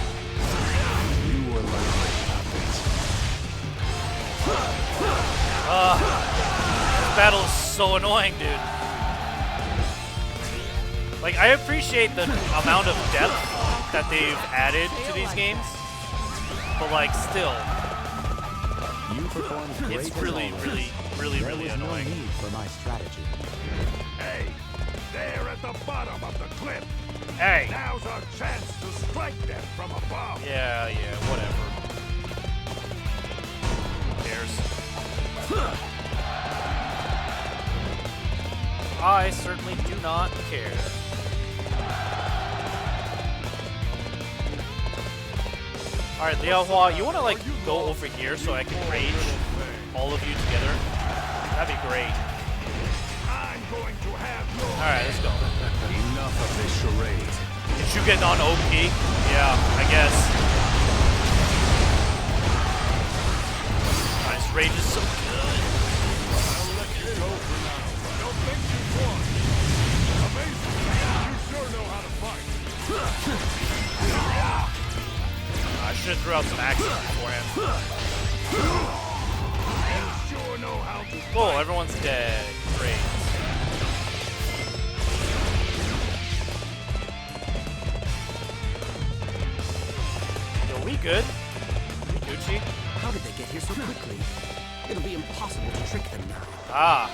You were like my puppet. This battle is so annoying, dude. Like, I appreciate the amount of depth that they've added to these games, but like, still, it's really annoying. No need for my strategy. Hey, there at the bottom of the cliff. Hey. Now's our chance to strike them from above. Yeah, whatever. Who cares? I certainly do not care. Alright, Lianhua, you wanna like go over here so I can rage all of you together? That'd be great. I'm going to have your Alright, let's go. Enough of this charade. Did you get on OP? Yeah, I guess. Nice, rage is so good. I'll let you go for now. Don't think you've won. Amazing. You sure know how to fight. I should have threw out some axes beforehand. You sure know how to fight. Cool, everyone's dead. Great. Yo, we good? We Gucci? How did they get here so quickly? It'll be impossible to trick them now. Ah.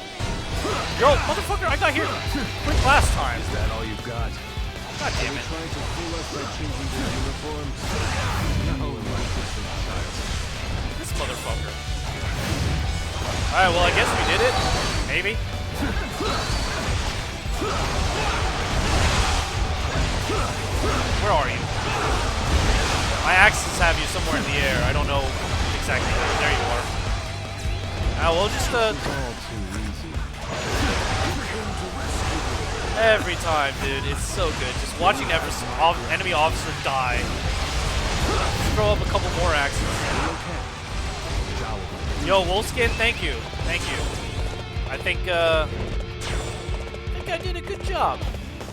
Yo, motherfucker, I got here quick last time. Is that all you've got? God damn it. Trying to fool us by changing their uniforms? No, like This motherfucker. Alright, well, I guess we did it. Maybe. Where are you? My axes have you somewhere in the air. I don't know exactly where. There you are. We'll just, every time, dude. It's so good. Just watching enemy officer die. Just throw up a couple more axes. Yo, Wolfskin, thank you. Thank you. I think I did a good job.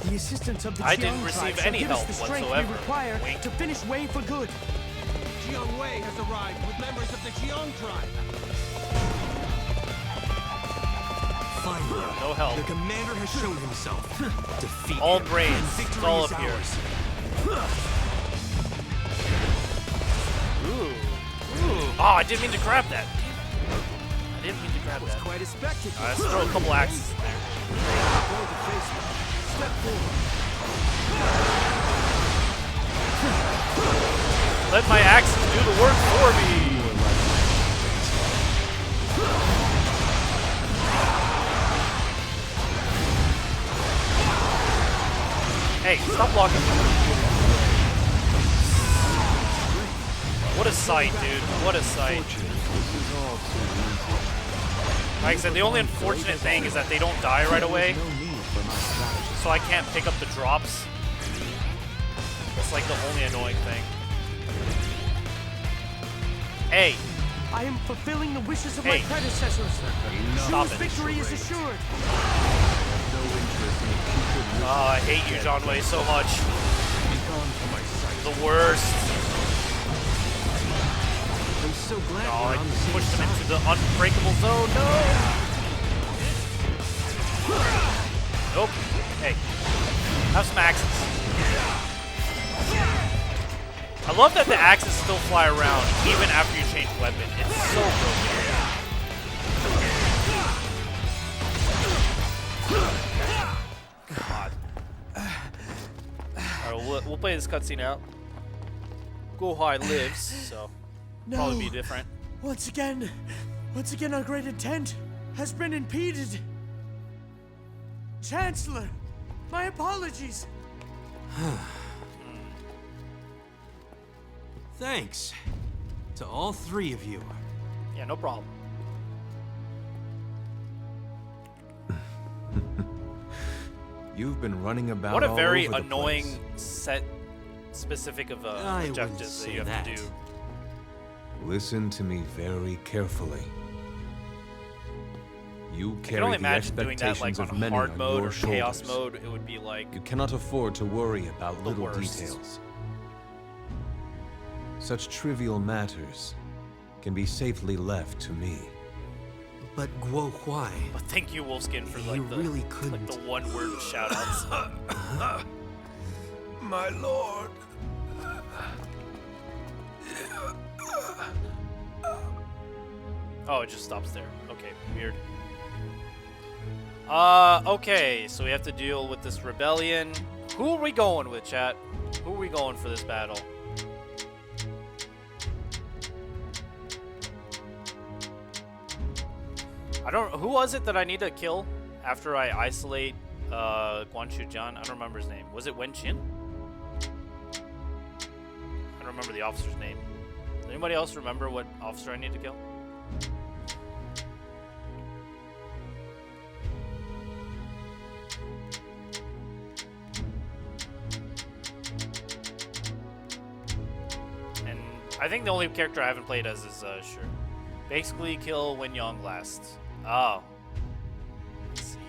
The assistance of the I didn't Jiang receive tribe any shall give us help the strength whatsoever. we require Wink. to finish Wei for good. Jiang Wei has arrived with members of the Jiang tribe. Finally, no help. The commander has shown himself. Defeat All him, brains. and It's victory all is up here. ours. Ooh. Oh, I didn't mean to grab that. I didn't mean to grab that. Quite a spectacle. Let's throw a couple axes in there. Step forward. Let my axes do the work for me. Hey, stop blocking. What a sight, dude. What a sight. Like I said, the only unfortunate thing is that they don't die right away. So I can't pick up the drops. That's like the only annoying thing. Hey. I am fulfilling the wishes of Hey. my predecessors. Stop Whose it. victory is assured. Oh, I hate you, John Wei, so much. The worst. I'm so glad Oh, we're I on the same pushed them side. into the unbreakable zone. No! Nope. Hey. Have some axes. I love that the axes still fly around even after you change weapon. It's so broken. God. Alright, we'll play this cutscene out. Guohai lives, so probably be different. Once again, our great intent has been impeded. Chancellor, my apologies. Thanks to all three of you. Yeah, no problem. You've been running about What a all very over the annoying place. set specific of I objectives that wouldn't you say have to that. do. Listen to me very carefully. You I can carry only the imagine doing that expectations like of on many hard on mode your or chaos shoulders. mode. It would be like You cannot afford to worry about the little worst. details. Such trivial matters can be safely left to me. But Guo Huai, But thank you, Wolfskin, for like you the really couldn't. like the one-word shoutouts. My lord. Oh, it just stops there. Okay, weird. Okay, so we have to deal with this rebellion. Who are we going with, chat? Who are we going for this battle? Who was it that I need to kill after I isolate Guanshu Jian? I don't remember his name. Was it Wen Qin? I don't remember the officer's name. Does anybody else remember what officer I need to kill? And I think the only character I haven't played as is Sure. Basically kill Wen Yang last. Oh. Let's see.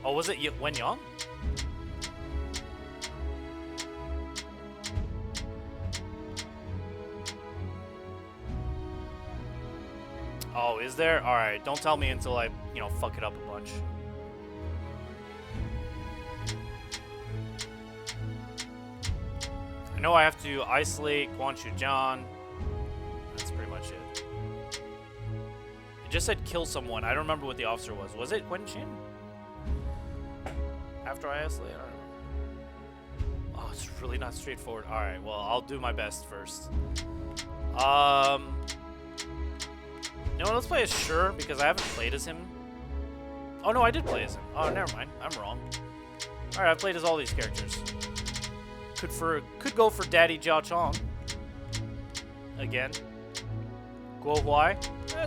Oh, was it Wen Yang? Oh, is there? Alright, don't tell me until I, fuck it up a bunch. I know I have to isolate Guanshu Jian. That's pretty much it. It just said kill someone. I don't remember what the officer was. Was it Wen Qin? After I isolate? I don't know. Oh, it's really not straightforward. Alright, well, I'll do my best first. You know what, let's play as Sure, because I haven't played as him. Oh, no, I did play as him. Oh, never mind. I'm wrong. Alright, I've played as all these characters. Could go for Daddy Jiao Chong. Again. Guo Huai.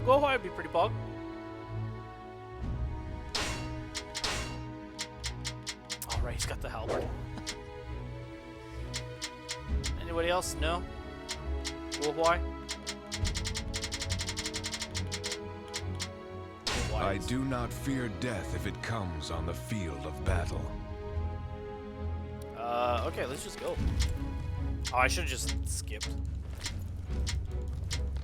Guo Huai would be pretty pog. Alright, he's got the halberd. Anybody else? No? Guo Huai? I do not fear death if it comes on the field of battle. Okay, let's just go. Oh, I should have just skipped.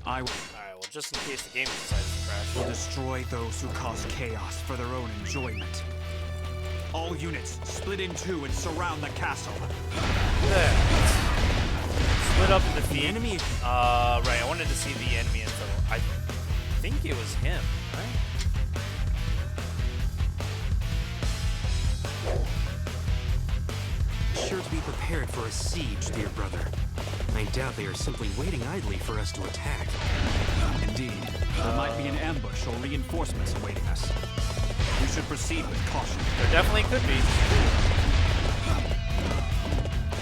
Alright, well, just in case the game decides to crash. Will destroy those who cause chaos for their own enjoyment. All units, split in two and surround the castle. There. Split up and defeat. The enemy? Right, I wanted to see the enemy info. I think it was him, right? Sure to be prepared for a siege, dear brother. I doubt they are simply waiting idly for us to attack. Indeed. There might be an ambush or reinforcements awaiting us. We should proceed with caution. There definitely could be.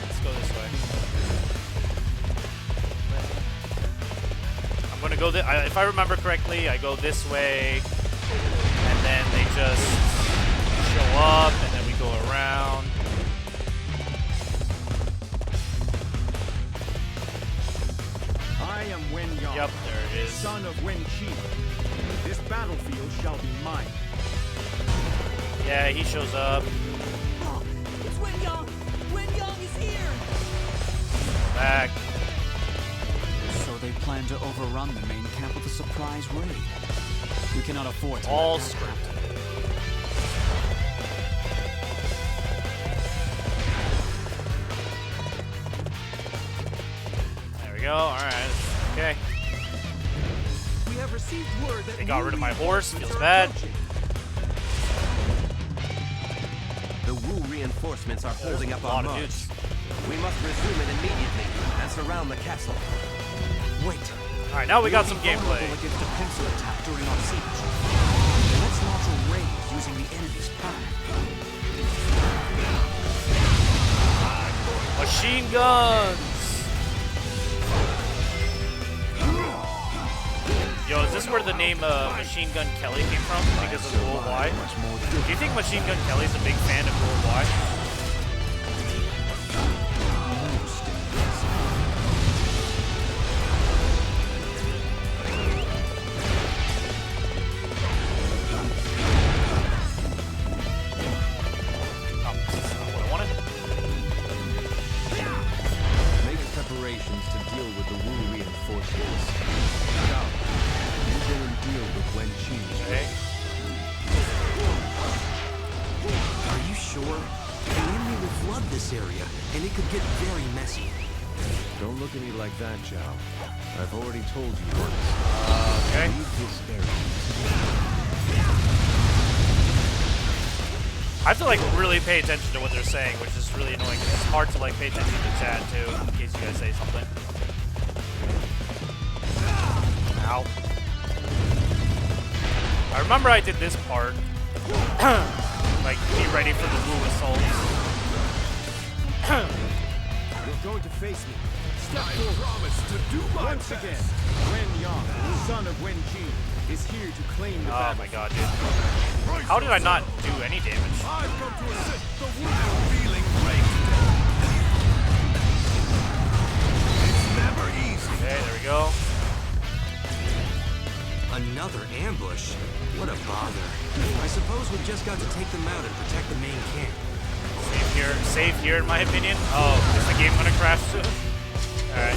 Let's go this way. I'm gonna go if I remember correctly, I go this way, and then they just show up, and then we go around. I am Wen Yang. Yep, there it is. Son of Wen Qi. This battlefield shall be mine. Yeah, he shows up. Oh, it's Wen Yang! Wen Yang is here! Back. So they plan to overrun the main camp with a surprise raid. We cannot afford to All let that happen. There we go. Alright. Okay. We have received word that They got rid of my horse. reinforcements Feels are bad. approaching. The Wu reinforcements are holding up a our lot of march. dudes. We must resume it immediately and surround the castle. Wait. Alright, now we got some We'll be gameplay. vulnerable against a pincer attack during our siege. Let's launch a raid using the enemy's path. Machine guns! Yo, is this where the name Machine Gun Kelly came from? Because of World Y? Do you think Machine Gun Kelly's a big fan of World Y? Preparations to deal with the Wu reinforcements. Now, you go and deal with Wen Qin's okay. Are you sure? The enemy will flood this area, and it could get very messy. Don't look at me like that, Zhao. I've already told you once. Okay. Leave this area. I have to like really pay attention to what they're saying, which is really annoying. It's hard to like pay attention to chat too, in case you guys say something. Ow. I remember I did this part. Like, be ready for the Wu assaults. You're going to face me. Step forward. Promise to do my Once best. Again, Wen Yang, the son of Wen Jin, is here to claim the battle. Oh my god, dude. How did I not do any damage? I've come to assist the Wu feeling great. It's never easy. Okay, there we go. Another ambush? What a bother. I suppose we've just got to take them out and protect the main camp. Save here in my opinion. Oh, is the game gonna crash soon? Alright.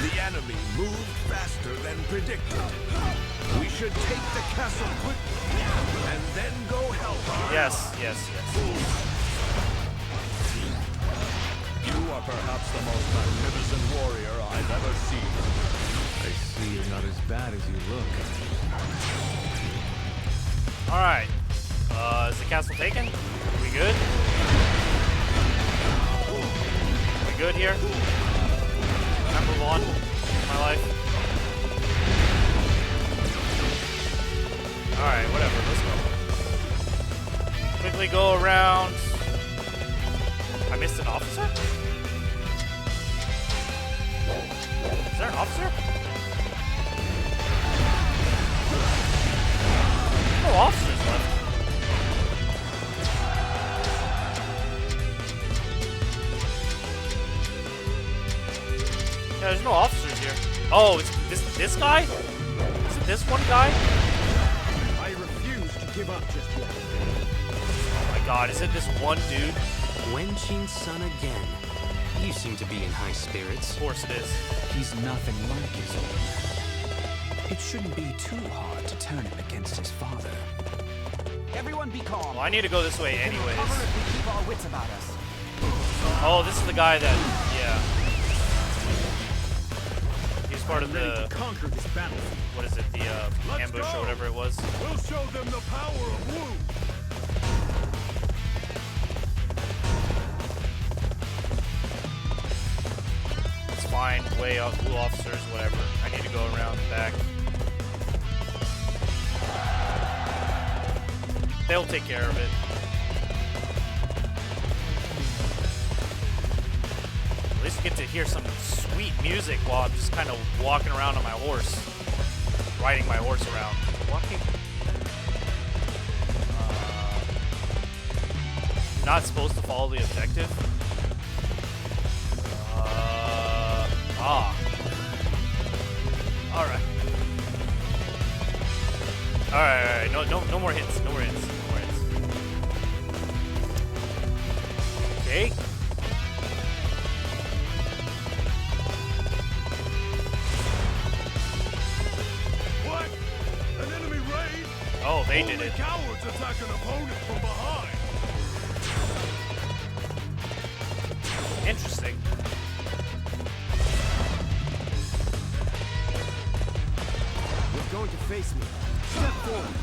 The enemy moved faster than predicted. We should take the castle quickly and then go help our Yes. You are perhaps the most magnificent warrior I've ever seen. I see you're not as bad as you look. Alright. Is the castle taken? We good? We good here? Can I move on in my life? Alright, whatever, let's go. Quickly go around. I missed an officer? Is there an officer? No officers left. Yeah, there's no officers here. Oh, it's this guy? Is it this one guy? I refuse to give up just yet. Oh my god, is it this one dude? Wen Qin's son again. You seem to be in high spirits. Of course it is. He's nothing like his old man. It shouldn't be too hard to turn him against his father. Everyone be calm. Well, I need to go this way We can anyways. recover if we keep our wits about us. Oh, this is the guy that, yeah. He's part of the, conquer this battle. what is it, the ambush or whatever it was. We'll show them the power of Wu. It's fine, way out, blue officers, whatever. I need to go around the back. They'll take care of it. At least we get to hear some sweet music while I'm just kind of walking around on my horse. Riding my horse around. Walking? Not supposed to follow the objective? Alright. Alright. No more hits. No more hits. Okay. What? An enemy raid? Oh, they did it. Cowards attack an opponent from behind. Interesting. You're going to face me. Step forward.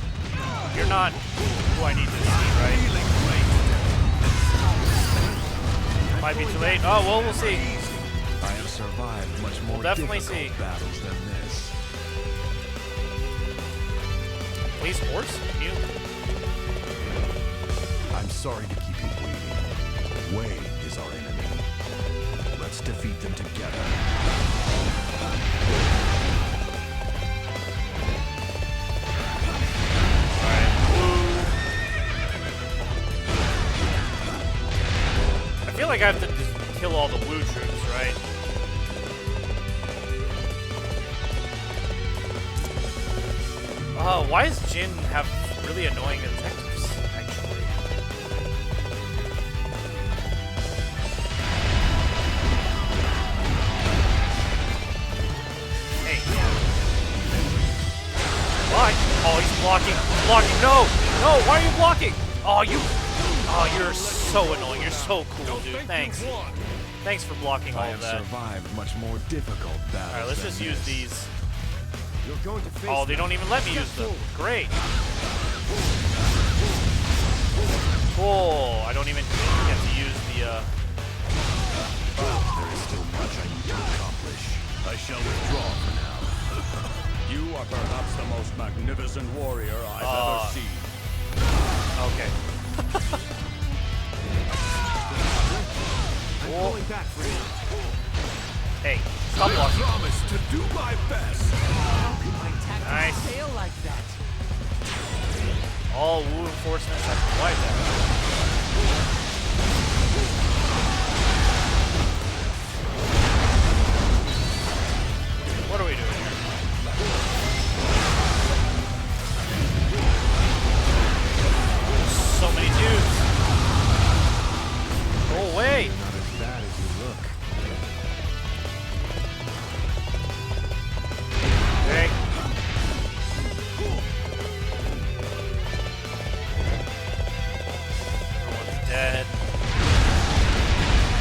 You're not who I need to see, right? Might be too late. Oh, well, we'll see. I have survived much more We'll definitely difficult see. battles than this. Please, horse? Can you? I'm sorry to keep you waiting. Wei is our enemy. Let's defeat them together. I feel like I have to just kill all the Wu troops, right? Why does Jin have really annoying objectives, actually? Hey. Why? Oh, he's blocking. Blocking. No! No, why are you blocking? Oh, you're so annoying. You're so cool, dude. Thanks. Thanks for blocking all of that. I have survived much more difficult battles. Alright, let's just use these. You're going to face Oh, they don't even let me use them. Great. Cool. I don't even get to use the, There is still much I need to accomplish. I shall withdraw for now. You are perhaps the most magnificent warrior I've ever seen. Okay. I'm pulling back for you. Hey, stop blocking. I promise to do my best. How can my tactics Nice. fail like that? All Wu enforcements have provided that. What are we doing here? So many dudes. Go away. Not as bad as you look. Okay. Everyone's dead.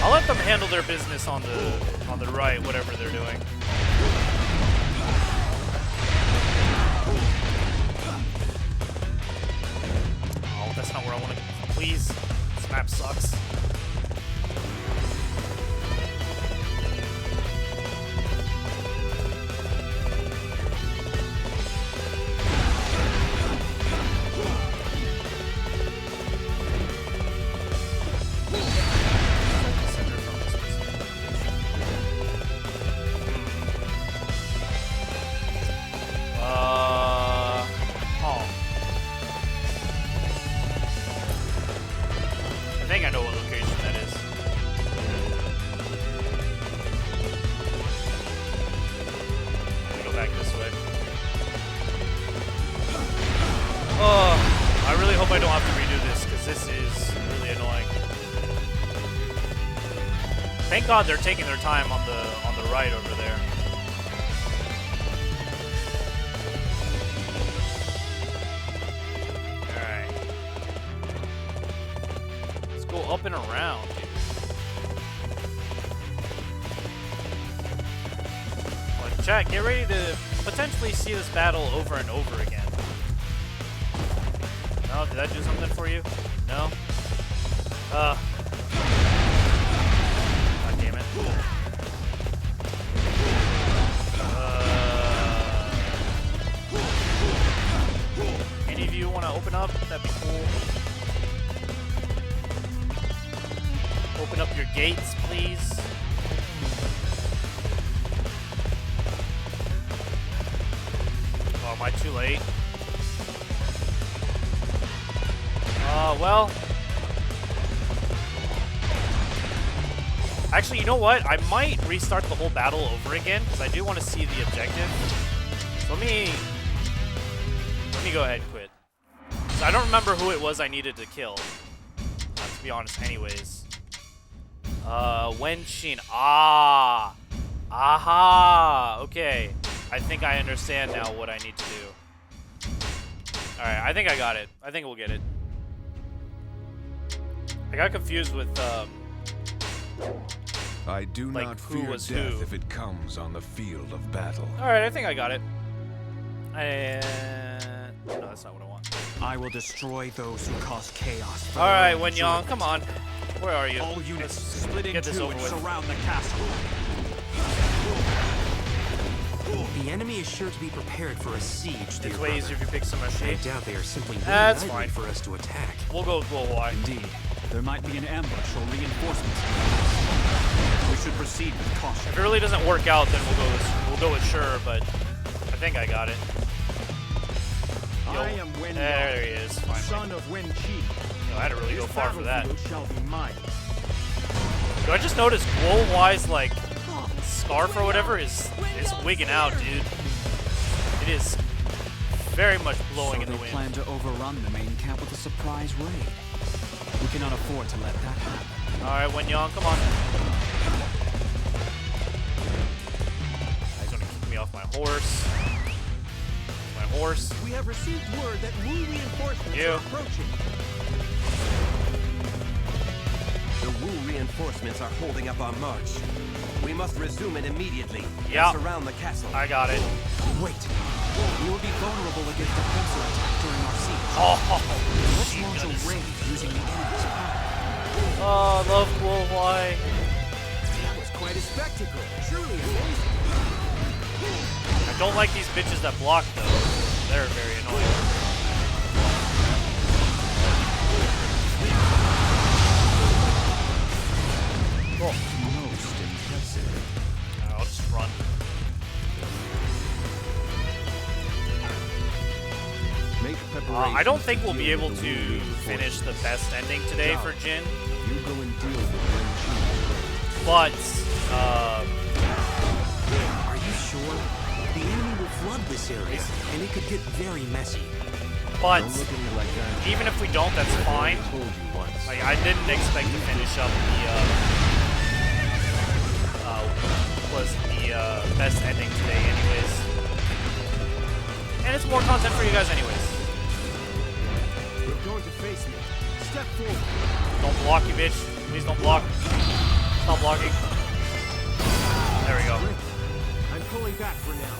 I'll let them handle their business on the right, whatever they're doing. Oh, that's not where I want to go. Please. This map sucks. I think I know what location that is. Let me go back this way. Oh, I really hope I don't have to redo this because this is really annoying. Thank God they're taking their time on the right over there. Alright. Let's go up and around, dude. Well, chat, get ready to potentially see this battle over and over again. No, did that do something for you? No? God damn it. Any of you want to open up? That'd be cool. Open up your gates, please. Oh, am I too late? Well. Actually, you know what? I might restart the whole battle over again because I do want to see the objective. So let me go ahead and quit. So I don't remember who it was I needed to kill. To be honest, anyways. Wenshin. Ah. Aha. Okay. I think I understand now what I need to do. Alright, I think I got it. I think we'll get it. I got confused with, I do like, not who fear was death who. if it comes on the field of battle. Alright, I think I got it. No, that's not what I want. I will destroy those who cause chaos. for Alright, their own Wenyang, enjoyment. come on. Where are you? All units split get this into over and with. surround the castle. The enemy is sure to be prepared for a siege, dear It's way easier if you pick some I shape. doubt they are simply That's reunited fine. for us to attack. We'll go Y. Indeed, there might be an ambush or reinforcements. We should proceed with caution. If it really doesn't work out, then we'll go with sure, but I think I got it. Yo, I am Wen there Yang, he is, finally. son of Wen Qi. Yo, I had to really go far for that. Battlefield shall be mine. Yo, I just noticed glow-wise, like, Scarf or whatever is wigging out, dude. It is very much blowing in the wind. Plan to overrun the main camp with a surprise raid. We cannot afford to let that happen. Alright, Wen Yang, come on. He's gonna kick me off my horse. We have received word that Wu reinforcements are approaching. The Wu reinforcements are holding up our march. We must resume it immediately. Yeah. Surround the castle. I got it. Wait. We will be vulnerable against a pincer attack during our siege. Oh, let's launch a raid using the enemy's power. Oh, I love Glow Y. That was quite a spectacle. Truly amazing. I don't like these bitches that block, though. They're very annoying. Cool. Most impressive. I'll just run. Make preparations. I don't think we'll be able to finish the best ending today for Jin. You go and deal with Wen Qi. But, Are you sure? The enemy will flood this area, and it could get very messy. But Don't look at me like that. even if we don't, that's fine. I told you once. Like, I didn't expect to finish up the best ending today, anyways. And it's more content for you guys, anyways. You're going to face me. Step forward. Don't block, you bitch. Please don't block. Stop blocking. There we go. I'm pulling back for now.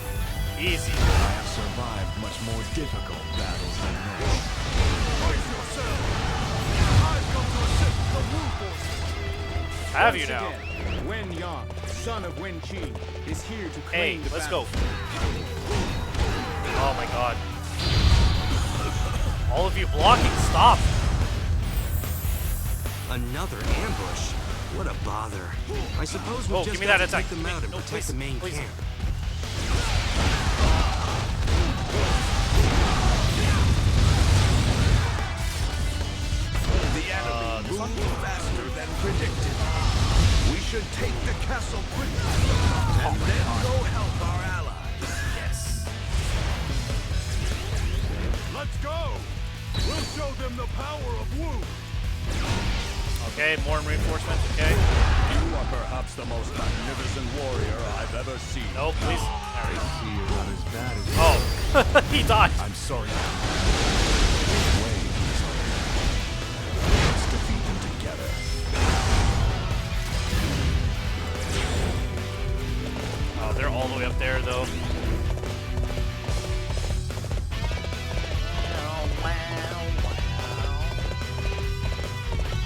Easy. I have survived much more difficult battles than this. Brace yourself. I've come to assist the Wu forces. Have you Once now? again, Wen Yang, son of Wen Qi, is here to Hey, claim the let's go. battle. Oh my god. All of you blocking, stop. Another ambush? What a bother. I suppose we'll just give me have that to attack. take them out and No, protect please, the main please. camp. The enemy moved faster than predicted. We should take the castle quickly, and then go help our allies. Yes. Let's go! We'll show them the power of Wu! Okay, more reinforcements, okay. You are perhaps the most magnificent warrior I've ever seen. No, please. I see you're not as bad as Oh, he died. I'm sorry. Wait. Let's defeat them together. Oh, they're all the way up there, though.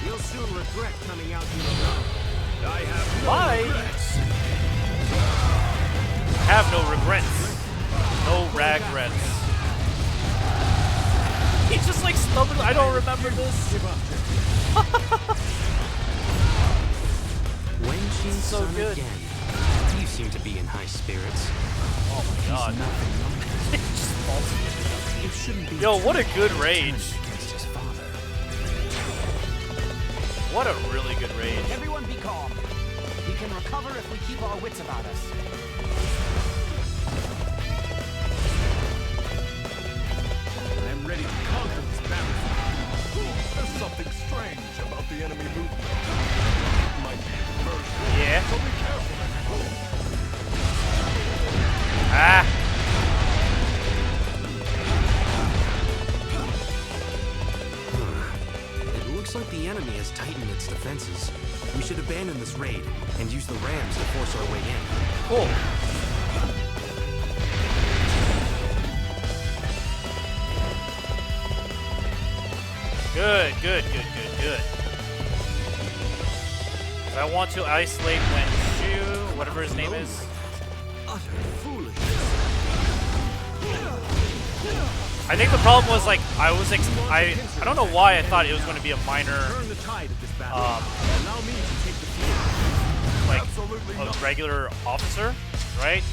You'll soon regret coming out here alone. I have no Bye. regrets. Have no regrets. No regrets. He's just like stubborn. I don't remember this. Wen Qi So son good. again. You seem to be in high spirits. Oh my god. It just falls into It shouldn't be. Yo, what a good rage. Against his father. What a really good rage. Everyone be calm. We can recover if we keep our wits about us. I'm ready to conquer this battle. There's something strange about the enemy movement. It might be a diversion. Yeah. So be careful. Ah. It looks like the enemy has tightened its defenses. We should abandon this raid and use the rams to force our way in. Cool. Good, good, good, good, good. 'Cause I want to isolate Wen Shu, whatever his name is. Utter foolishness. I think the problem was like I don't know why I thought it was going to be a minor Turn the tide of this battle. um, Allow me to take the field. like a regular officer, right?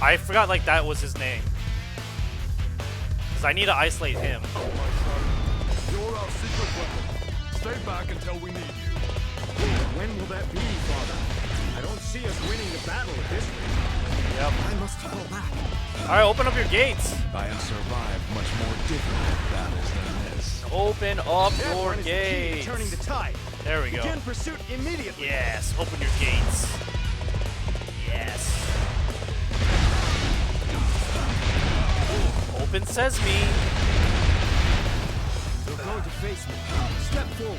I forgot like that was his name. Cause I need to isolate him. You're our secret weapon. Stay back until we need you. When will that be, Father? I don't see us winning the battle at this rate. Yep. I must fall back. Alright, open up your gates. I have survived much more difficult battles than this. Open up That your one is the key to gates. turning the tide. There we go. Begin pursuit immediately. Yes, open your gates. Yes. Open sesame. You're going to face me. Step forward.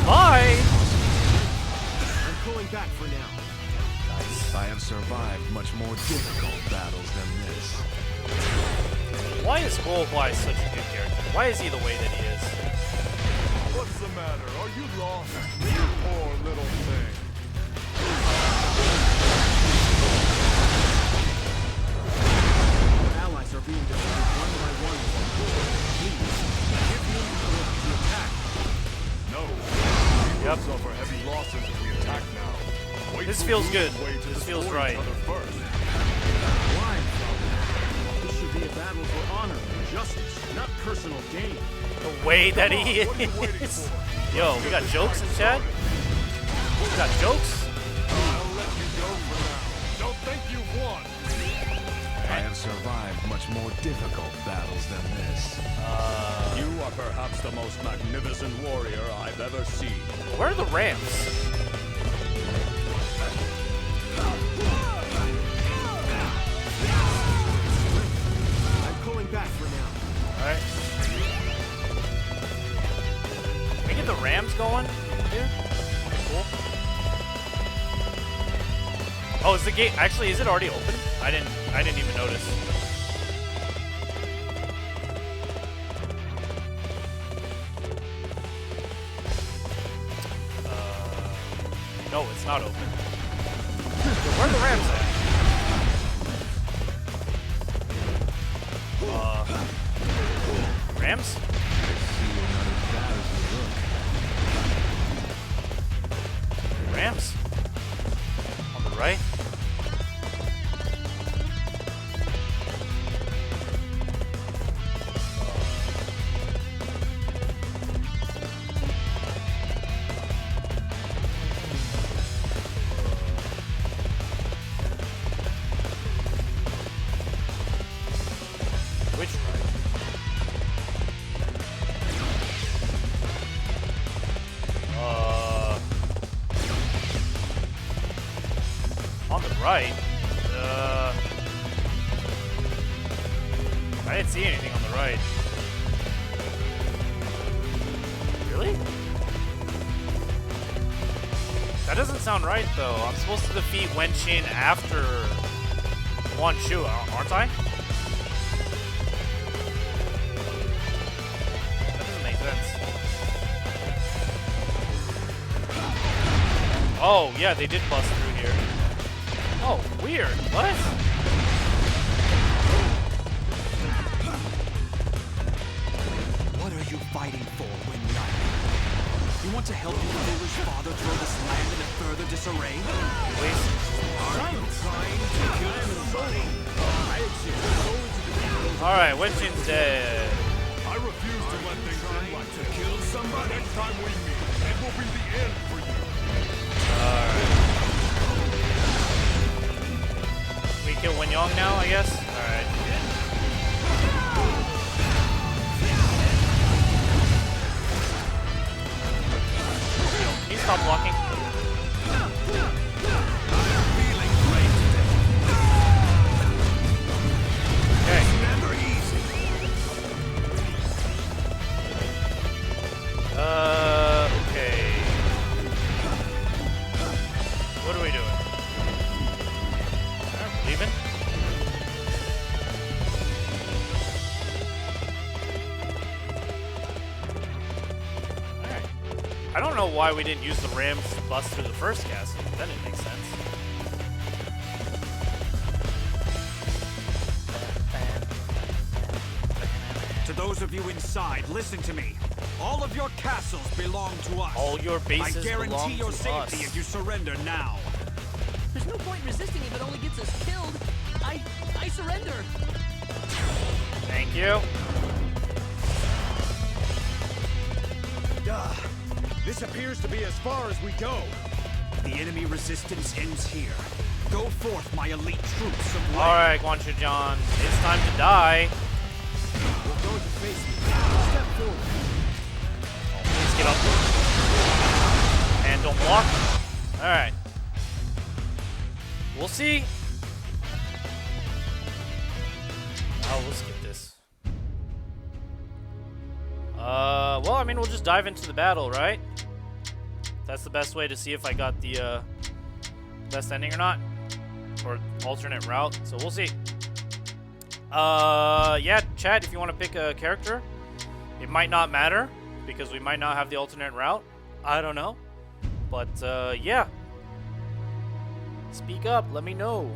Bye. I'm pulling back for now. I have survived much more difficult battles than this. Why is Goldfly such a good character? Why is he the way that he is? What's the matter? Are you lost? You poor little thing. Allies are being defeated one by one. Please, give me the attack. No. We will suffer heavy losses if we attack now. Wait This till feels we good. wait to This feels destroy right. each other first. Why, Father? This should be a battle for honor and justice, not personal gain. The way that he What are you waiting is. for? Yo, we got jokes in chat? We got jokes? I'll let you go for now. Don't think you've won. I have survived much more difficult battles than this. You are perhaps the most magnificent warrior I've ever seen. Where are the ramps? I'm pulling back for now. Alright. Can we get the rams going here? Cool. Oh, is the gate actually, is it already open? I didn't even notice. No, it's not open. Where are the rams at? Rams? Rams? On the right? Which right? On the right? I didn't see anything on the right. Really? That doesn't sound right, though. I'm supposed to defeat Wen Xin after Quan Chu, aren't I? That doesn't make sense. Oh, yeah, they did bust through here. Oh, weird. What? What are you fighting for, Wen Yan? You want to help your foolish father throw this land into further disarray? Please. Are you trying to kill somebody? Alright, Wen Xin's dead. I refuse to let things end like to kill somebody. Next time we meet, it will be the end for you. Alright. We kill Wen Yong now, I guess? Alright. Can you stop blocking? Okay. Okay. What are we doing? Leaving? Alright. I don't know why we didn't use the rams to bust through the first castle. Then it makes sense. To those of you inside, listen to me. All of your castles belong to us. All your bases I belong guarantee your to safety us. if you surrender now. There's no point resisting if it only gets us killed. I surrender. Thank you. This appears to be as far as we go. The enemy resistance ends here. Go forth, my elite troops of light. Alright, Guanchujan. It's time to die. We're going to face me. Step forward. Please get up. And don't block. Alright. We'll see. Oh, we'll skip this. Well, I mean, we'll just dive into the battle, right? That's the best way to see if I got the, best ending or not. Or alternate route, so we'll see. Yeah, chat, if you want to pick a character, it might not matter, because we might not have the alternate route. I don't know. But, yeah. Speak up, let me know.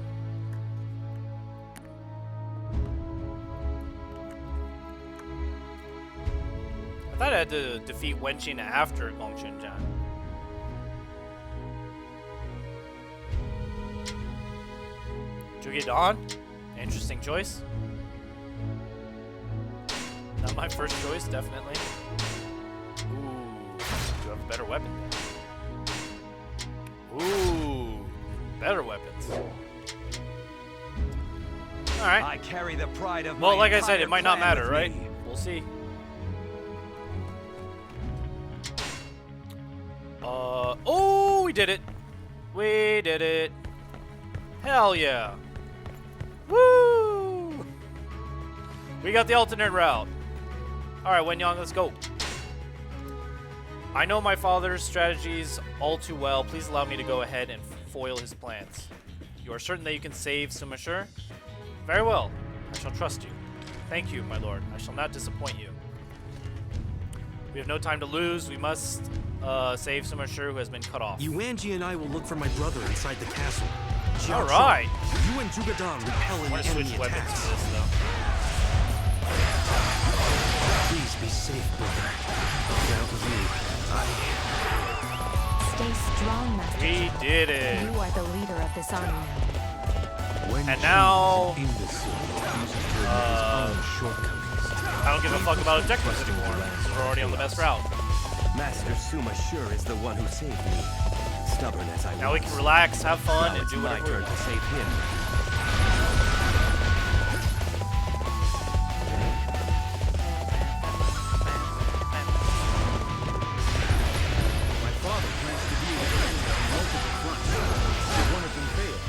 I thought I had to defeat Wenqin after Gongchunjan. Jugedan? Interesting choice. Not my first choice, definitely. Ooh, you have a better weapon. Ooh, better weapons. Alright. I carry the pride of well, my like I said, it might not clan matter, with right? me. We'll see. Oh, we did it. We did it. Hell yeah. Woo! We got the alternate route. Alright, Wenyang, let's go. I know my father's strategies all too well. Please allow me to go ahead and foil his plans. You are certain that you can save Sumashur? Very well. I shall trust you. Thank you, my lord. I shall not disappoint you. We have no time to lose. We must save Sumashur, who has been cut off. Yuanji and I will look for my brother inside the castle. All right. You and Jugedan repel any want to switch enemy weapons attacks. for this, though. Please be safe, brother. Without you, Stay strong, Master. We did it. You are the leader of this army now. And now, shortcomings. I don't give a fuck about objectives anymore. We're already on the best route. Master Sumashur is the one who saved me. Stubborn as I was. Now we can relax, have fun, Now and it's do my whatever we turn want. to save him. My father plans to deal with enemies on multiple fronts. If one of them fails,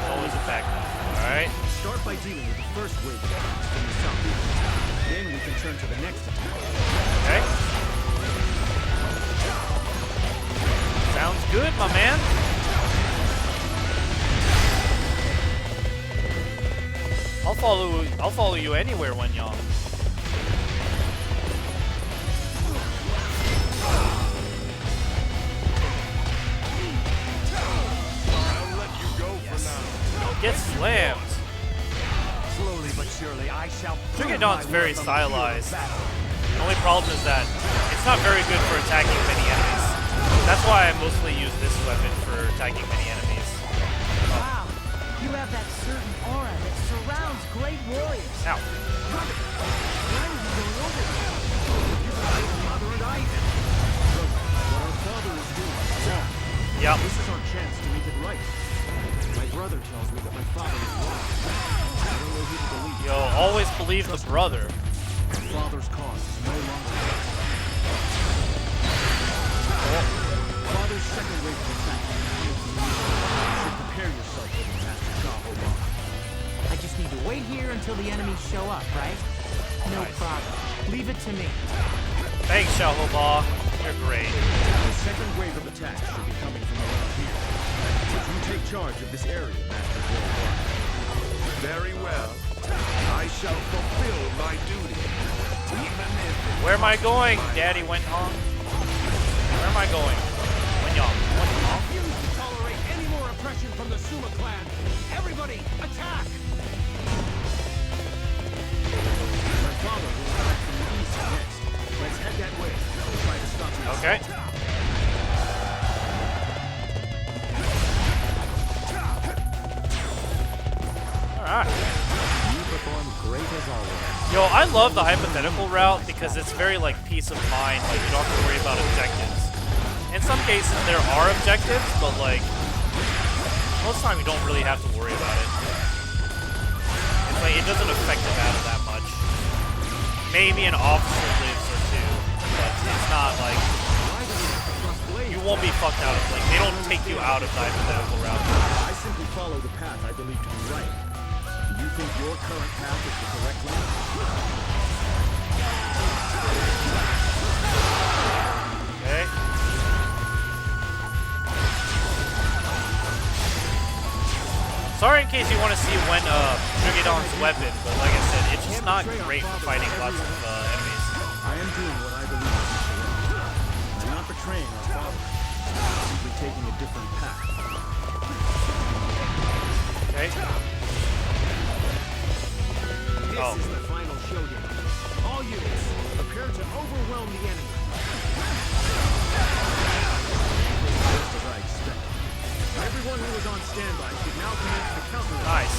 Always a backup. Alright. start by dealing with the first wave of attacks from the southeast. Then we can turn to the next attack. Okay. Sounds good, my man. I'll follow you anywhere, Wenyang. I'll let you go for now. Get slammed. Slowly but surely, I shall. Jugedan's very stylized. The only problem is that it's not very good for attacking many enemies. That's why I mostly use this weapon for attacking many enemies. Wow, you have that certain aura that surrounds great warriors. Ow. Why are you going over there? Father and I did. What our father is doing is wrong. Yep. This is our chance to make it right. My brother tells me that my father is wrong. I don't know who to believe. Yo, always believe the brother. My father's cause is no longer. Father's second wave of attack. You should prepare yourself for the Master Shahoba. I just need to wait here until the enemies show up, right? No Nice. problem. Leave it to me. Thanks, Xiaohoba. You're great. The second wave of attack should be coming from around here. You take charge of this area, Master Worldwide. Very well. I shall fulfill my duty. Even if Where am I going? Daddy went on. Where am I going? Wenyang. I refuse to tolerate any more oppression from the Suma clan. Everybody, attack! My father will attack Okay. Alright. You perform great as always. Yo, I love the hypothetical route because it's very like peace of mind. Like you don't have to worry about objectives. In some cases there are objectives, but like most of the time you don't really have to worry about it. It's like it doesn't affect the battle that much. Maybe an officer lives or two, but it's not like you won't be fucked out of like they don't take you out of the hypothetical route. I simply follow the path I believe to be right. Do you think your current path is the correct one? Okay. Sorry in case you want to see when Jugadon's weapon, but like I said, it's just not great for fighting lots of enemies. I am doing what I believe is correct. I'm not betraying our father. I'm simply taking a different path. Okay. This is the final showdown. All units, prepare to overwhelm the enemy. Just as I expected. Everyone who was on standby should now commence the counter. Nice.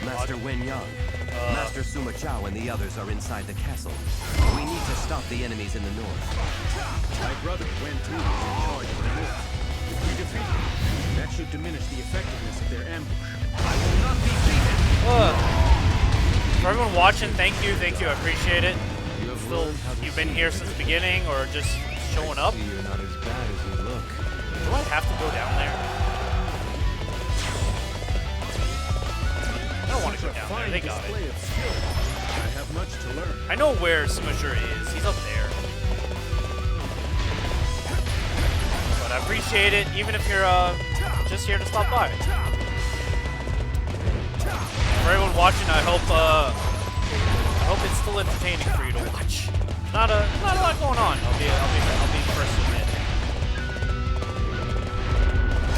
Master Wen Yang, Master Suma Chao and the others are inside the castle. We need to stop the enemies in the north. My brother Wen Tu is in charge of the north. If we defeat him, that should diminish the effectiveness of their ambush. I will not be beaten. For everyone watching, thank you, I appreciate it. You've been here since the beginning, or just showing up. You're not as bad as you look. Do I have to go down there? I don't want to go down there. They got it. I have much to learn. I know where Sumashura is. He's up there. But I appreciate it, even if you're just here to stop by. For everyone watching, I hope it's still entertaining for you to watch. Not a lot going on. I'll be the first to admit.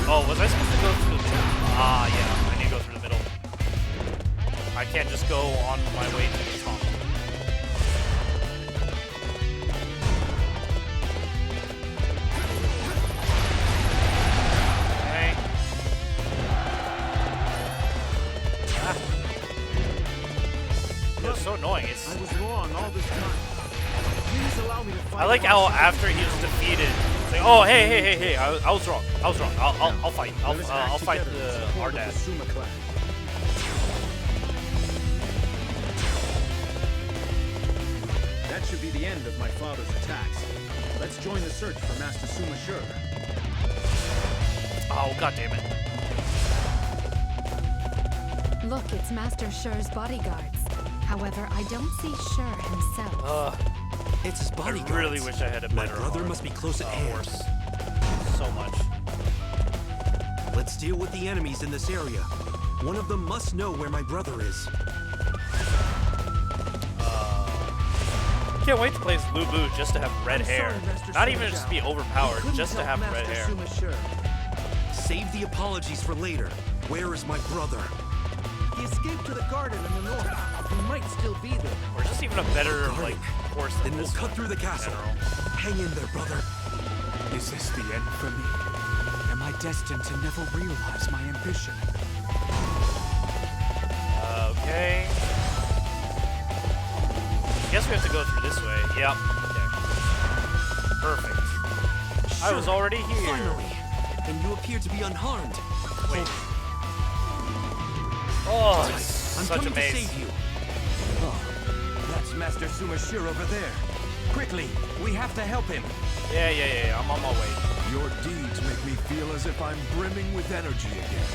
Oh, was I supposed to go through the middle? Ah, yeah, I need to go through the middle. I can't just go on my way to the top. Okay. Ah. It's so annoying. I was wrong all this time. Please allow me to fight. I like how after he was defeated, it's like, oh hey, I was wrong. I'll fight. I'll fight our dad. That should be the end of my father's attacks. Let's join the search for Master Sumashura. Oh, god damn it. Look, it's Master Shur's bodyguards. However, I don't see Shur himself. It's his bodyguards. I really wish I had a better My brother must be close at hand. horse. So much. Let's deal with the enemies in this area. One of them must know where my brother is. Can't wait to play as LuBu just to have red hair. Not even just be overpowered, just to have red hair. Save the apologies for later. Where is my brother? He escaped to the garden in the north. He might still be there. Or just even a better like horse than Then we'll this cut one, through the castle. Hang in there, brother. Is this the end for me? Am I destined to never realize my ambition? Okay. Guess we have to go through this way. Yep. Okay. Perfect. I was already here. Finally. And you appear to be unharmed. Wait. Oh, I'm such a coming to maze. save you. Oh, that's Master Sumashura over there. Quickly, we have to help him. Yeah. I'm on my way. Your deeds make me feel as if I'm brimming with energy again.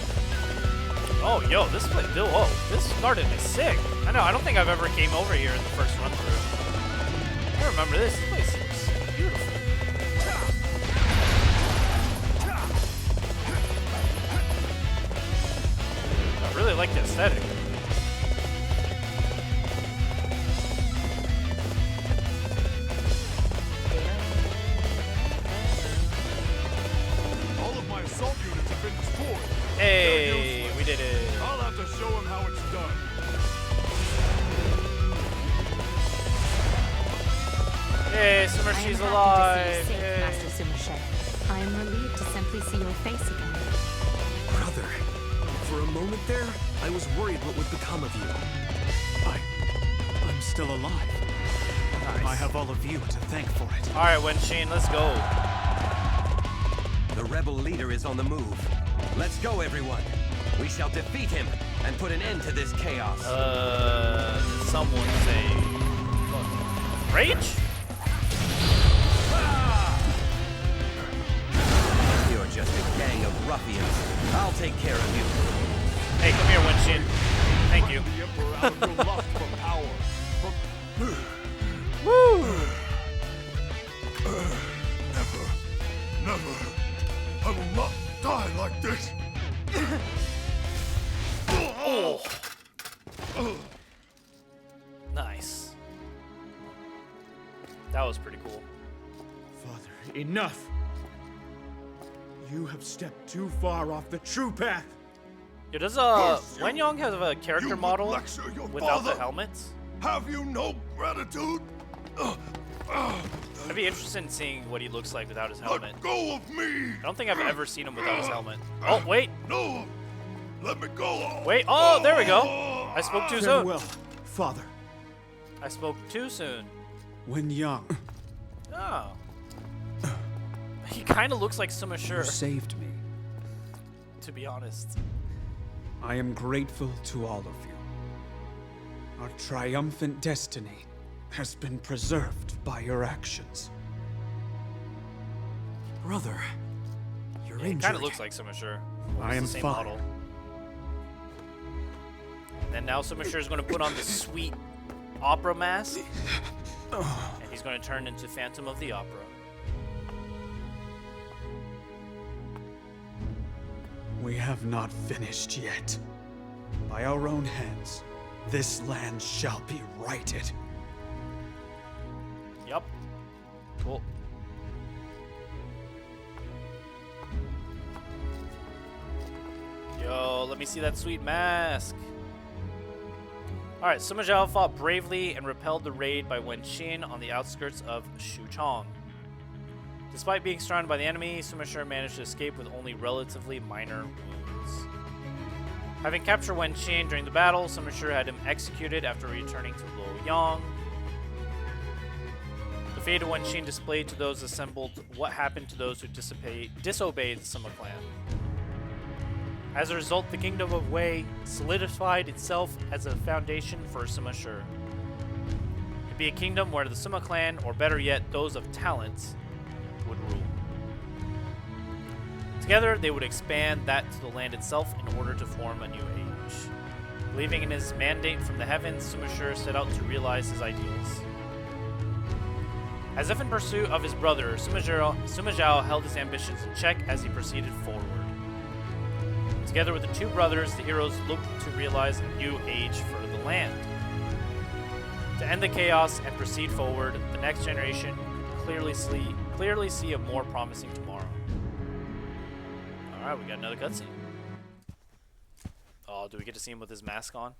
Oh, yo, this place. Oh, this garden is sick. I know. I don't think I've ever came over here in the first run through. I remember this. This place looks beautiful. I really like the aesthetic. All of my assault units have been destroyed. Hey, we did it. I'll have to show him how it's done. Yay, Summer, she's alive. Safe, Master Sumashe. I am relieved to simply see your face again. Brother, for a moment there, I was worried what would become of you. I'm still alive. Nice. I have all of you to thank for it. All right, Wen-Shin, let's go. The rebel leader is on the move. Let's go, everyone. We shall defeat him and put an end to this chaos. Did someone say rage? You're just a gang of ruffians. I'll take care of you. Hey, come here, Wen-Shin. Thank you. The Emperor out of your lust for power. Woo! Never. I will not die like this. Oh. Nice. That was pretty cool. Father, enough! You have stepped too far off the true path. Yo, does Wen Yang have a character model without the helmets? Have you no gratitude? I'd be interested in seeing what he looks like without his helmet. Let go of me! I don't think I've ever seen him without his helmet. Oh, wait. No! Let me go! Wait. Oh, there we go. I spoke too soon. Farewell, Father. I spoke too soon. Wen Yang. Oh. He kind of looks like You Sumashur, saved me. to be honest. I am grateful to all of you. Our triumphant destiny has been preserved by your actions. Brother, you're Yeah, he injured. kind of looks like Sumashur. I am the same fine. model. And then now Sumashur is going to put on the sweet opera mask, and he's going to turn into Phantom of the Opera. We have not finished yet. By our own hands, this land shall be righted. Yup. Cool. Yo, let me see that sweet mask. Alright, Sima Zhao fought bravely and repelled the raid by Wen-Shin on the outskirts of Xuchang. Despite being surrounded by the enemy, Sumashur managed to escape with only relatively minor wounds. Having captured Wen-Shin during the battle, Sumashur had him executed after returning to Luoyang. The fate of Wen-Shin displayed to those assembled what happened to those who disobeyed the Sima clan. As a result, the kingdom of Wei solidified itself as a foundation for Sumashur. It'd be a kingdom where the Sima clan, or better yet, those of talents, would rule. Together, they would expand that to the land itself in order to form a new age. Believing in his mandate from the heavens, Sumashur set out to realize his ideals. As if in pursuit of his brother, Sima Zhao held his ambitions in check as he proceeded forward. Together with the two brothers, the heroes looked to realize a new age for the land. To end the chaos and proceed forward, the next generation clearly see a more promising tomorrow. Alright, we got another cutscene. Oh, do we get to see him with his mask on?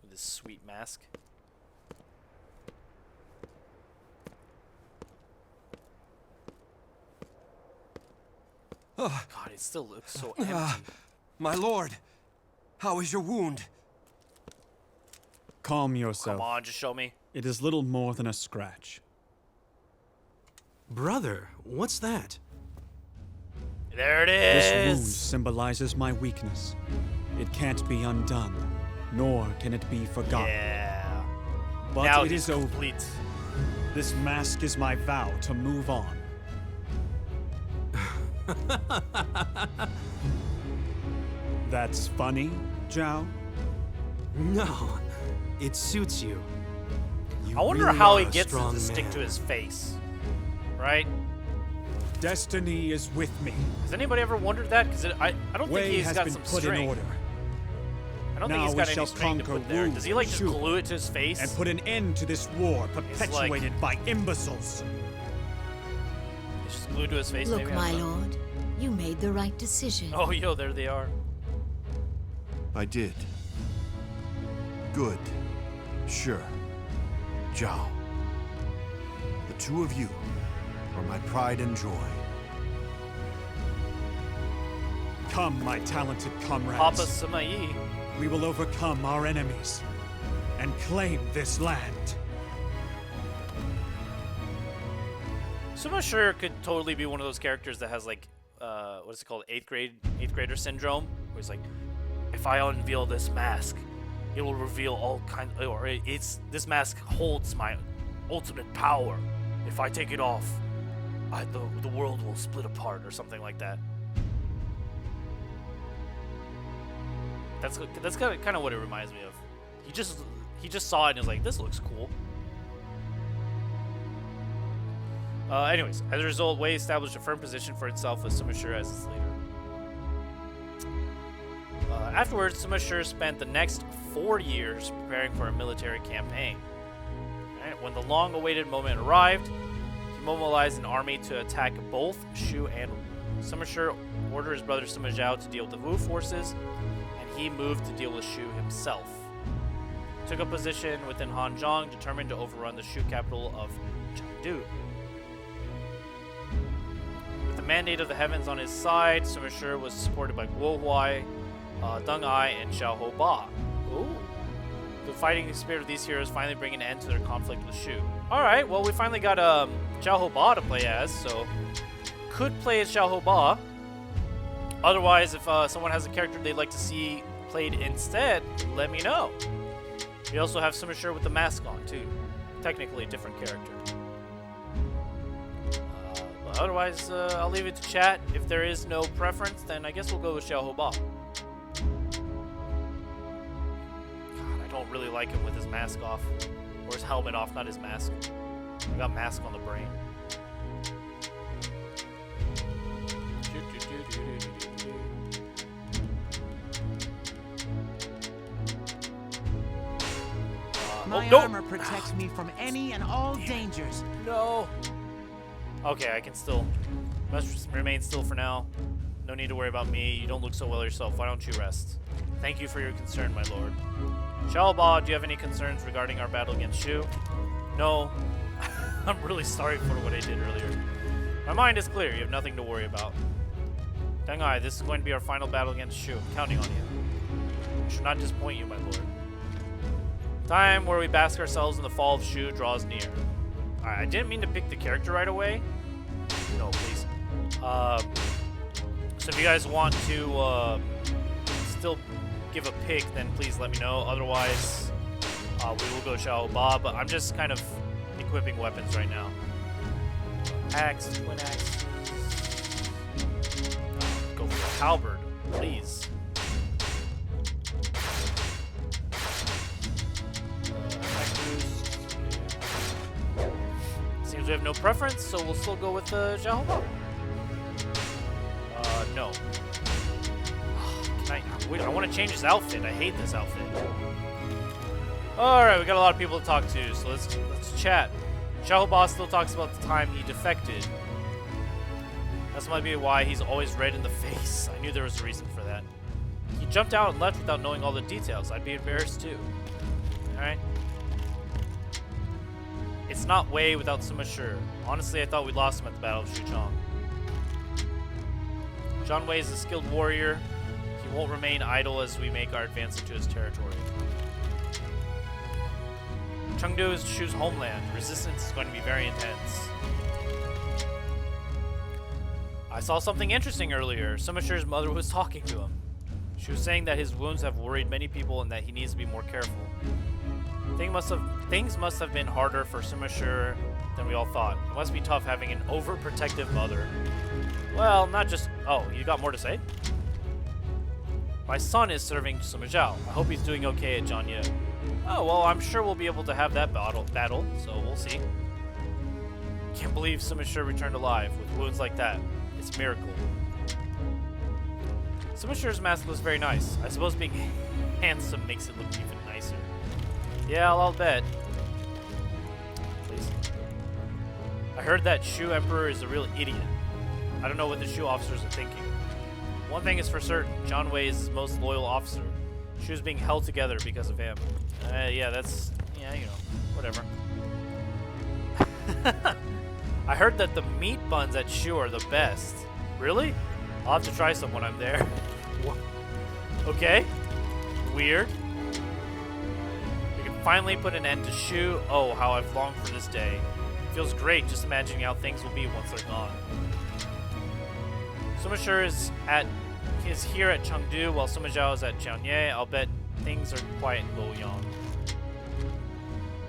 With his sweet mask? God, it still looks so empty. My lord, how is your wound? Calm yourself. Come on, just show me. It is little more than a scratch. Brother, what's that? There it This wound is! symbolizes my weakness. It can't be undone, nor can it be forgotten. Yeah. But Now it he's is complete. over. This mask is my vow to move on. That's funny, Zhao? No, it suits you. I wonder really how are he a gets it to strong stick man. to his face. Right? Destiny is with me. Has anybody ever wondered that? Because I don't think Wei he's has got been some put string. in order. I don't Now think he's we got any shall string to conquer put there. Wu Does he like just Shu glue it to his face? And put an end to this war perpetuated by imbeciles. It's just glued to his face, Look, maybe? I my don't know. lord, you made the right decision. Oh, yo, there they are. I did. Good. Sure. Zhao. The two of you are my pride and joy. Come, my talented comrades. Papa Samayi. We will overcome our enemies and claim this land. Suma sure could totally be one of those characters that has like, what is it called, eighth grader syndrome, where it's like, if I unveil this mask, it will reveal all kinds, or this mask holds my ultimate power. If I take it off, the world will split apart, or something like that. That's kind of what it reminds me of. He just saw it and was like, this looks cool. Anyways, as a result, Wei established a firm position for itself with Sima Shi as its leader. Afterwards, Sima Shi spent the next 4 years preparing for a military campaign. Right, when the long-awaited moment arrived, he mobilized an army to attack both Shu and Wu. Sima Shi ordered his brother Sima Zhao to deal with the Wu forces, and he moved to deal with Shu himself. He took a position within Hanzhong, determined to overrun the Shu capital of Chengdu. With the mandate of the heavens on his side, Sima Shi was supported by Guo Huai, Deng Ai, and Xiahou Ba. Ooh. The fighting spirit of these heroes finally bring an end to their conflict with Shu. Alright, well, we finally got Xiahou Ba to play as, so could play as Xiahou Ba. Otherwise, if someone has a character they'd like to see played instead, let me know. We also have Sima Shi with the mask on, too. Technically a different character. But otherwise, I'll leave it to chat. If there is no preference, then I guess we'll go with Xiahou Ba. God, I don't really like him with his mask off. Or his helmet off, not his mask. I got mask on the brain. My armor protects me from any and all dangers. No. Okay, I can still must remain still for now. No need to worry about me. You don't look so well yourself. Why don't you rest? Thank you for your concern, my lord. Xiahou Ba, do you have any concerns regarding our battle against Shu? No. I'm really sorry for what I did earlier. My mind is clear. You have nothing to worry about. Deng Ai, this is going to be our final battle against Shu. I'm counting on you. I should not disappoint you, my lord. Time where we bask ourselves in the fall of Shu draws near. Alright, I didn't mean to pick the character right away. No, please. So if you guys want to still give a pick, then please let me know. Otherwise, we will go Xiahou Ba, but I'm just kind of equipping weapons right now. Axe, twin axe. Go for the halberd, please. Seems we have no preference, so we'll still go with Xiahou Ba. No. Wait, I want to change this outfit. I hate this outfit. Alright, we got a lot of people to talk to, so let's chat. Xiahou Ba still talks about the time he defected. That might be why he's always red in the face. I knew there was a reason for that. He jumped out and left without knowing all the details. I'd be embarrassed too. Alright. It's not Wei without Sima Shi. Honestly, I thought we lost him at the Battle of Xuchang. Zhang Wei is a skilled warrior. He won't remain idle as we make our advance into his territory. Chengdu is Shu's homeland. Resistance is going to be very intense. I saw something interesting earlier. Sima Shi's mother was talking to him. She was saying that his wounds have worried many people and that he needs to be more careful. Things must have been harder for Sima Shi than we all thought. It must be tough having an overprotective mother. Well, not just... Oh, you got more to say? My son is serving Sima Zhao. I hope he's doing okay at Jianye. Oh, well, I'm sure we'll be able to have that battle, so we'll see. Can't believe Sima Shi returned alive with wounds like that. It's a miracle. Sima Shi's mask looks very nice. I suppose being handsome makes it look even nicer. Yeah, I'll bet. Please. I heard that Shu Emperor is a real idiot. I don't know what the Shu officers are thinking. One thing is for certain, Zhang Wei is his most loyal officer. Shu's being held together because of him. Yeah, that's... Yeah, you know, whatever. I heard that the meat buns at Shu are the best. Really? I'll have to try some when I'm there. Okay. Weird. We can finally put an end to Shu. Oh, how I've longed for this day. Feels great just imagining how things will be once they're gone. Sima Shi is here at Chengdu while Sima Zhao is at Jianye. I'll bet things are quiet in Luoyang.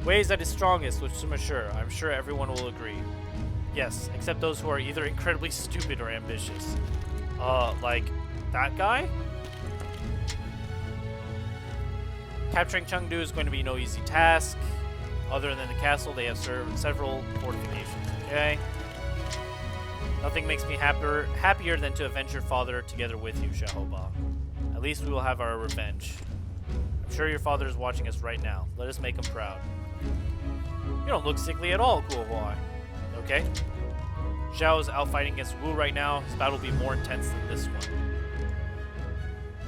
Wei is at his strongest with Sima Shi. I'm sure everyone will agree. Yes, except those who are either incredibly stupid or ambitious. Like that guy? Capturing Chengdu is going to be no easy task. Other than the castle, they have several fortifications. Okay. Nothing makes me happier than to avenge your father together with you, Xiaoba. At least we will have our revenge. I'm sure your father is watching us right now. Let us make him proud. You don't look sickly at all, Guohuai. Okay. Zhao is out fighting against Wu right now. His battle will be more intense than this one.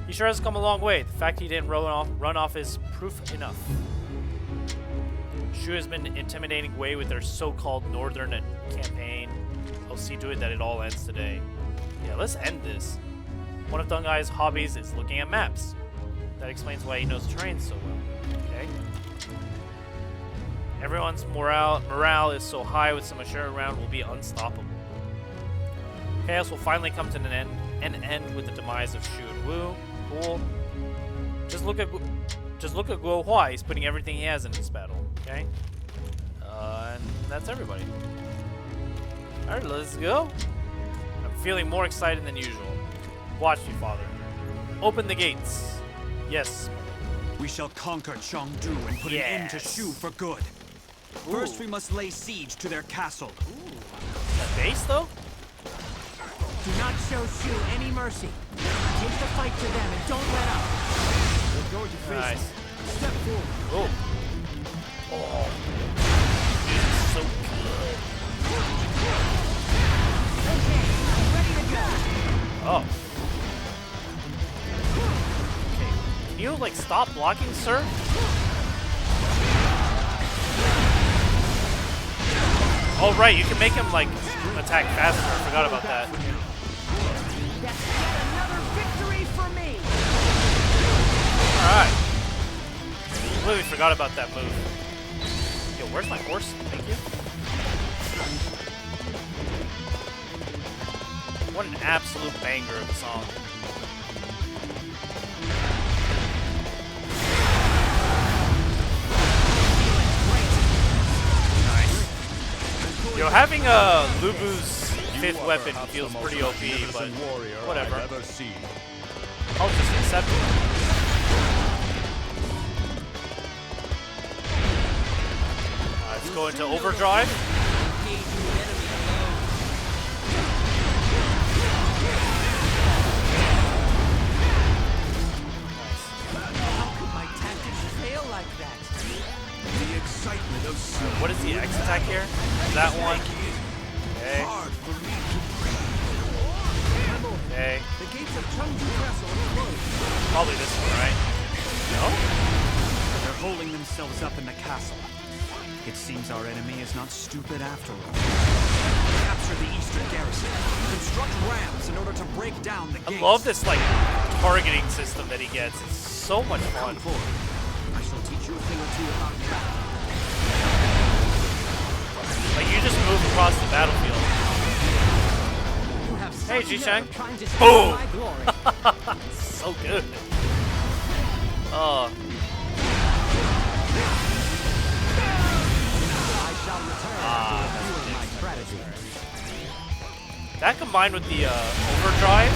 He sure has come a long way. The fact he didn't run off is proof enough. Shu has been intimidating Wei with their so-called northern campaign. I'll see to it that it all ends today. Yeah, let's end this. One of Deng Ai's hobbies is looking at maps. That explains why he knows terrain so well. Okay. Everyone's morale is so high with Sima Shi around, will be unstoppable. Chaos will finally come to an end with the demise of Shu and Wu. Cool. Just look at Guohuai. He's putting everything he has in this battle. Okay. And that's everybody. All right, let's go. I'm feeling more excited than usual. Watch me, father. Open the gates. Yes. We shall conquer Chengdu and put an end to Shu for good. First, we must lay siege to their castle. That base, though? Do not show Shu any mercy. Take the fight to them and don't let up. We're going to face nice. them. Step forward. Oh. Oh. This is so good. Okay, ready to go. Oh. Okay. Can you, like, stop blocking, sir? Oh, right. You can make him, like, attack faster. I forgot about that. That's yet another victory for me. Alright. Completely forgot about that move. Yo, where's my horse? Thank you. What an absolute banger of a song. Nice. Yo, having LuBu's 5th weapon feels pretty OP, but whatever. I'll just accept it. Let's go into overdrive. How could my tactics fail like that? The excitement of What is the X attack here? That one. Okay. Okay. The gates of Chengdu Castle are closed. Probably this one, right? No? They're holding themselves up in the castle. It seems our enemy is not stupid after all. Capture the eastern garrison. Construct rams in order to break down the gates. I love this, like, targeting system that he gets. It's so much fun. Come forward. I shall teach you a thing or two about battle. Like, you just move across the battlefield. Hey, Ji-Shang. Boom! So good. Oh. That combined with the overdrive.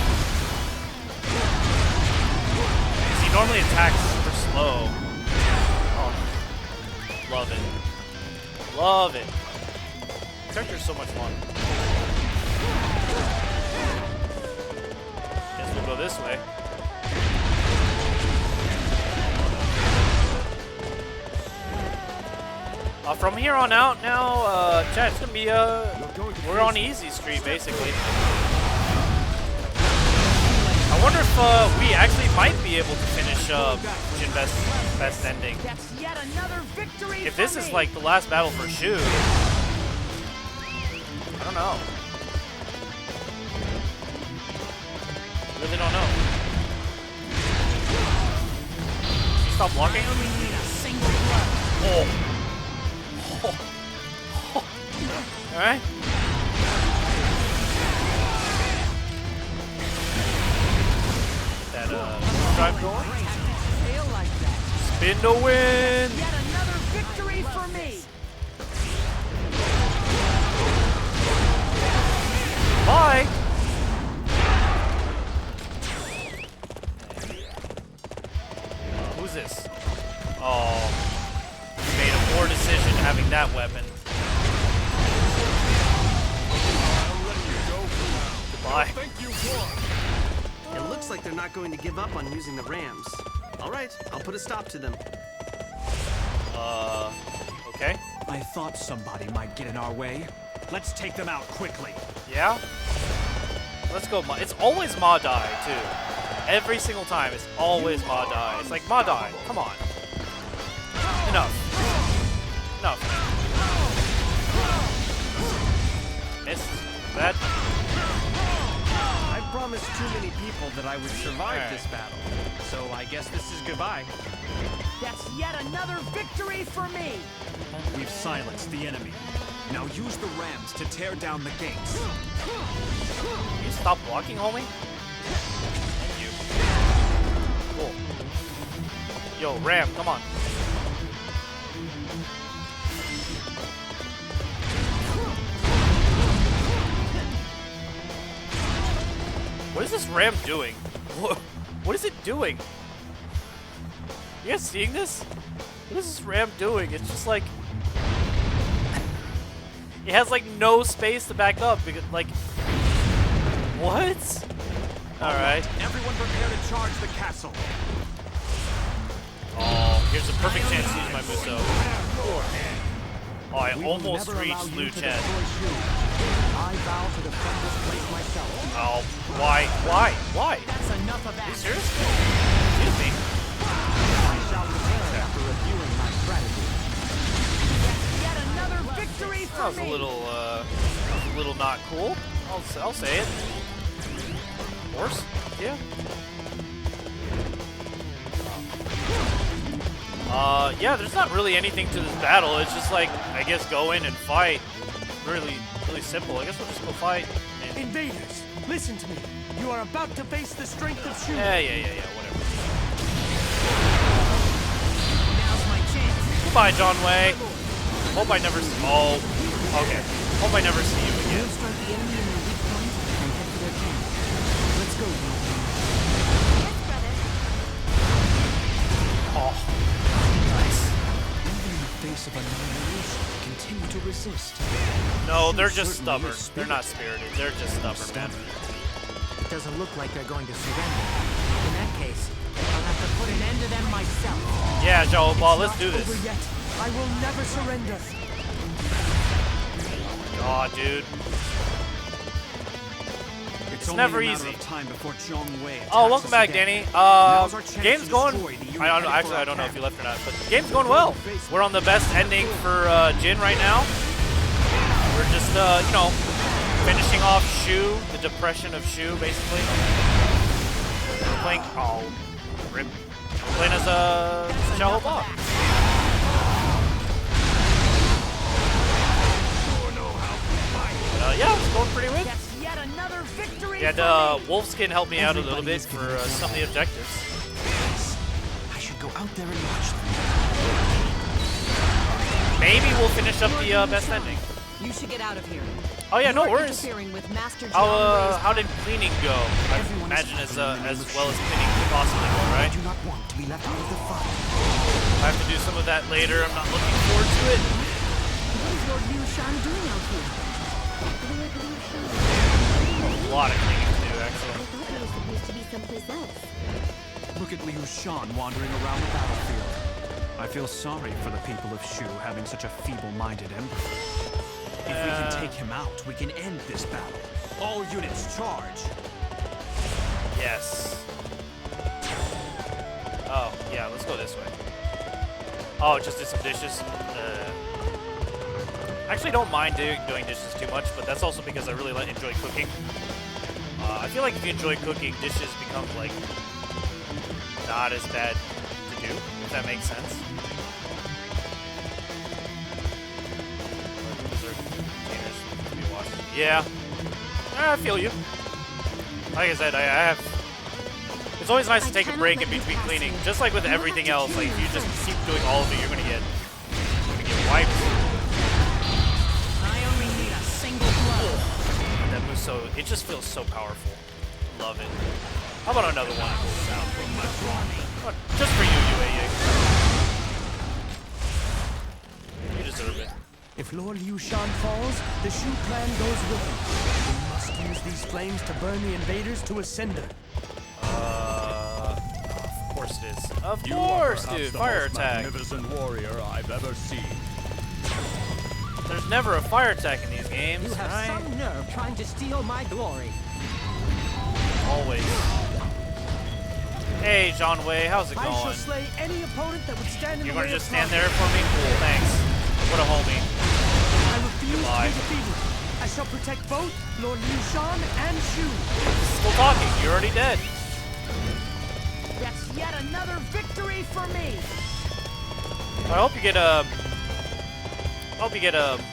Because he normally attacks super slow. Oh. Love it. Love it. This character's so much fun. Guess we'll go this way. From here on out now, chat, it's gonna be we're on easy street basically. I wonder if we actually might be able to finish Jin best ending. That's yet another victory. If this is like the last battle for Shu, I don't know. Really don't know. You stop blocking? Oh. Alright. That drive going. Spin to win. Yet another victory for me. Bye. Who's this? Oh, you made a poor decision having that weapon. Goodbye. It looks like they're not going to give up on using the rams. All right, I'll put a stop to them. Okay. I thought somebody might get in our way. Let's take them out quickly. Yeah? Let's go. It's always Madai, too. Every single time, it's always Madai. It's like, Madai, come on. Enough. Enough. Missed. That. I promised too many people that I would survive this battle. So I guess this is goodbye. That's yet another victory for me. We've silenced the enemy. Now use the rams to tear down the gates. Can you stop blocking, homie? Thank you. Cool. Yo, Ram, come on. What is this Ram doing? What is it doing? You guys seeing this? What is this Ram doing? It's just like... It has like no space to back up because like... What? Alright. Everyone prepare to charge the castle. Oh, here's a perfect chance to use my Muso. Oh, I almost reached Liu Chen. I vow to defend this place myself. Oh, why? Why? Why? That's enough of that. Are you serious? Excuse me. I shall return after reviewing my strategy. Yet another victory for That was a little not cool. I'll say it. Horse? Yeah. Yeah, there's not really anything to this battle. It's just like, I guess, go in and fight. Really simple. I guess we'll just go fight. And... Invaders, listen to me. You are about to face the strength of Shu. Yeah, whatever. Now's my chance. Goodbye, John Wei. Hope I never see... Oh, okay. Hope I never see you again. We'll strike the enemy in their weak point and head for their camp. Let's go, Yes, brother. Oh, nice. Even in the face of annihilation, continue to resist. No, they're just stubborn. They're not spirited. They're just stubborn. It doesn't look like they're going to surrender. In that case, I'll have to put an end to them myself. Yeah, Joe, well, let's do this. Over yet. I will never surrender. Oh, dude. It's never easy. Oh, welcome back, Danny. Game's going. I don't know if you left or not, but the game's going well. We're on the best ending for Jin right now. We're just, you know, finishing off Shu, the depression of Shu, basically. We're playing. Oh, rip. We're playing as Xiao Ba. Yeah, it's going pretty good. Yet another victory. Yeah, Wolfskin helped me out a little bit for some of the objectives. I should go out there and watch them. Maybe we'll finish up the best ending. You should get out of here. Oh yeah, no worries. With Master How did cleaning go? I imagine as well as cleaning could possibly go, right? I do not want to be left out of the fun. I have to do some of that later. I'm not looking forward to it. What is Lord Liu Shan doing out here? A lot of cleaning to do, I actually. thought he was supposed to be someplace else. Look at Liu Shan wandering around the battlefield. I feel sorry for the people of Shu having such a feeble-minded emperor. If we can take him out, we can end this battle. All units charge! Yes. Oh, yeah, let's go this way. Oh, just did some dishes. I actually don't mind doing dishes too much, but that's also because I really enjoy cooking. I feel like if you enjoy cooking, dishes become like not as bad to do, if that makes sense. Yeah, I feel you. Like I said, I have. It's always nice to take a break in between cleaning, just like with everything else. Like if you just keep doing all of it, you're gonna get wiped. I only need a single blow. That moves it just feels so powerful. Love it. How about another one? Just for you, Yue. You deserve it. If Lord Liu Shan falls, the Shu clan goes with him. We must use these flames to burn the invaders to a cinder. Of course it is. Of course, dude. Fire attack. Magnificent warrior I've ever seen. There's never a fire attack in these games, You have right? some nerve trying to steal my glory. Always. Hey, John Wei, how's it I shall going? slay any opponent that would stand in You're the way gonna of just stand there progress. for me? Cool, thanks. What a homie. I refuse Goodbye. to be defeated. I shall protect both Lord Liu Shan and Shu. Still talking. You're already dead. That's yet another victory for me. I hope you get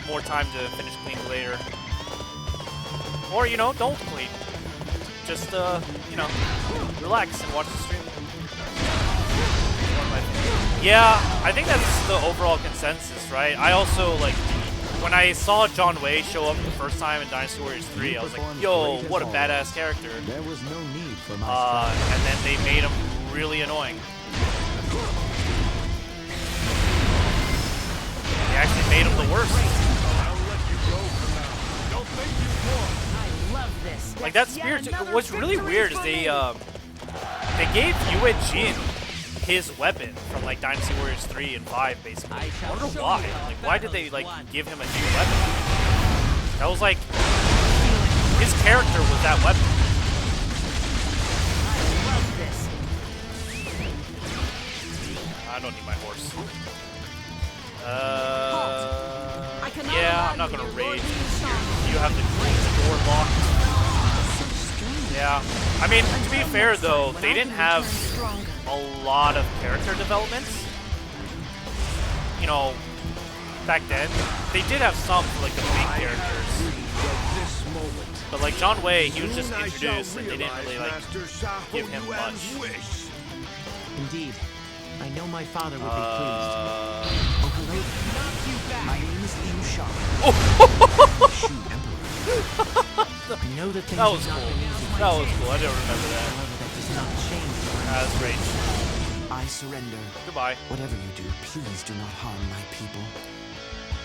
more time to finish cleaning later. Or, you know, don't clean. Just, you know, relax and watch the stream. Yeah, I think that's the overall consensus, right? I also, like, when I saw John Wei show up the first time in Dynasty Warriors 3, I was like, yo, what a badass character. There was no need for my and then they made him really annoying. They actually made him the worst. I love this. Like that spear. What's really weird is they gave Jin and Jin his weapon from like Dynasty Warriors 3 and 5 basically. I wonder why. Like why did they like give him a new weapon? That was like his character was that weapon. I love this. I don't need my horse. Yeah, I'm not gonna raid. You have the door locked. Yeah. I mean, to be fair though, they didn't have a lot of character developments. You know, back then. They did have some for like the main characters. But like John Wei, he was just introduced and they didn't really like give him much. Indeed. I know my father would be pleased. Oh, hello. My name is Liu Shan. Shu Emperor. I know that things That was have not cool. been easy. That was cool. I didn't remember that. However, that does not change. That's great. I surrender. Goodbye. Whatever you do, please do not harm my people.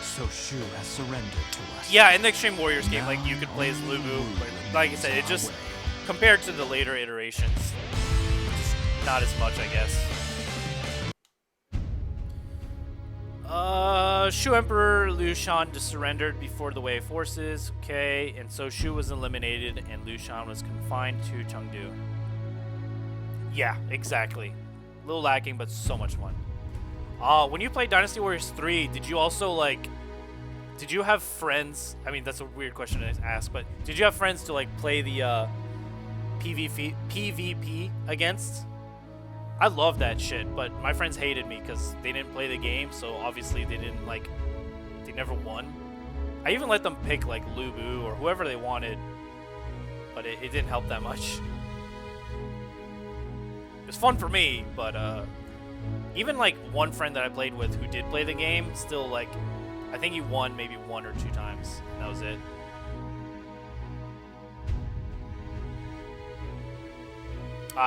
So Shu has surrendered to us. Yeah, in the Xtreme Warriors game, like you could play as LuBu. Like I said, it just compared to the later iterations, just not as much, I guess. Shu Emperor Liu Shan just surrendered before the Wei forces. Okay, and so Shu was eliminated and Liu Shan was confined to Chengdu. Yeah, exactly. A little lacking, but so much fun. When you played Dynasty Warriors 3, did you also like? Did you have friends? I mean, that's a weird question to ask, but did you have friends to like play the PvP against? I love that shit, but my friends hated me because they didn't play the game, so obviously they didn't like, they never won. I even let them pick like LuBu or whoever they wanted, but it didn't help that much. It was fun for me, but even like one friend that I played with who did play the game, still like, I think he won maybe 1 or 2 times, and that was it.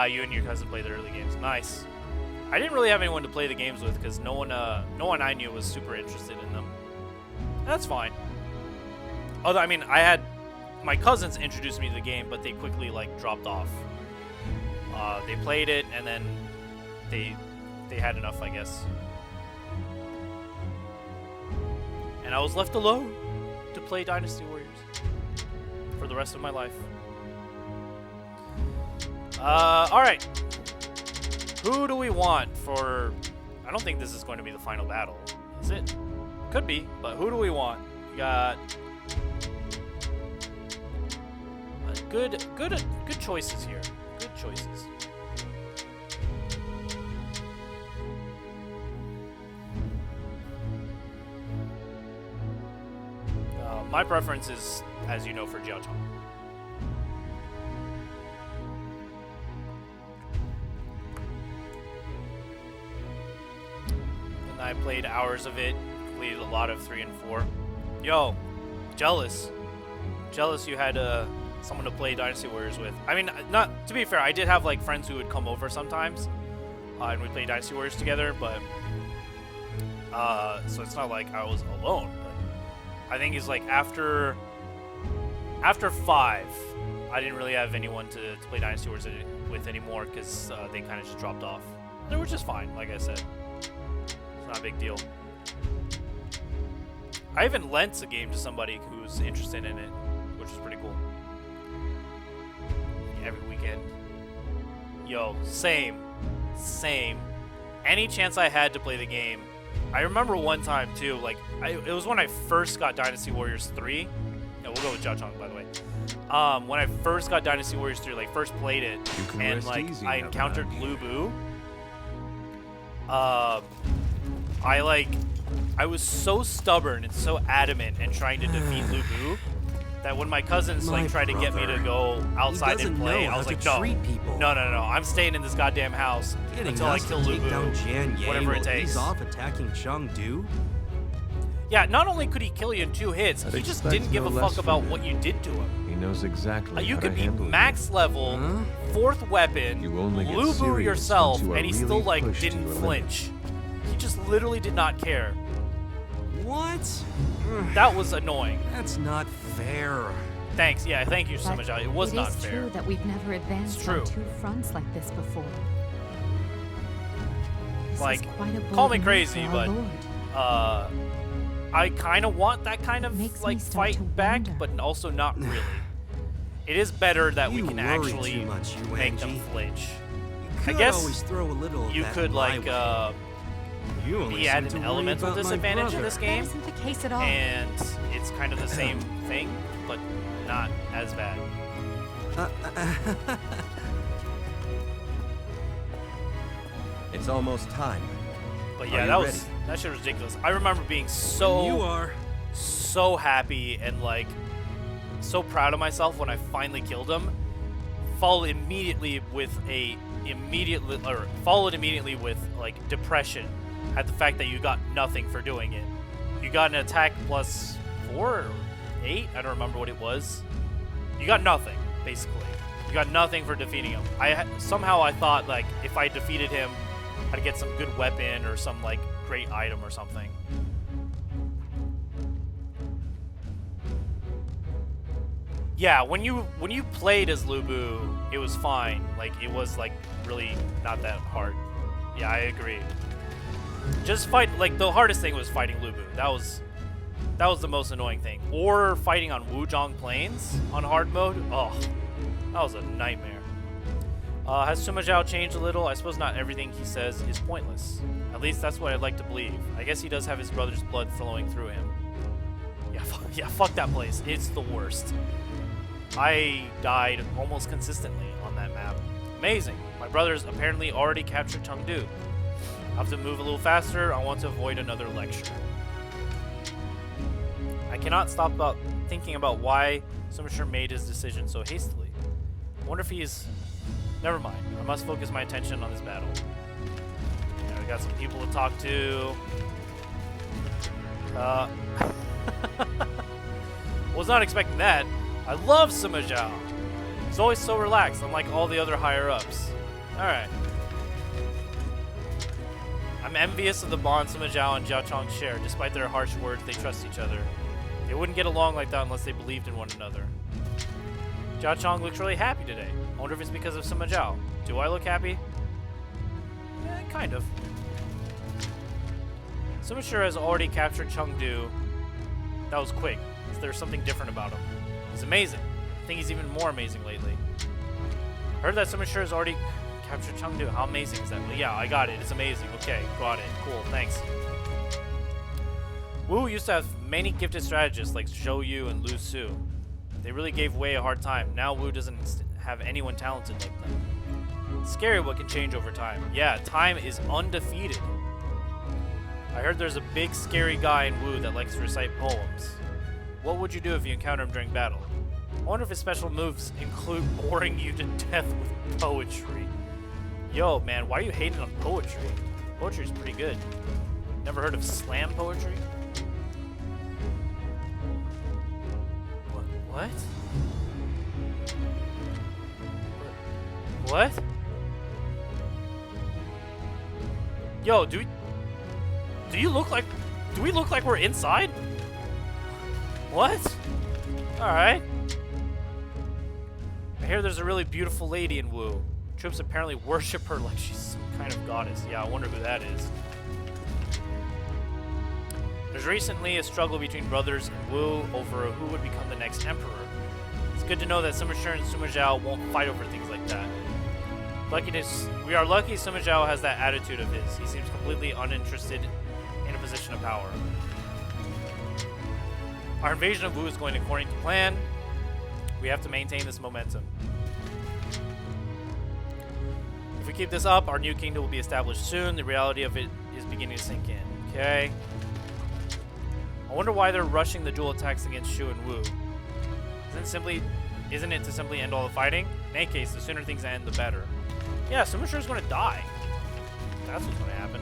You and your cousin played the early games. Nice. I didn't really have anyone to play the games with because no one I knew was super interested in them. That's fine. Although, I mean, I had my cousins introduced me to the game, but they quickly like dropped off. They played it and then they had enough, I guess. And I was left alone to play Dynasty Warriors for the rest of my life. Alright. Who do we want for... I don't think this is going to be the final battle. Is it? Could be, but who do we want? We got good choices here. Good choices. My preference is, as you know, for Jiao Chong. And I played hours of it, completed a lot of 3 and 4. Yo, jealous. Jealous you had someone to play Dynasty Warriors with. I mean, not to be fair, I did have like friends who would come over sometimes, and we'd play Dynasty Warriors together, but so it's not like I was alone. I think it's like after 5, I didn't really have anyone to play Dynasty Wars with anymore because they kind of just dropped off. They were just fine, like I said. It's not a big deal. I even lent a game to somebody who's interested in it, which is pretty cool. Every weekend. Yo, same. Any chance I had to play the game. I remember one time too, like it was when I first got Dynasty Warriors 3. Yeah, we'll go with Jiao Chong, by the way. When I first got Dynasty Warriors 3, like first played it, and like I encountered LuBu. I was so stubborn and so adamant in trying to defeat LuBu that when my cousins like tried to get me to go outside and play, I was like, no, I'm staying in this goddamn house until I kill LuBu, whatever it takes. He's off attacking Chengdu. Yeah, not only could he kill you in 2 hits, he just didn't give a fuck about what you did to him. He knows exactly you how could to be handle max level, 4th weapon, LuBu yourself, and he still like didn't flinch. He just literally did not care. What? That was annoying. That's not fair. Thanks. Yeah, thank you so much. It was not fair. It is true that we've never advanced on 2 fronts like this before. Like, call me crazy, but I kind of want that kind of like fight back, but also not really. It is better that we can actually make them flinch. I guess you could like be at an elemental disadvantage in this game, that isn't the case at all. And it's kind of the same thing, but not as bad. It's almost time. But yeah, that shit was ridiculous. I remember being so happy and like so proud of myself when I finally killed him. Followed immediately with like depression at the fact that you got nothing for doing it. You got an attack plus 4 or 8. I don't remember what it was. You got nothing, basically. You got nothing for defeating him. Somehow I thought like if I defeated him, I'd get some good weapon or some like great item or something. Yeah, when you played as LuBu, it was fine. Like it was like really not that hard. Yeah, I agree. Just fight, like the hardest thing was fighting LuBu. That was the most annoying thing. Or fighting on Wuzhong Plains on hard mode. Oh, that was a nightmare. Has Sima Zhao changed a little? I suppose not everything he says is pointless. At least that's what I'd like to believe. I guess he does have his brother's blood flowing through him. Yeah, fuck that place. It's the worst. I died almost consistently on that map. Amazing. My brothers apparently already captured Chengdu. I have to move a little faster. I want to avoid another lecture. I cannot stop thinking about why Sumashur made his decision so hastily. I wonder if he's... Never mind. I must focus my attention on this battle. Yeah, we got some people to talk to. Was not expecting that. I love Sima Zhao. He's always so relaxed, unlike all the other higher-ups. Alright. I'm envious of the bond Sima Zhao and Jiao Chong share. Despite their harsh words, they trust each other. They wouldn't get along like that unless they believed in one another. Jiao Chong looks really happy today. I wonder if it's because of Sima Zhao. Do I look happy? Yeah, kind of. Sima Zhao has already captured Chengdu. That was quick. There's something different about him. He's amazing. I think he's even more amazing lately. I heard that Sima Zhao has already captured Chengdu. How amazing is that? Well, yeah, I got it. It's amazing. Okay, got it. Cool. Thanks. Wu used to have many gifted strategists like Zhou Yu and Lu Su. They really gave Wei a hard time. Now Wu doesn't have anyone talented like them. It's scary what can change over time. Yeah, time is undefeated. I heard there's a big scary guy in Wu that likes to recite poems. What would you do if you encounter him during battle? I wonder if his special moves include boring you to death with poetry. Yo, man, why are you hating on poetry? Poetry's pretty good. Never heard of slam poetry? What? What? Yo, do we look like we're inside? What? Alright. I hear there's a really beautiful lady in Wu. Troops apparently worship her like she's some kind of goddess. Yeah, I wonder who that is. There's recently a struggle between brothers in Wu over who would become the next emperor. It's good to know that Sima Shi and Sima Zhao won't fight over things like that. We are lucky Sima Zhao has that attitude of his. He seems completely uninterested in a position of power. Our invasion of Wu is going according to plan. We have to maintain this momentum. If we keep this up, our new kingdom will be established soon. The reality of it is beginning to sink in. Okay. I wonder why they're rushing the dual attacks against Shu and Wu. Isn't it to simply end all the fighting? In any case, the sooner things end, the better. Yeah, Sima Shi is going to die. That's what's going to happen.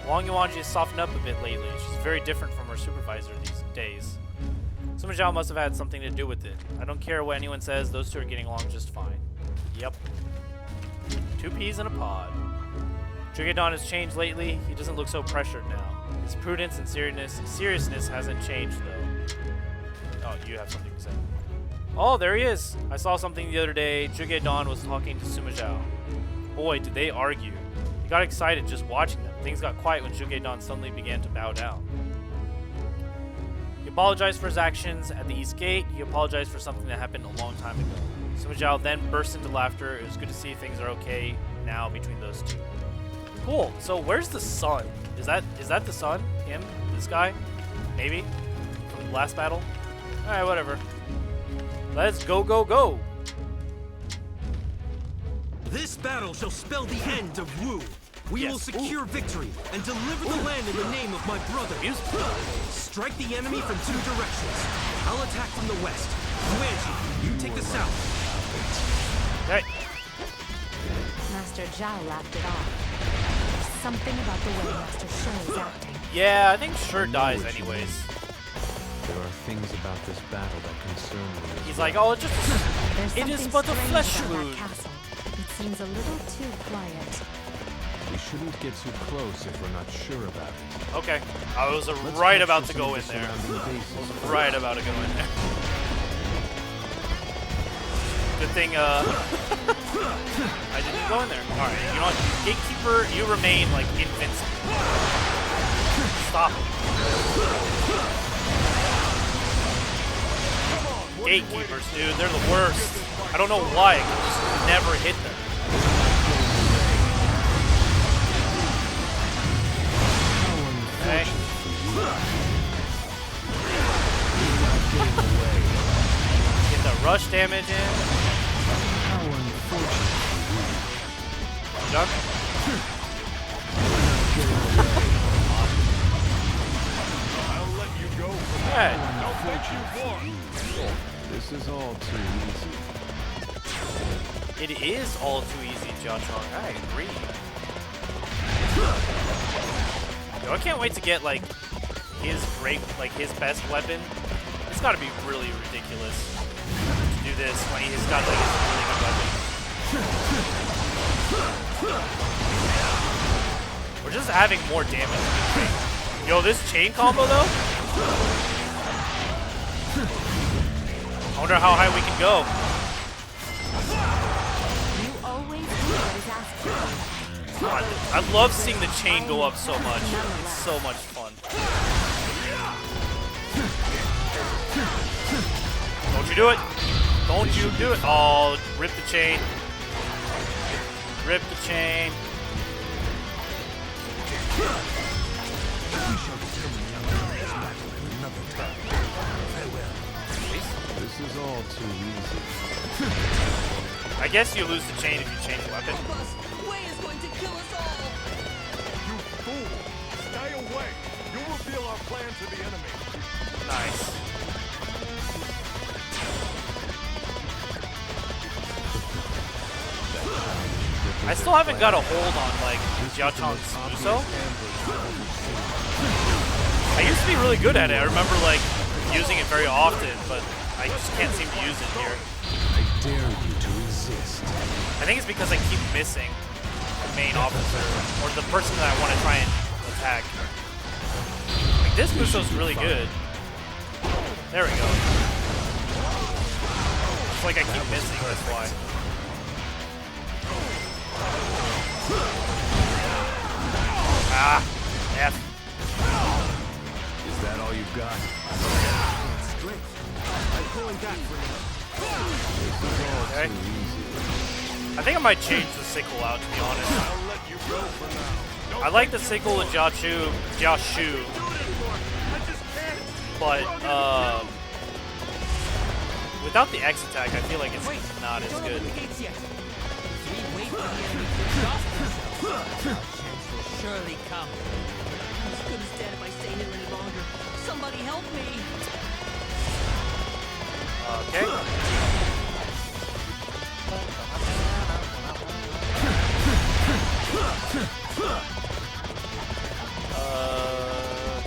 Wang Yuanji has softened up a bit lately. She's very different from her supervisor these days. Sima Zhao must have had something to do with it. I don't care what anyone says, those two are getting along just fine. Yep. 2 peas in a pod. Zhuge Dan has changed lately. He doesn't look so pressured now. His prudence and seriousness hasn't changed, though. Oh, you have something to say. Oh, there he is. I saw something the other day. Zhuge Dan was talking to Sima Zhao. Boy, did they argue. He got excited just watching them. Things got quiet when Zhuge Dan suddenly began to bow down. He apologized for his actions at the East Gate. He apologized for something that happened a long time ago. Sima Zhao then burst into laughter. It was good to see things are okay now between those two. Cool. So where's the sun? Is that the sun? Him? This guy? Maybe? From the last battle? Alright, whatever. Let's go, go, go! This battle shall spell the end of Wu. We will secure victory and deliver the land in the name of my brother. Strike the enemy from 2 directions. I'll attack from the west. Yuanji, you take the south. Okay. Master Zhao laughed it off. There's something about the way Master Shi is acting. Yeah, I think Shi dies anyways. There are things about this battle that concern me. He's like, oh, it is but a flesh wound. It seems a little too quiet. We shouldn't get too close if we're not sure about it. Okay. I was right about to go in there. Right about to go in there. Good thing, I didn't go in there. Alright, you know what? Gatekeeper, you remain, like, invincible. Stop it. Gatekeepers, dude, they're the worst. I don't know why, I can just never hit them. Okay. Get the rush damage in. Done? I'll let you go. Hey. Don't think you won. This is all too easy. It is all too easy, Jiachong. I agree. Yo, I can't wait to get like his best weapon. It's got to be really ridiculous to do this when he's got like his really good weapon. We're just having more damage. Yo, this chain combo though. I wonder how high we can go. You always do what is asked of you. God, I love seeing the chain go up so much. It's so much fun. Don't you do it. Don't you do it. Oh, rip the chain. Rip the chain. shall determine the outcome of this battle at another time. Farewell. This is all too easy. I guess you lose the chain if you change weapon. Wei is going to kill us all! You fool! Stay away! You'll reveal our plan to the enemy. Nice. I still haven't got a hold on, like, Jiao Chang's Muso. I used to be really good at it. I remember, like, using it very often, but I just can't seem to use it here. I dare you to resist. I think it's because I keep missing the main officer, or the person that I want to try and attack. Like, this Muso's really good. There we go. It's like I keep missing, that's why. Ah, F. Is that all you've got? Strength. I'm pulling back for now. Okay. I think I might change the sickle out, to be honest. I like the sickle with Jiao Shu, but without the X attack, I feel like it's not as good. Surely come. I'm as good as dead if I stay here any longer. Somebody help me! Okay.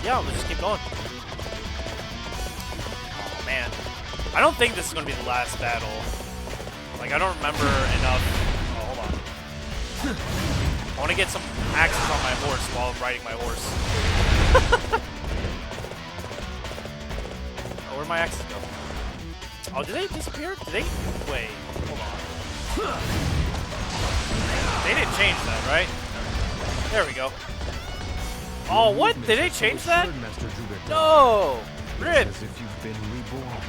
Yeah, let's just keep going. Oh man, I don't think this is gonna be the last battle. Like, I don't remember enough. Oh, hold on. I want to get some axes on my horse while I'm riding my horse. Oh, where'd my axes go? Oh, did they disappear? Did they? Wait, hold on. They didn't change that, right? There we go. Oh, what? Did they change that? No! Rip! As if you've been reborn.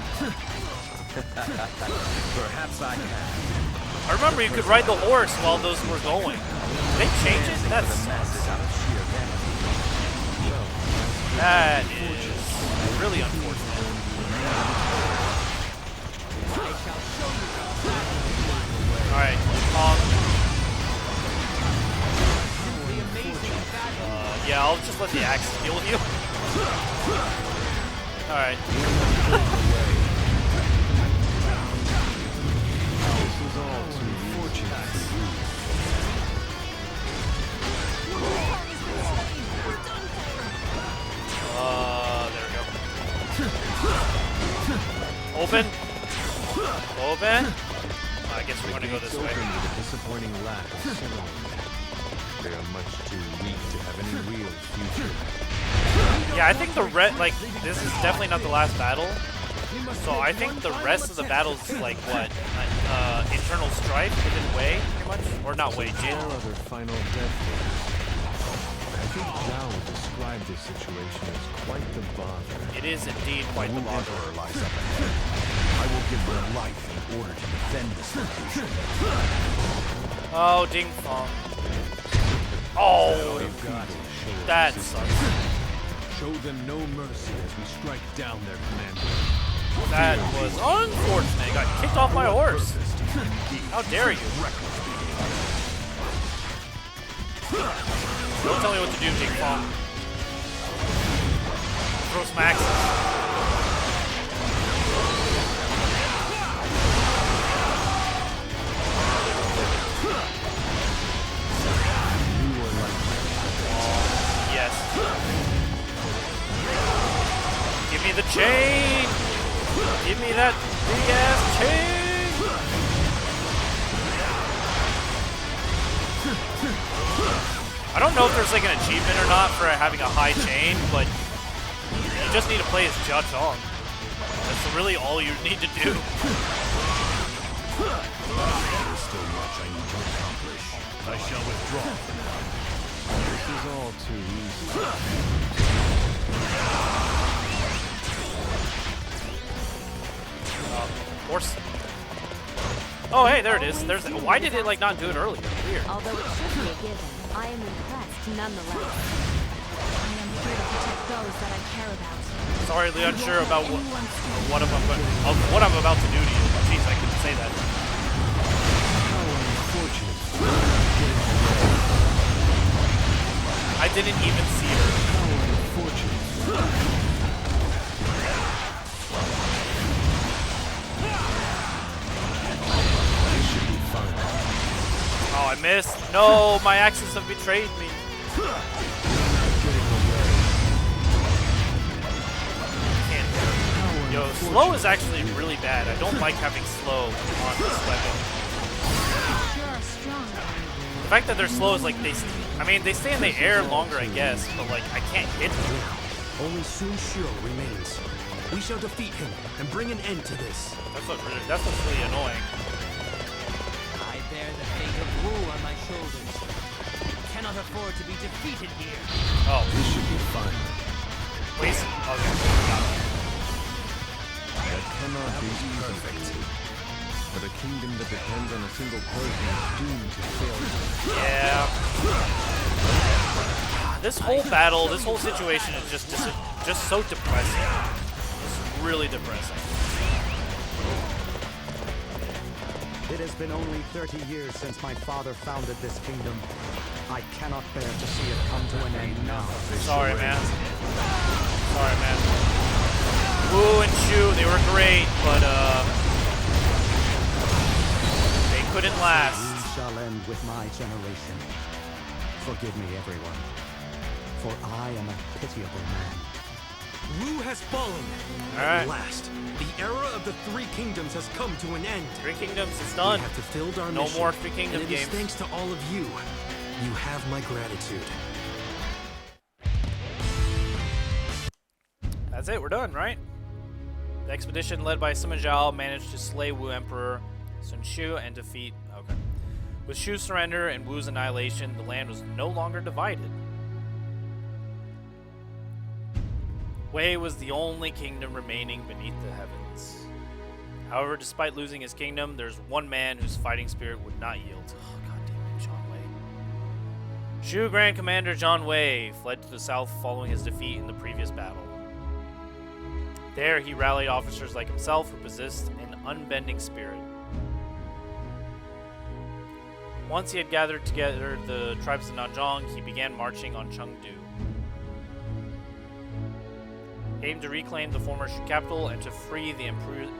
Perhaps I can. I remember you could ride the horse while those were going. Did they change it? That sucks. That is really unfortunate. Alright, yeah, I'll just let the axe deal with you. Alright. This is all too fortunate. There we go. Open. Open. I guess we're gonna go this way. With a disappointing lack of ceremony. They are much too weak to have any real future. Yeah, I think this is definitely not the last battle. So I think the rest of the battles, like what, internal strife within Wei, pretty much, or not Wei, Jin. Other final death race. I think Zhao would describe this situation as quite the bother. It is indeed quite the bother. Emperor lies up ahead. I will give their life in order to defend this location. Oh, Ding Fong. Oh, that sucks. Show them no mercy as we strike down their commander. That was unfortunate. I got kicked off my horse. How dare you? Don't tell me what to do, Ding Fong. Throw some axes. Yes. Give me the chain! Give me that big-ass chain! I don't know if there's like an achievement or not for having a high chain, but you just need to play as Jiao Chang. That's really all you need to do. There's still much I need to accomplish. I shall withdraw for now. This is all too easy. Horse. Oh, hey, there it is. Why did it like not do it earlier? Weird. Although it should be a given, I am impressed nonetheless. I am here to protect those that I care about. Sorry, Lee, unsure about what I'm about to do to you. Jeez, I couldn't say that. I didn't even see her. Oh, I missed. No, my axes have betrayed me. Yo, slow is actually really bad. I don't like having slow on this weapon. The fact that they're slow is like they stay in the air longer, I guess, but like I can't hit them. Only Sun Xiu remains. We shall defeat him and bring an end to this. That's what's really annoying. I bear the fate of Wu on my shoulders. Cannot afford to be defeated here. Oh, this should be fun. Please. Okay. That cannot be perfect. But a kingdom that depends on a single person is doomed to failure. Yeah. This whole battle, this whole situation is just so depressing. It's really depressing. It has been only 30 years since my father founded this kingdom. I cannot bear to see it come to an end now. Sorry, man. Sorry, man. Wu and Shu, they were great, but they couldn't last. We shall end with my generation. Forgive me, everyone, for I am a pitiable man. Wu has fallen. At last, the era of the Three Kingdoms has come to an end. Three Kingdoms is done. We have fulfilled our no mission, more Three Kingdom and it games. is thanks to all of you. You have my gratitude. That's it. We're done, right? The expedition led by Sima Zhao managed to slay Wu Emperor Sun Xiu and defeat. Okay. With Shu's surrender and Wu's annihilation, the land was no longer divided. Wei was the only kingdom remaining beneath the heavens. However, despite losing his kingdom, there's one man whose fighting spirit would not yield. Oh, God damn it, Zhang Wei. Shu Grand Commander Zhang Wei fled to the south following his defeat in the previous battle. There, he rallied officers like himself who possessed an unbending spirit. Once he had gathered together the tribes of Nanzhong, he began marching on Chengdu. He aimed to reclaim the former Shu capital and to free the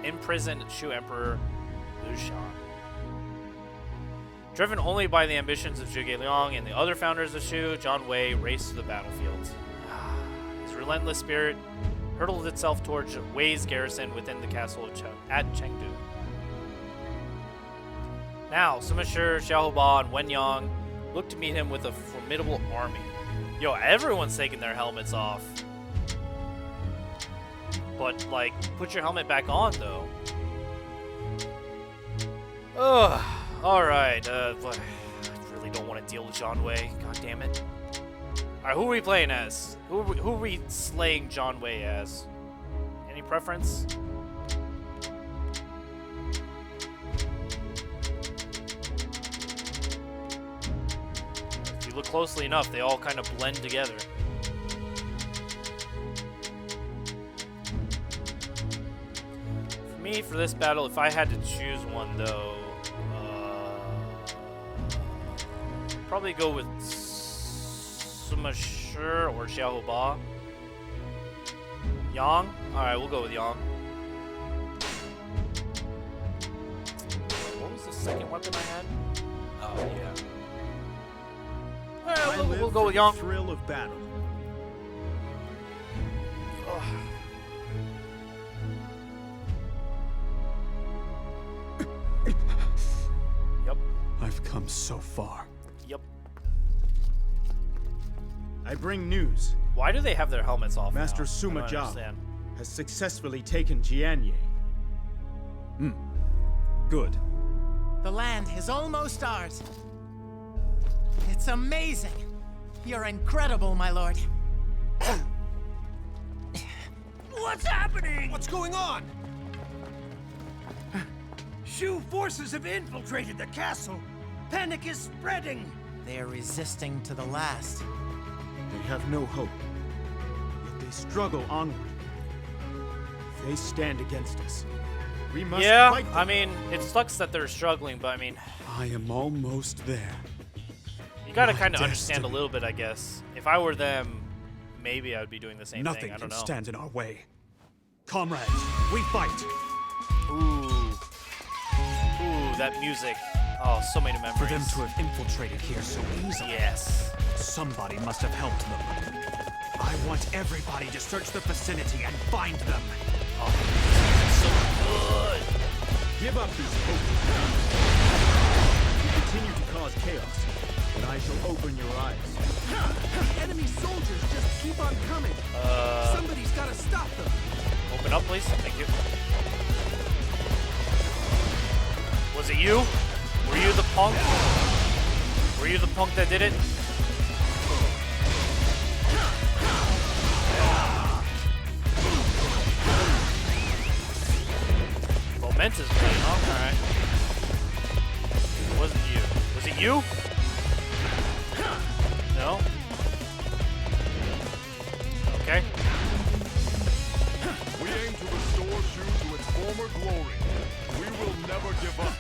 imprisoned Shu Emperor Liu Shan. Driven only by the ambitions of Zhuge Liang and the other founders of Shu, Zhang Wei raced to the battlefield. His relentless spirit hurtled itself towards Wei's garrison within the castle at Chengdu. Now, Sima Shi, Xiaohua, and Wen Yang looked to meet him with a formidable army. Yo, everyone's taking their helmets off. But, like, put your helmet back on, though. Ugh. Alright, I really don't want to deal with Zhang Wei. God damn it. Alright, who are we playing as? Who are we slaying Zhang Wei as? Any preference? If you look closely enough, they all kind of blend together. For me, for this battle, if I had to choose one, though, probably go with Sima Shi or Xiaohua. Yang? Alright, we'll go with Yang. What was the second weapon I had? Oh, yeah. Alright, we'll go with Yang. Thrill of battle. Yep. I've come so far. Yep. I bring news. Why do they have their helmets off Master now? Sima I don't Zhao understand. has successfully taken Jianye. Good. The land is almost ours. It's amazing. You're incredible, my lord. What's happening? What's going on? Shu forces have infiltrated the castle. Panic is spreading. They're resisting to the last. They have no hope. They struggle onward. They stand against us. We must fight them. I mean, it sucks that they're struggling, but I mean, I am almost there. you gotta kind of understand a little bit, I guess. If I were them, maybe I would be doing the same Nothing thing. I don't can know. stand in our way. Comrades, we fight. Ooh, that music. Oh, so many memories. For them to have infiltrated here so easily. Yes. Somebody must have helped them. I want everybody to search the vicinity and find them. Oh, so good. Give up these hopes. You continue to cause chaos, but I shall open your eyes. Enemy soldiers just keep on coming. Somebody's got to stop them. Open up, please. Thank you. Was it you? Were you the punk? Were you the punk that did it? Momentous play, huh? Alright. It wasn't you. Was it you? No? Okay. We aim to restore Shu to its former glory. We will never give up.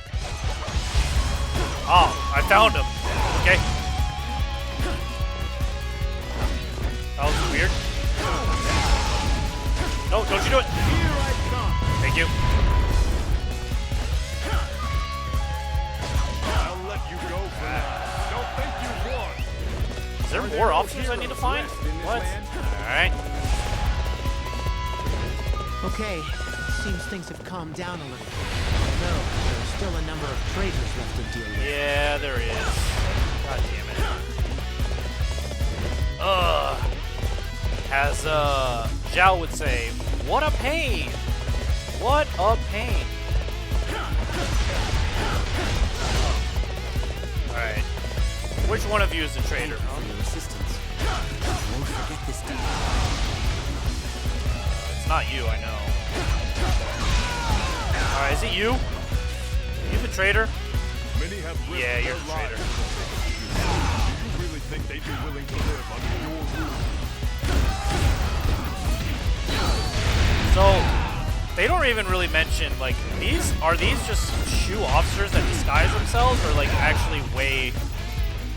Oh, I found him. Okay. That was weird. No, don't you do it. Here I come. Thank you. I'll let you go for now. Don't think you won. Is there more options I need to find? What? Alright. Okay, seems things have calmed down a little. Although, there's still a number of traitors left to deal with. Yeah, there is. God damn it. As Zhao would say, what a pain! What a pain! Alright. Which one of you is the traitor? Assistance. Won't forget this deed. It's not you, I know. Alright, is it you? You the traitor? Many have Yeah, you're the traitor. Do you really think they'd be willing to live under your rule? So, they don't even really mention, like, are these just Shu officers that disguise themselves, or, like, actually Wei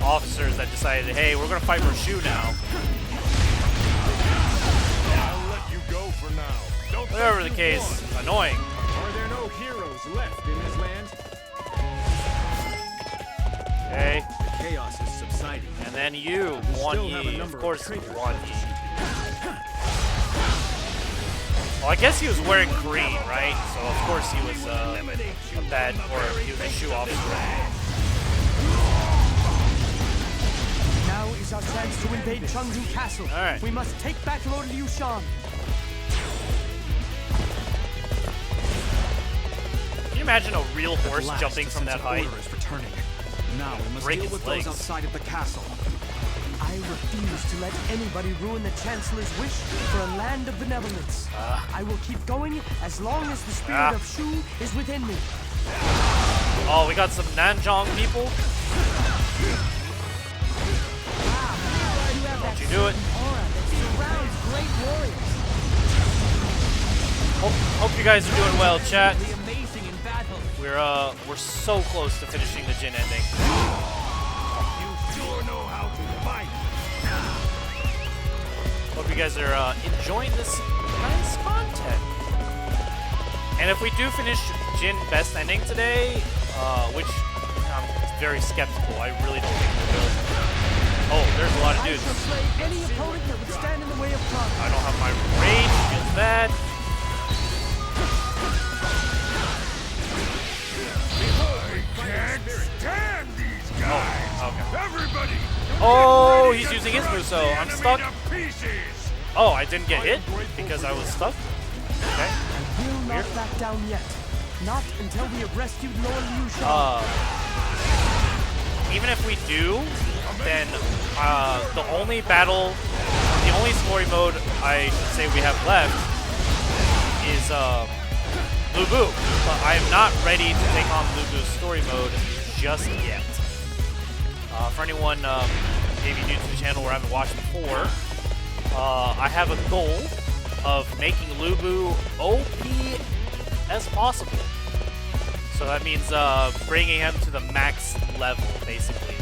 officers that decided, hey, we're gonna fight for Shu now? I'll let you go for now. Don't Whatever the case, annoying. Are there no heroes left in this land? Okay. The chaos is subsiding. And then you, Wan Yi. Of course, Wan Yi. Well, I guess he was wearing green, right? So of course he was a bad, or he was a Shu officer. Now is our chance to invade Chengdu Castle. All right. We must take back Lord Liu Shan. Can you imagine a real horse jumping from that height? Now we must Break deal its with legs. those outside of the castle. I refuse to let anybody ruin the Chancellor's wish for a land of benevolence. I will keep going as long as the spirit of Shu is within me. Oh, we got some Nanzhong people. Don't you do it. Hope you guys are doing well, chat. We're so close to finishing the Jin ending. You sure know how to fight. Hope you guys are enjoying this nice content. And if we do finish Jin best ending today, which I'm very skeptical, I really don't think we will. Oh, there's a lot of dudes. I shall slay any opponent that would stand in the way of progress. I don't have my rage, feels bad. I can't stand these guys. Oh, okay. Everybody. Oh, he's using his move, so I'm stuck. To pieces. Oh, I didn't get hit because I was stuck. Okay. I will not back down yet. Not until we have rescued Lord Liu Shan. Even if we do, then the only story mode I should say we have left is LuBu. But I am not ready to take on LuBu's story mode just yet. For anyone maybe new to the channel or haven't watched before, I have a goal of making LuBu OP as possible. So that means bringing him to the max level, basically.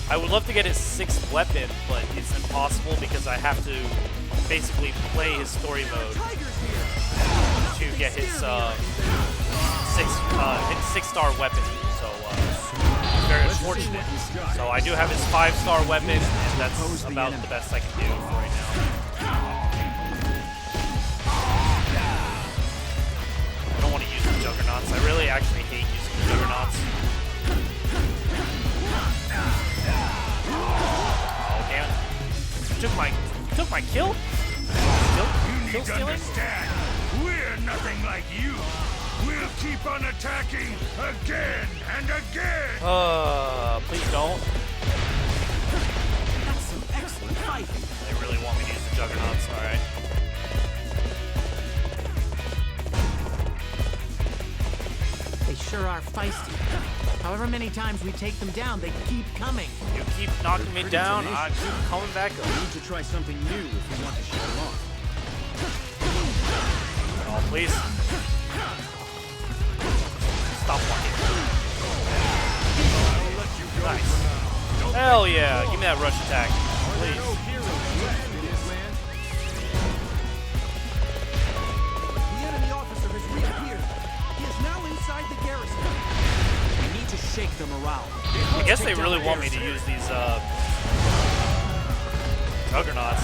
I would love to get his 6th weapon, but it's impossible because I have to basically play his story mode to get his 6-star weapon. So very unfortunate. So I do have his 5-star weapon, and that's about the best I can do for right now. I don't want to use the Juggernauts. I really actually hate using the Juggernauts. Oh damn it! Took my kill. You need to understand, we're nothing like you. We'll keep on attacking again and again. Please don't. That's some excellent fighting. They really want me to use the Juggernauts. All right. They sure are feisty. However many times we take them down, they keep coming. You keep knocking me down, I keep coming back up. We need to try something new if we want to shut them off. Oh, please. Stop walking. Nice. Hell yeah, give me that rush attack, please. The enemy officer has reappeared. He is now inside the garrison. We need to shake them around. I guess they really want me to use these Juggernauts.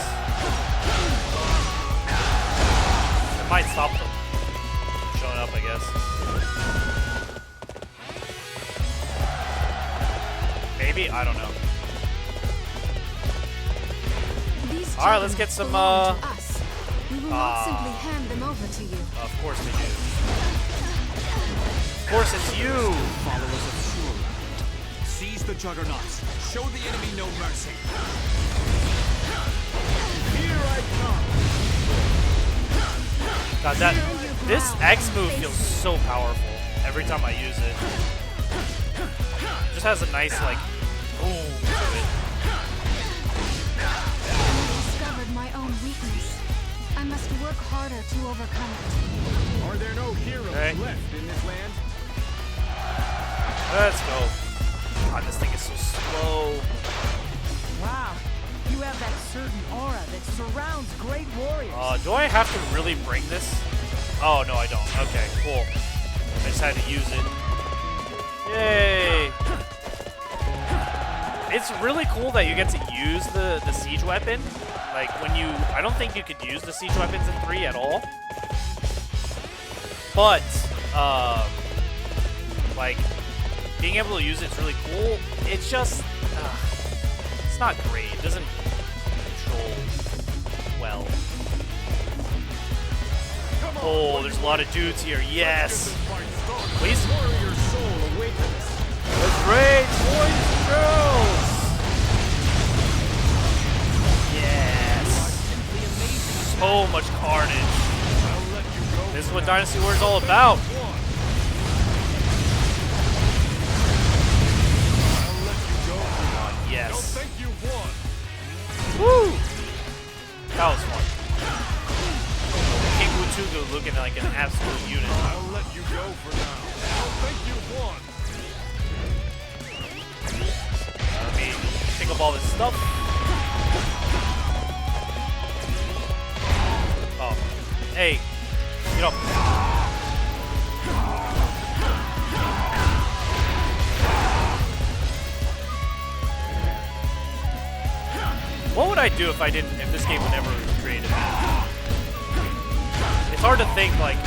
It might stop them from showing up, I guess. Maybe? I don't know. Alright, let's get some We will not simply hand them over to you. Of course we do. Of course it's you! Followers of Shura. Seize the Juggernauts. Show the enemy no mercy. Here I come. God, this X move feels so powerful every time I use it. Just has a nice, like, boom to it. I discovered my own weakness. I must work harder to overcome it. Are there no heroes left in this land? Let's go. God, this thing is so slow. Wow, you have that certain aura that surrounds great warriors. Do I have to really bring this? Oh, no, I don't. Okay, cool. I just had to use it. Yay! It's really cool that you get to use the siege weapon. Like, when you... I don't think you could use the siege weapons in 3 at all. But, like, being able to use it's really cool. It's just... it's not great. It doesn't control well. Oh, there's a lot of dudes here. Yes! Please? Let's raid, boys and girls! Yes! So much carnage. This is what Dynasty War is all about. Yes. Woo! That was fun. King Wutugu looking like an absolute unit. I'll let you go for now. I don't think you won. Let me pick up all this stuff. Oh. Hey. Get up. What would I do if this game would never be created? It's hard to think, like,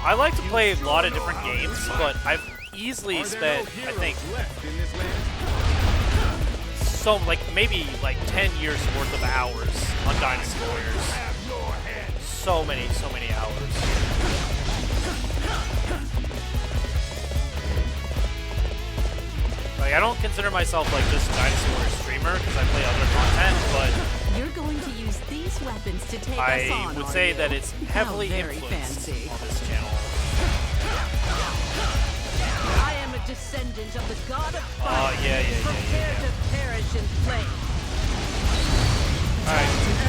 I like to play a lot of different games, but I've easily spent, I think, so, like, maybe, like, 10 years worth of hours on Dynasty Warriors. So many hours. Like, I don't consider myself, like, just a Dynasty Warriors streamer, because I play other content, but... You're going to use these weapons to take us on, I would say that it's heavily very influenced fancy. on this channel. I am a descendant of the god of fire. Yeah. Prepare to perish in flames. Alright.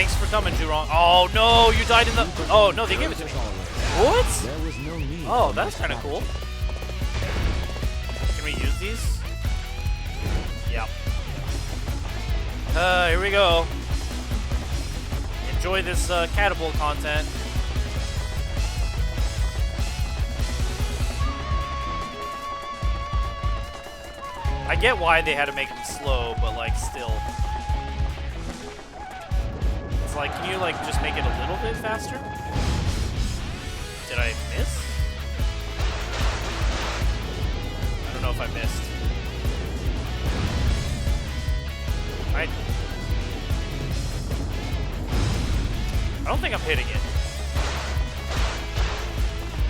Thanks for coming, Jurong. Oh no, you died in the. Oh no, they gave it to me. What? Oh, that's kind of cool. Can we use these? Yep. Here we go. Enjoy this catapult content. I get why they had to make them slow, but like still. It's like, can you like just make it a little bit faster? Did I miss? I don't know if I missed. I don't think I'm hitting it.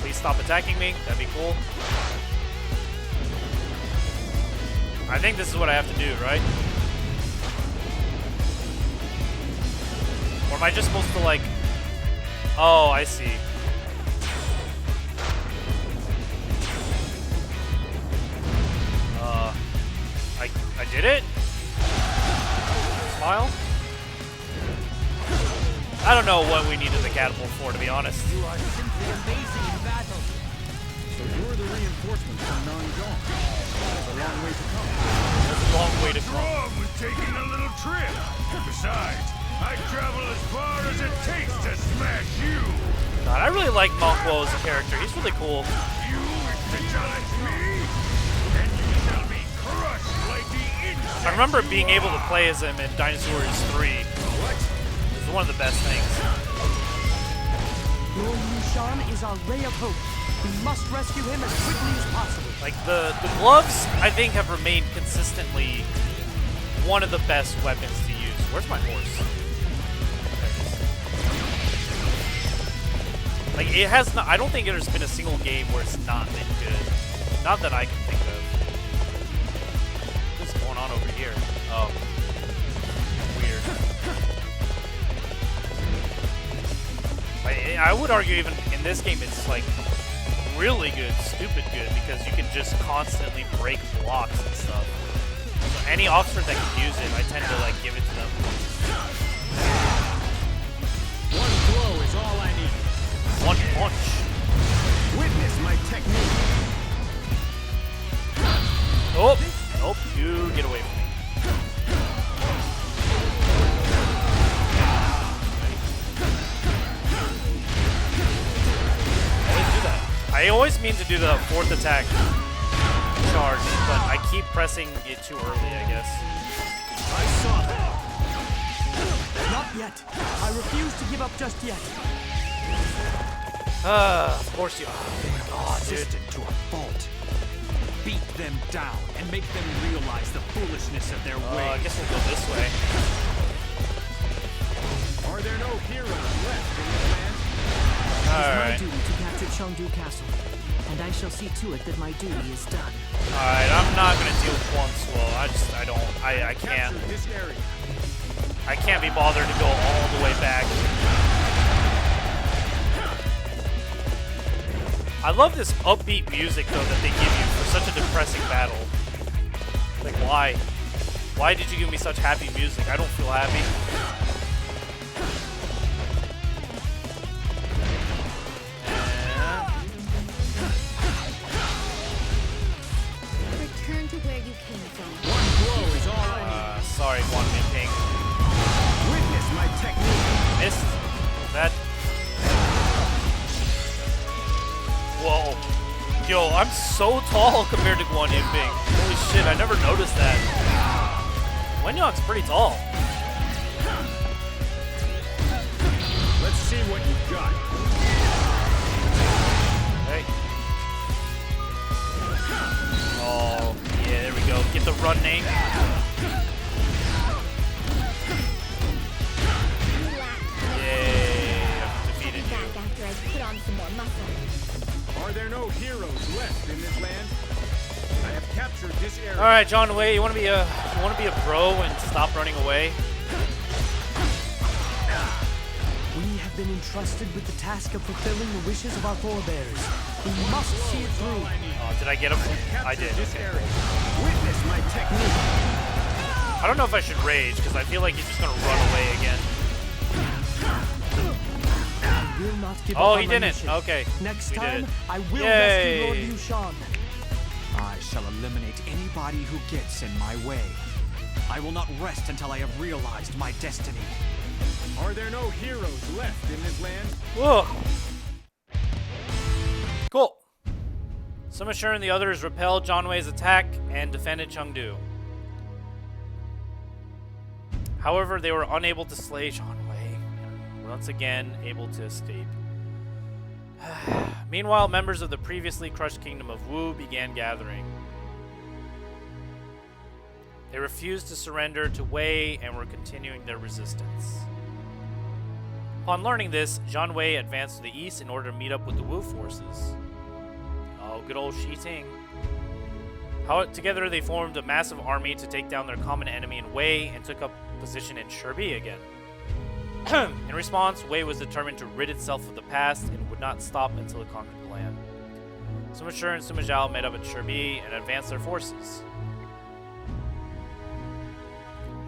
Please stop attacking me. That'd be cool. I think this is what I have to do, right? Or am I just supposed to like... Oh, I see. I did it? Smile? I don't know what we needed the catapult for, to be honest. You are simply amazing in battle. So you're the reinforcements from Nanjong. There's a long way to come. There's a long way to come. What's wrong with taking a little trip? Besides, I travel as far as it takes to smash you. God, I really like Monquo as a character. He's really cool. You wish to challenge me? Then you shall be crushed like the insect. I remember being able to play as him in Dynasty Warriors 3. What? It was one of the best things. Lord Lushan is our ray of hope. We must rescue him as quickly as possible. Like, the gloves, I think, have remained consistently one of the best weapons to use. Where's my horse? Like, it has not, I don't think there's been a single game where it's not been good. Not that I can think of. What's going on over here? Oh. Weird. I would argue even in this game it's like really good, stupid good, because you can just constantly break blocks and stuff. So any Oxford that can use it, I tend to like give it to them. One blow is all I need. One punch. Witness my technique. Oh, nope, you get away from me. I always mean to do the fourth attack charge, but I keep pressing it too early, I guess. I saw that. Not yet. I refuse to give up just yet. Of course you are. Oh my God, resistant to a fault. Beat them down and make them realize the foolishness of their ways. I guess we'll go this way. Are there no heroes left in this land? It is my Alright. duty to capture Chengdu Castle, and I shall see to it that my duty is done. Alright, I'm not gonna deal with one swell. I can't. This area. I can't be bothered to go all the way back. I love this upbeat music though that they give you for such a depressing battle. Like why? Why did you give me such happy music? I don't feel happy. Return to where you came from. One blow is all I need. Sorry, Quan Min Ping. Witness my technique. Missed. That. Whoa. Yo, I'm so tall compared to Guan Yin Ping. Holy shit, I never noticed that. Wenyang's pretty tall. Let's see what you've got. Hey. Oh, yeah, there we go. Get the running. Yay, I've defeated you. After I put on some more muscle. Are there no heroes left in this land? I have captured this area. All right, John Wei, you want to be a bro and stop running away? We have been entrusted with the task of fulfilling the wishes of our forebears. We must see it through. Oh, did I get him? I did. This area. Witness my technique. I don't know if I should rage because I feel like he's just gonna run away again. I will not give up Oh, on he my didn't. mission. Okay. Next We did time, it. I will Yay. rescue Lord Liu Shan. I shall eliminate anybody who gets in my way. I will not rest until I have realized my destiny. Are there no heroes left in this land? Whoa. Cool. Sima Shi and the others repelled Zhang Wei's attack and defended Chengdu. However, they were unable to slay Zhang Wei, and once again able to escape. Meanwhile, members of the previously crushed kingdom of Wu began gathering. They refused to surrender to Wei and were continuing their resistance. Upon learning this, Zhang Wei advanced to the east in order to meet up with the Wu forces. Oh, good old Shi Ting. Together they formed a massive army to take down their common enemy in Wei and took up position in Sherbi again. In response, Wei was determined to rid itself of the past and would not stop until it conquered the land. Sima Shi and Sima Zhao met up at Sherbi and advanced their forces.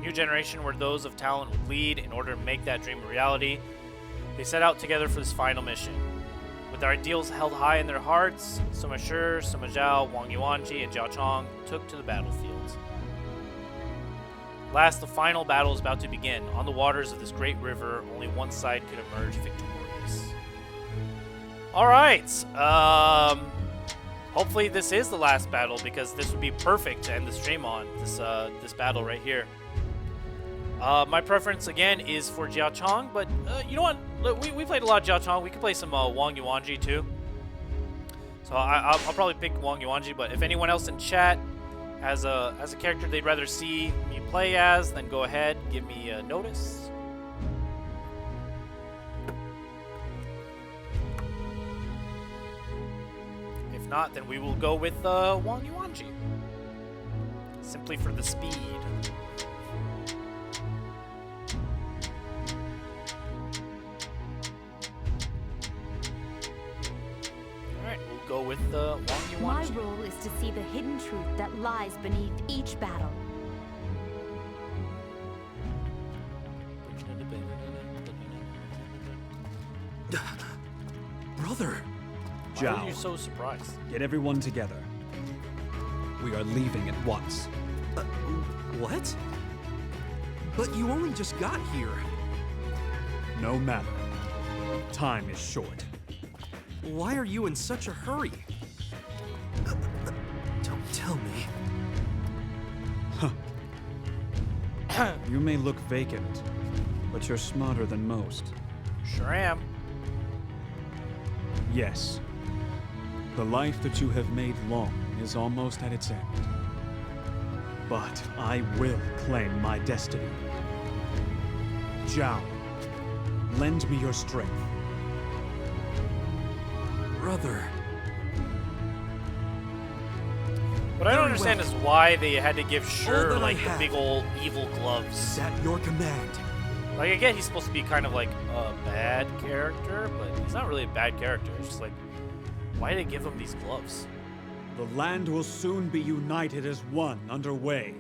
New generation where those of talent would lead in order to make that dream a reality. They set out together for this final mission. With their ideals held high in their hearts, Sima Shi, Sima Zhao, Wang Yuanji, and Jiao Chong took to the battlefield. Last, the final battle is about to begin. On the waters of this great river, only one side could emerge victorious. Alright, hopefully this is the last battle, because this would be perfect to end the stream on, this battle right here. My preference, again, is for Jiao Chong, but you know what? Look, we played a lot of Jiao Chong. We could play some Wang Yuanji, too. So I'll probably pick Wang Yuanji, but if anyone else in chat has a character they'd rather see me play as, then go ahead, give me a notice. If not, then we will go with Wang Yuanji. Simply for the speed. Go with the Wang Yuanji. My role is to see the hidden truth that lies beneath each battle. Brother! Why are you so surprised? Get everyone together. We are leaving at once. What? But you only just got here. No matter. Time is short. Why are you in such a hurry? Don't tell me. Huh. You may look vacant, but you're smarter than most. Sure am. Yes. The life that you have made long is almost at its end. But I will claim my destiny. Zhao, lend me your strength. Brother. What I don't understand is why they had to give Sure like the big old evil gloves. At your command. Like, I get he's supposed to be kind of like a bad character, but he's not really a bad character. It's just like, why did they give him these gloves? The land will soon be united as one under Wei.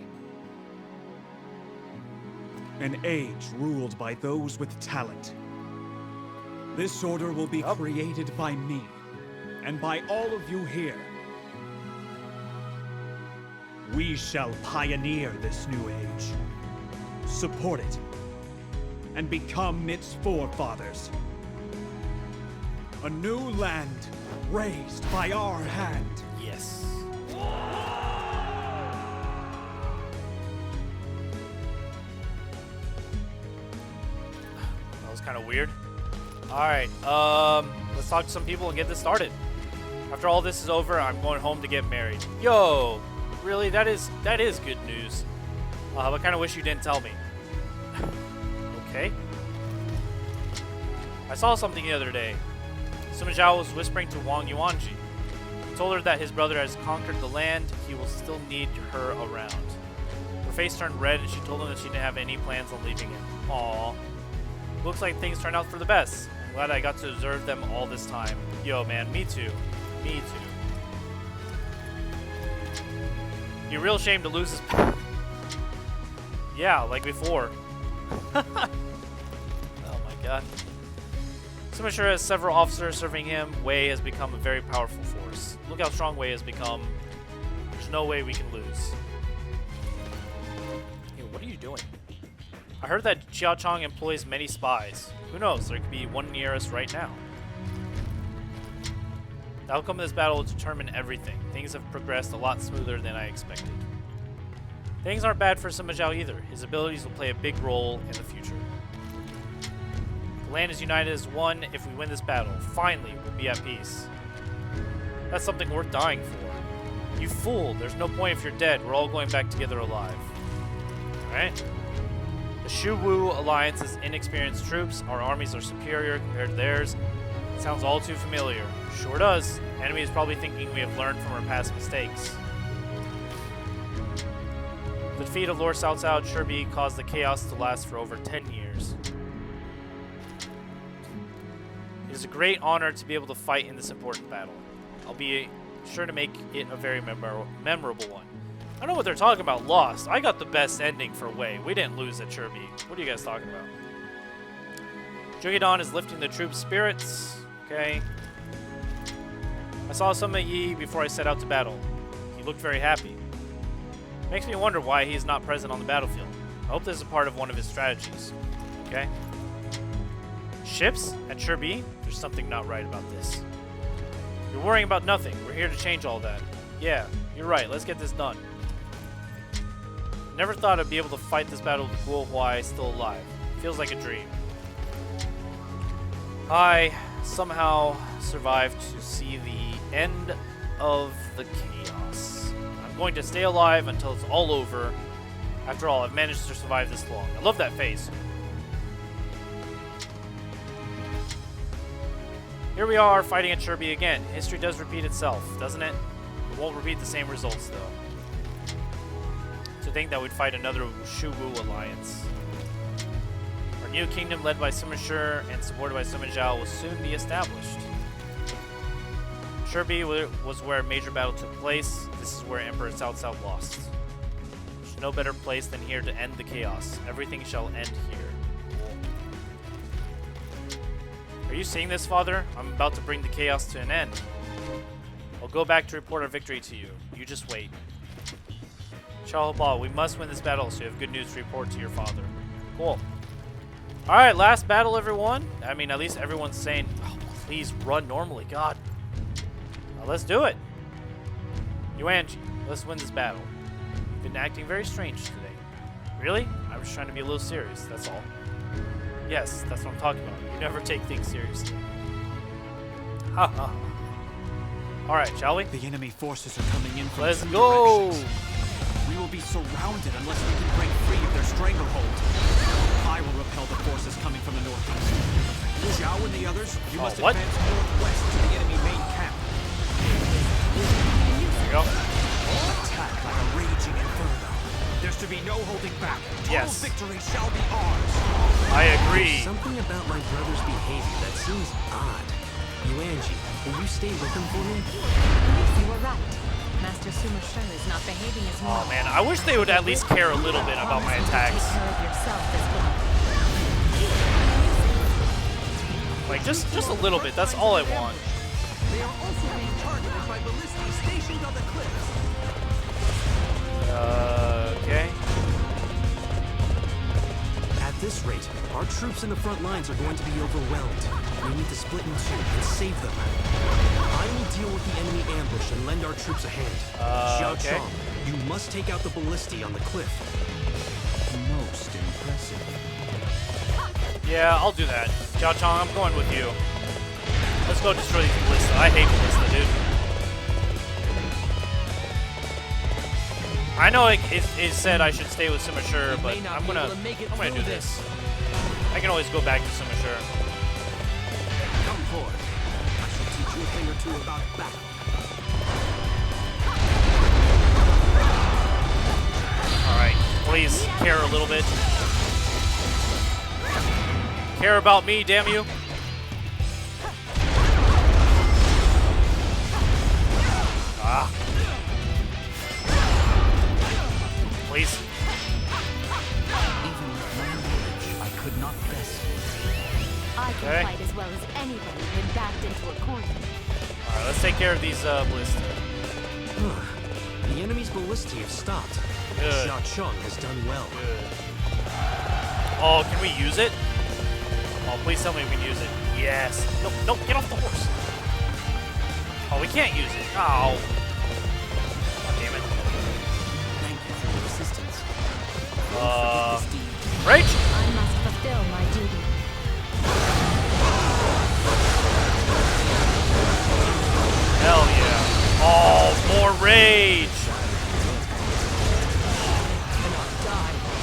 An age ruled by those with talent. This order will be created by me, and by all of you here. We shall pioneer this new age, support it, and become its forefathers. A new land raised by our hand. Yes. That was kind of weird. Alright, let's talk to some people and get this started. After all this is over, I'm going home to get married. Yo, really? That is good news. But I kind of wish you didn't tell me. Okay. I saw something the other day. Sima Zhao was whispering to Wang Yuanji. He told her that his brother has conquered the land, he will still need her around. Her face turned red and she told him that she didn't have any plans on leaving him. Aww. Looks like things turned out for the best. I'm glad I got to observe them all this time. Yo, man, me too. Me too. You're real shame to lose his Yeah, like before. Oh my god. Sima Shi has several officers serving him. Wei has become a very powerful force. Look how strong Wei has become. There's no way we can lose. Hey, what are you doing? I heard that Xiao Chong employs many spies. Who knows? There could be one near us right now. The outcome of this battle will determine everything. Things have progressed a lot smoother than I expected. Things aren't bad for Sima Zhao either. His abilities will play a big role in the future. The land is united as one. If we win this battle, finally we'll be at peace. That's something worth dying for. You fool! There's no point if you're dead. We're all going back together alive. Alright? The Shu Wu Alliance is inexperienced troops. Our armies are superior compared to theirs. It sounds all too familiar. Sure does. Enemy is probably thinking we have learned from our past mistakes. The defeat of Lord Cao Cao at Shirbi caused the chaos to last for over 10 years. It is a great honor to be able to fight in this important battle. I'll be sure to make it a very memorable one. I don't know what they're talking about, lost. I got the best ending for Wei. We didn't lose at Shirbi. What are you guys talking about? Jugedon is lifting the troops' spirits. Okay. I saw Sima Yi before I set out to battle. He looked very happy. Makes me wonder why he's not present on the battlefield. I hope this is a part of one of his strategies. Okay. Ships at Shirbi? There's something not right about this. You're worrying about nothing. We're here to change all that. Yeah, you're right. Let's get this done. Never thought I'd be able to fight this battle with Guo Huai still alive. Feels like a dream. I somehow survived to see the end of the chaos. I'm going to stay alive until it's all over. After all, I've managed to survive this long. I love that face. Here we are, fighting at Shirbi again. History does repeat itself, doesn't it? It won't repeat the same results, though. To think that we'd fight another Shu Wu alliance. Our new kingdom, led by Sima Shi and supported by Sima Zhao, will soon be established. Shirbi was where a major battle took place. This is where Emperor Cao Cao lost. There's no better place than here to end the chaos. Everything shall end here. Are you seeing this, Father? I'm about to bring the chaos to an end. I'll go back to report our victory to you. You just wait. Xiaohou, we must win this battle so you have good news to report to your father. Cool. Alright, last battle, everyone. I mean, at least everyone's saying, oh, please run normally. God. Now, let's do it. Yuanji, let's win this battle. You've been acting very strange today. Really? I was trying to be a little serious, that's all. Yes, that's what I'm talking about. You never take things seriously. Ha ha. Alright, shall we? The enemy forces are coming in from Let's go! We will be surrounded unless we can break free of their stranglehold. I will repel the forces coming from the northeast. Zhao and the others, you must advance northwest to the enemy main camp. There you go. Attack like a raging inferno. There's to be no holding back. Total victory shall be ours. I agree. There's something about my brother's behavior that seems odd. Yuanji, will you stay with him for me? You were right. Master Sima Shi is not behaving as well. Oh man, I wish they would at least care a little bit about my attacks. Like just a little bit. That's all I want. They are also being targeted by ballistae stationed on the cliffs. Okay. At this rate, our troops in the front lines are going to be overwhelmed. We need to split in two and save them. I will deal with the enemy ambush and lend our troops a hand. Xiao Chong, you must take out the ballistae on the cliff. Most impressive. Yeah, I'll do that. Xiao Chong, I'm going with you. Let's go destroy these ballista. I hate ballista, dude. I know it said I should stay with Sima Shi, but I'm gonna do this. I can always go back to Sima Shi. Come forward. I shall teach you a thing or two about battle. Alright, please care a little bit. Care about me, damn you. Ah. Please. Even with my knowledge, I could not best. can fight as well as anybody when backed into a corner. Alright, let's take care of these ballistas. The enemy's ballistae have stopped. Good. Xia Cheng has done well. Good. Oh, can we use it? Oh, please tell me we can use it. Yes. No, no, get off the horse. Oh, we can't use it. Oh. God damn it. Thank you for your assistance. Rage? I must fulfill my duty. Hell yeah. Oh, more rage.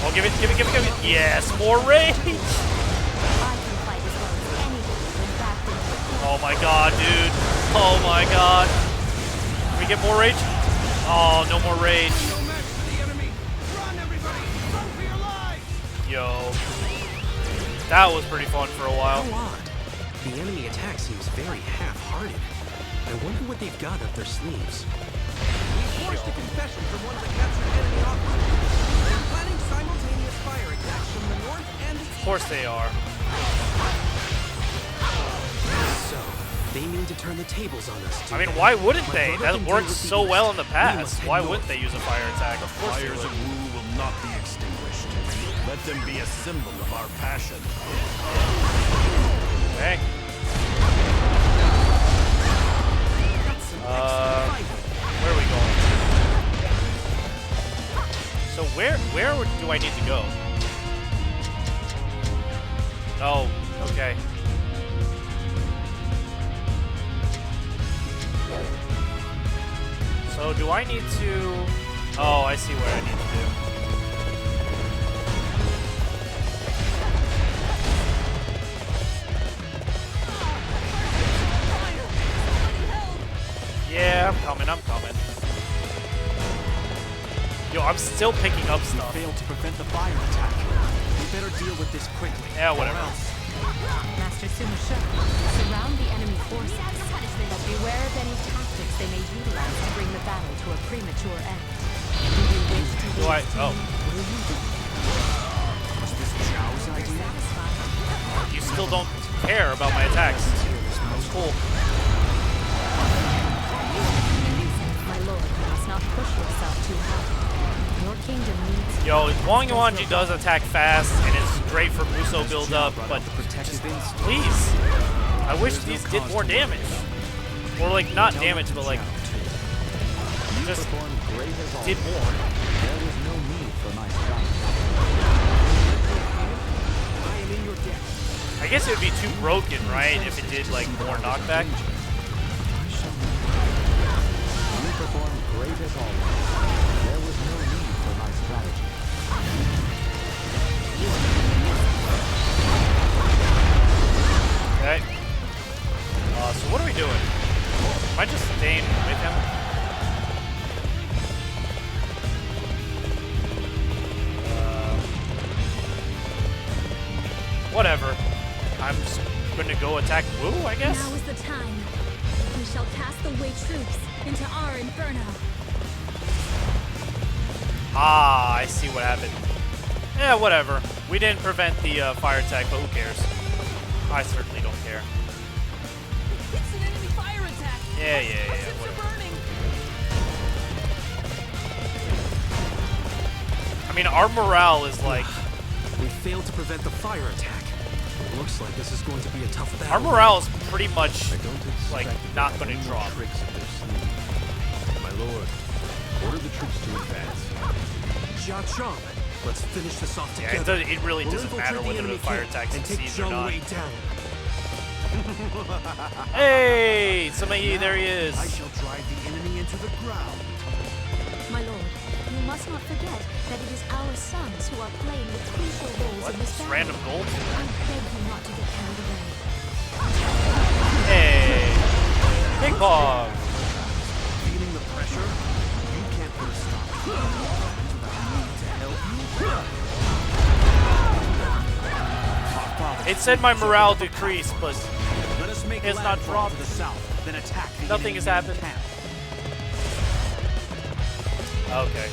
Oh, give it, give it, give it, give it. Yes, more rage. Oh my god, dude. Oh my god. Can we get more rage? Oh, no more rage. Yo. That was pretty fun for a while. How odd. The enemy attack seems very half-hearted. I wonder what they've got up their sleeves. We forced a confession from one of the captured enemy officers. They're planning simultaneous fire attacks from the north and the east. Of course they are. So, they mean to turn the tables on us, I mean, why wouldn't they? That worked so well in the past. Why wouldn't they use a fire attack? Of course they Fires would. of Wu will not be extinguished. Let them be a symbol of our passion. Okay. Where are we going? So where do I need to go? Oh, okay. So do I need to... Oh, I see where I need to do. Yeah, I'm coming, I'm coming. Yo, I'm still picking up stuff. Failed to prevent the fire attack. We better deal with this quickly. Yeah, whatever. Master Sumo, surround the enemy forces, but beware of any tactics they may utilize to bring the battle to a premature end. Do you wish to Do I? Oh. Was this Zhao's idea? You still don't care about my attacks. That's cool. My lord, you must not push yourself too hard. Your kingdom needs... Yo, Wang Yuanji does attack fast, and it's great for Musou build-up, but just please. I wish these did more damage. Or, like, not damage, but, like, just did more. There was no need for my strategy. I am in your debt. I guess it would be too broken, right, if it did, like, more knockback. You performed great as always. There was no need for my strategy. Okay. So what are we doing? Am I just staying with him? Whatever. I'm just gonna go attack Wu, I guess? Now is the time. We shall cast away troops into our inferno. Ah, I see what happened. Yeah, whatever. We didn't prevent the fire attack, but who cares? I certainly don't care. It's an enemy fire attack. Yeah, yeah, yeah. Ships are burning. I mean, our morale is like... We failed to prevent the fire attack. Looks like this is going to be a tough battle. Our morale is pretty much, like, not going to drop. My lord, order the troops to advance. Xia Cheng, let's finish this off Yeah, together. it really We'll doesn't matter infiltrate the whether the enemy fire camp attack and take succeeds or Zhang not. Wei down. Hey, Samayi, there he is. I shall drive the enemy into the ground. My lord, you must not forget that it is our sons who are playing the crucial roles What? in this Just battle. random gold? I beg you not to get carried away. Hey, Big Pog. Feeling the pressure? You can't put a stop to it. It said my morale decreased, but Let us make it's not landfall dropped. to the south, then attack the Nothing has happened. camp. Okay.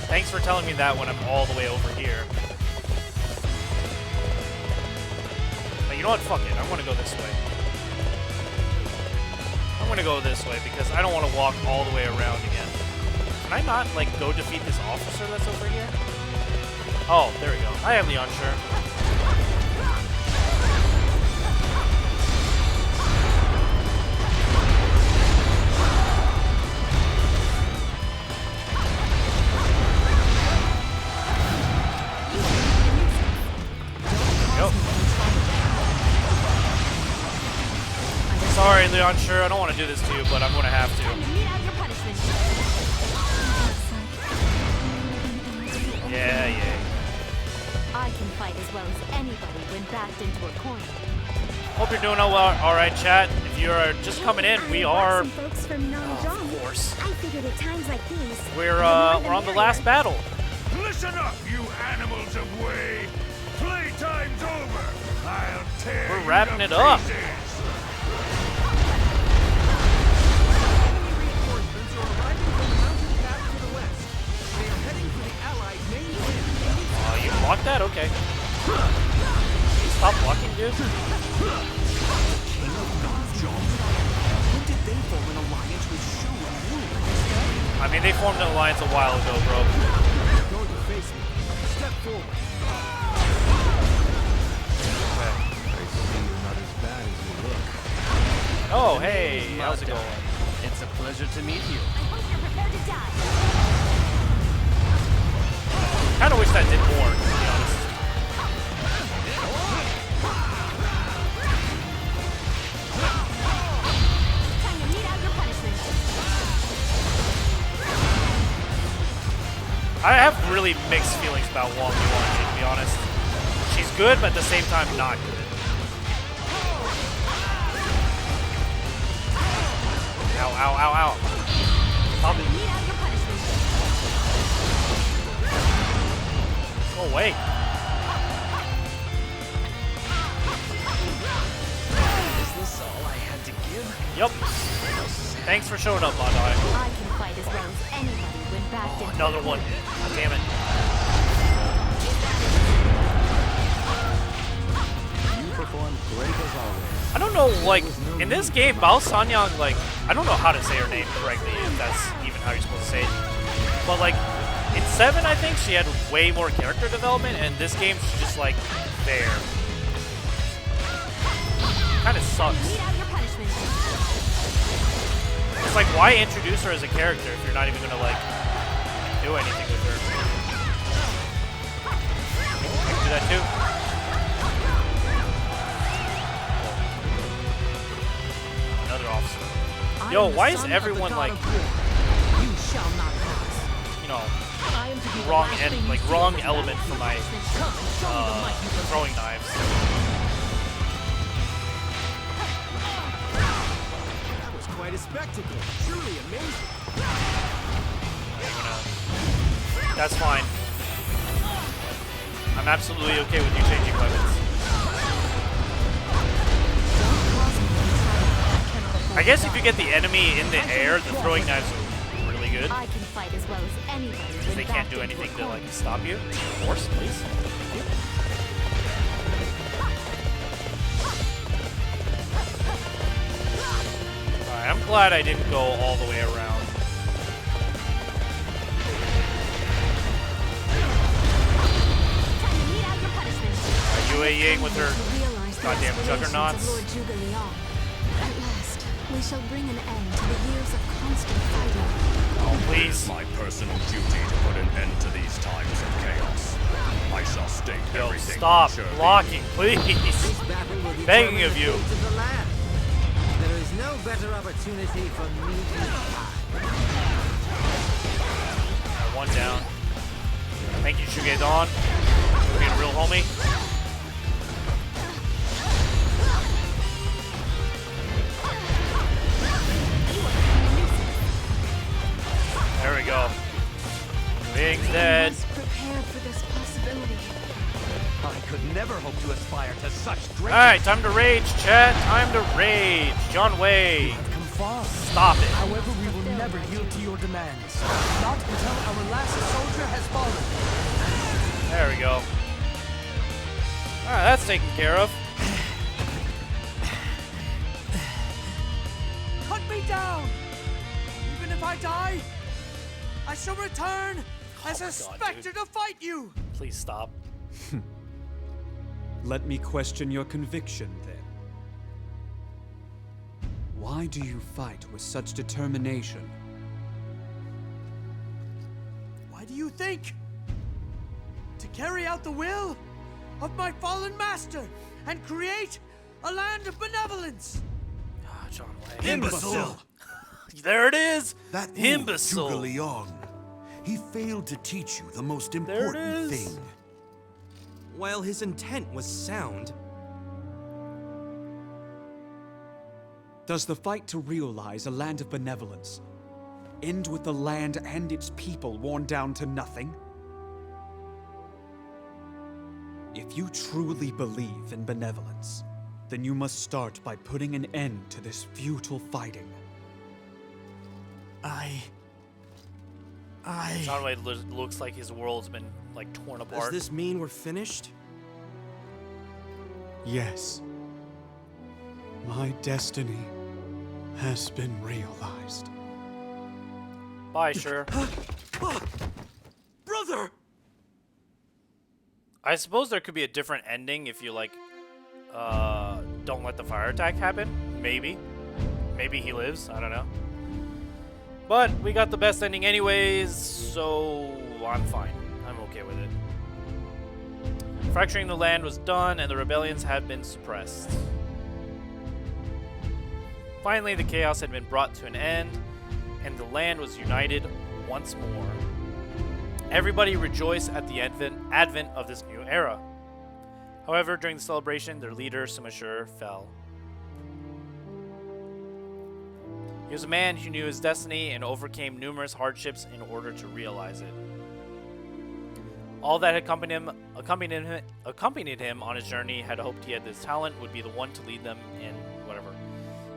Thanks for telling me that when I'm all the way over here. Like, You know what? Fuck it. I'm gonna go this way. I'm gonna go this way because I don't want to walk all the way around again. Can I not, like, go defeat this officer that's over here? Oh, there we go. I am Leon, sure. Sorry, Leon, sure, I don't want to do this to you, but I'm going to have to. Yeah. I can fight as well as anybody when backed into a corner. Hope you're doing all right, chat. If you're just coming in, we are. Folks from Of course. I figured at times like these. We're on the last battle. Listen up, you animals of way. Playtime's over. I'll tear We're you wrapping to it up. pieces. Oh, you blocked that? Okay. Stop blocking, dude. King of Non-Jong. When did they form an alliance with Shu and Wu? I mean, they formed an alliance a while ago, bro. You're going to face me. Step forward. I see you're not as bad as you look. Oh, hey, how's it going? It's a pleasure to meet you. I hope you're prepared to die. Kind of wish that did more, to be honest. Time to mete out your punishment. I have really mixed feelings about Wong Yuan, to be honest. She's good, but at the same time, not good. Ow, ow, ow, ow. Stop it. Mete out your punishment. Go away. Is this all I had to give? Yup. Thanks for showing up, Mondai. I can fight as well as anybody when backed into Another a one. corner. God damn it. You performed great as always. I don't know, like, in this game, Bao Sanyang, like, I don't know how to say her name correctly, if that's even how you're supposed to say it. But, like, in 7, I think, she had way more character development, and this game, she's just, like, there. Kind of sucks. Mete out your punishment. It's like, why introduce her as a character if you're not even gonna, like, do anything with her? I can do that too. Another officer. Yo, why is everyone, like, You shall not pass. you know, I am to be the wrong last end, thing like, you wrong see. element for my Come and show me the might you possess. throwing knives. That was quite a spectacle. Truly amazing. That's fine. I'm absolutely okay with you changing weapons. I guess if you get the enemy in the air, the throwing knives are really good. I can fight as well as anybody Because when they can't backed do into a anything to, corner. like, stop you. Of course, please. Alright, I'm glad I didn't go all the way around. Time to mete out your punishment. Yue Ying with her Realize the goddamn aspirations juggernauts. of Lord Zhuge Liang. At last, we shall bring an end to the years of constant fighting. Oh, It please. is my personal duty to put an end to these times of chaos. I shall state Yo, everything. stop sure blocking, please. This battle will Begging determine of the you. fate of the land. There is no better opportunity for me One down. Thank you, Shugedon. For being a real homie. There we go. Bing's dead. Prepare for this possibility. I could never hope to aspire to such great. Alright, time to rage, chat. Time to rage. John Wei. Come far. Stop it. However, we will never yield to your demands. Not until our last soldier has fallen. There we go. Alright, that's taken care of. me down! Even if I die, I shall return as a specter to fight you! Please stop. Let me question your conviction, then. Why do you fight with such determination? Why do you think? To carry out the will of my fallen master and create a land of benevolence! Ah, John Wayne. Imbecile! There it is! That Imbecile! Zhuge Liang. He failed to teach you the most important thing. While his intent was sound, Does the fight to realize a land of benevolence end with the land and its people worn down to nothing? If you truly believe in benevolence, then you must start by putting an end to this futile fighting. John Wayne looks like his world's been, like, torn apart. Does this mean we're finished? Yes. My destiny has been realized. Bye, sure. Brother! I suppose there could be a different ending if you, like, don't let the fire attack happen. Maybe. Maybe he lives. I don't know. But we got the best ending anyways, so I'm fine. I'm okay with it. Fracturing the land was done, and the rebellions had been suppressed. Finally, the chaos had been brought to an end, and the land was united once more. Everybody rejoiced at the advent of this new era. However, during the celebration, their leader, Sima fell. He was a man who knew his destiny and overcame numerous hardships in order to realize it. All that accompanied him on his journey had hoped he had this talent would be the one to lead them in whatever.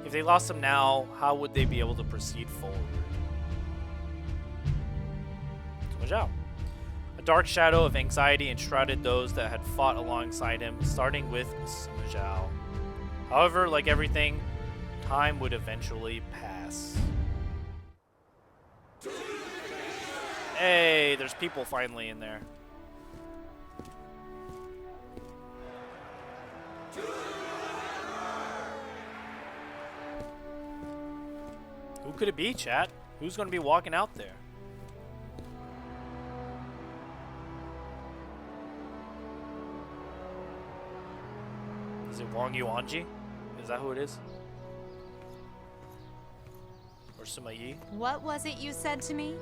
If they lost him now, how would they be able to proceed forward? Sima Zhao. A dark shadow of anxiety enshrouded those that had fought alongside him, starting with Sima Zhao. However, like everything, time would eventually pass. Hey, there's people finally in there. Who could it be, chat? Who's going to be walking out there? Is it Wang Yuanji? Is that who it is? Or Sima Yi? What was it you said to me?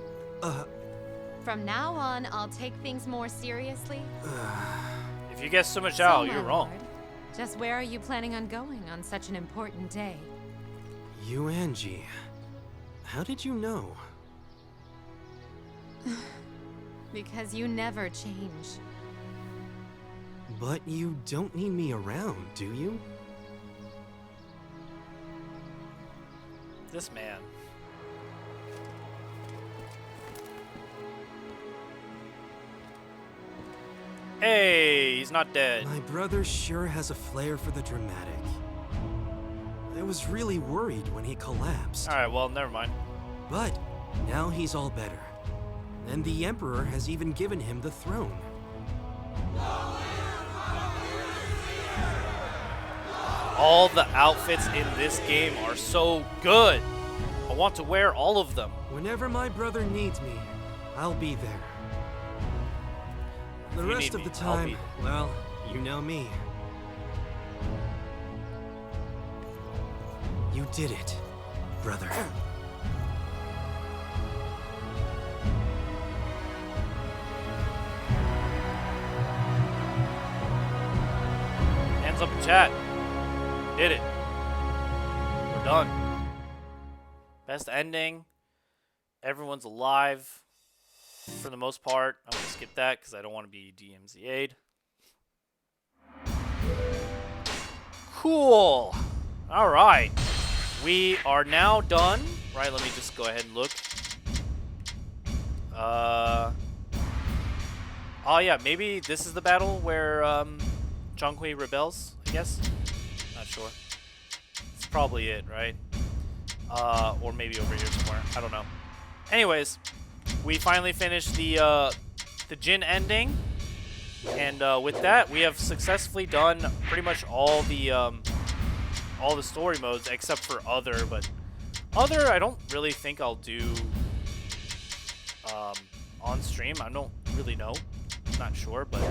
From now on, I'll take things more seriously. If you guess Sima Zhao, you're wrong. Lord, just where are you planning on going on such an important day? Yuanji, how did you know? Because you never change. But you don't need me around, do you? This man. Hey, he's not dead. My brother sure has a flair for the dramatic. I was really worried when he collapsed. Alright, well, never mind. But now he's all better. And the Emperor has even given him the throne. All the outfits in this game are so good. I want to wear all of them. Whenever my brother needs me, I'll be there. The rest of the time, well, you know me. You did it, brother. Hands up in chat. Did it. We're done. Best ending. Everyone's alive. For the most part. I'm going to skip that because I don't want to be DMZA'd. Cool. Alright. We are now done. Right, let me just go ahead and look. Oh yeah, maybe this is the battle where Zhonghui rebels, I guess. Not sure. It's probably it, right? or maybe over here somewhere. I don't know. Anyways, we finally finished the Jin ending, and with that, we have successfully done pretty much all the story modes except for other. But other, I don't really think I'll do on stream. I don't really know. I'm not sure, but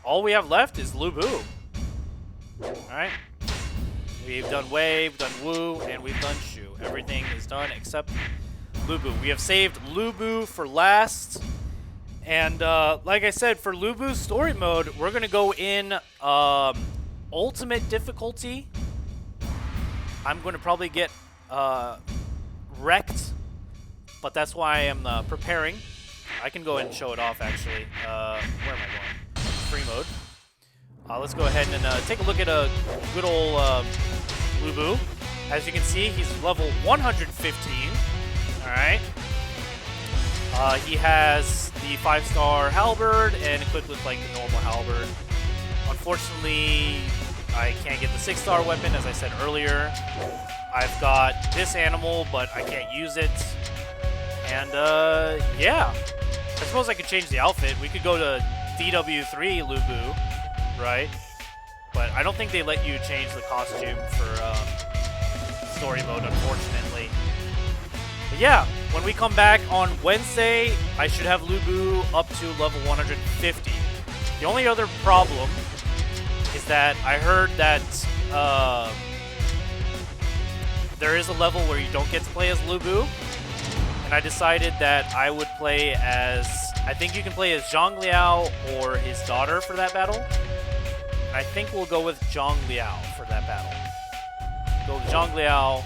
all we have left is LuBu. All right. We've done Wei, we've done Wu, and we've done Shu. Everything is done except LuBu. We have saved LuBu for last. And like I said, for LuBu's story mode, we're going to go in ultimate difficulty. I'm going to probably get wrecked, but that's why I am preparing. I can go ahead and show it off, actually. Where am I going? Free mode. Let's go ahead and take a look at a good old LuBu. As you can see, he's level 115. Alright. He has the 5-star halberd and equipped with like the normal halberd. Unfortunately, I can't get the 6-star weapon, as I said earlier. I've got this animal, but I can't use it. And yeah. I suppose I could change the outfit. We could go to DW3 LuBu, right? But I don't think they let you change the costume for story mode, unfortunately. But yeah, when we come back on Wednesday, I should have LuBu up to level 150. The only other problem is that I heard that there is a level where you don't get to play as LuBu, and I decided that I would play as, I think you can play as Zhang Liao or his daughter for that battle. And I think we'll go with Zhang Liao for that battle. Go with Zhang Liao,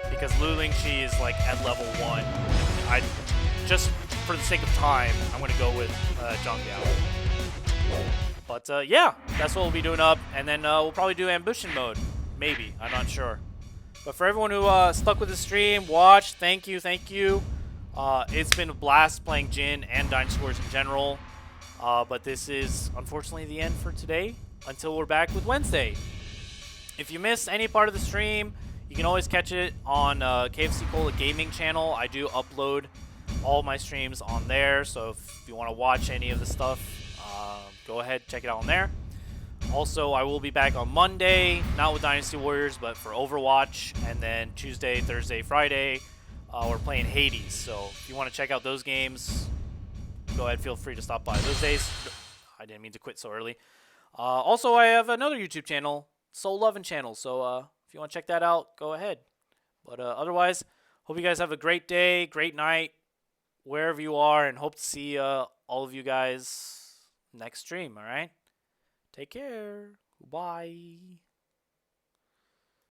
because Lu Lingqi is like at level 1. I just for the sake of time, I'm gonna go with Zhang Liao. But yeah, that's what we'll be doing up, and then we'll probably do ambition mode, maybe. I'm not sure. But for everyone who stuck with the stream, watched, thank you, thank you. It's been a blast playing Jin and Dynasty Warriors in general. But this is unfortunately the end for today until we're back with Wednesday. If you missed any part of the stream, you can always catch it on KFC Cola Gaming channel. I do upload all my streams on there, so if you want to watch any of the stuff, go ahead, check it out on there. Also, I will be back on Monday, not with Dynasty Warriors, but for Overwatch, and then Tuesday, Thursday, Friday, we're playing Hades. So if you want to check out those games, go ahead, feel free to stop by those days. I didn't mean to quit so early. Also, I have another YouTube channel, Soul Lovin' Channel, so if you want to check that out, go ahead. But otherwise, hope you guys have a great day, great night, wherever you are, and hope to see all of you guys next stream, all right? Take care. Bye.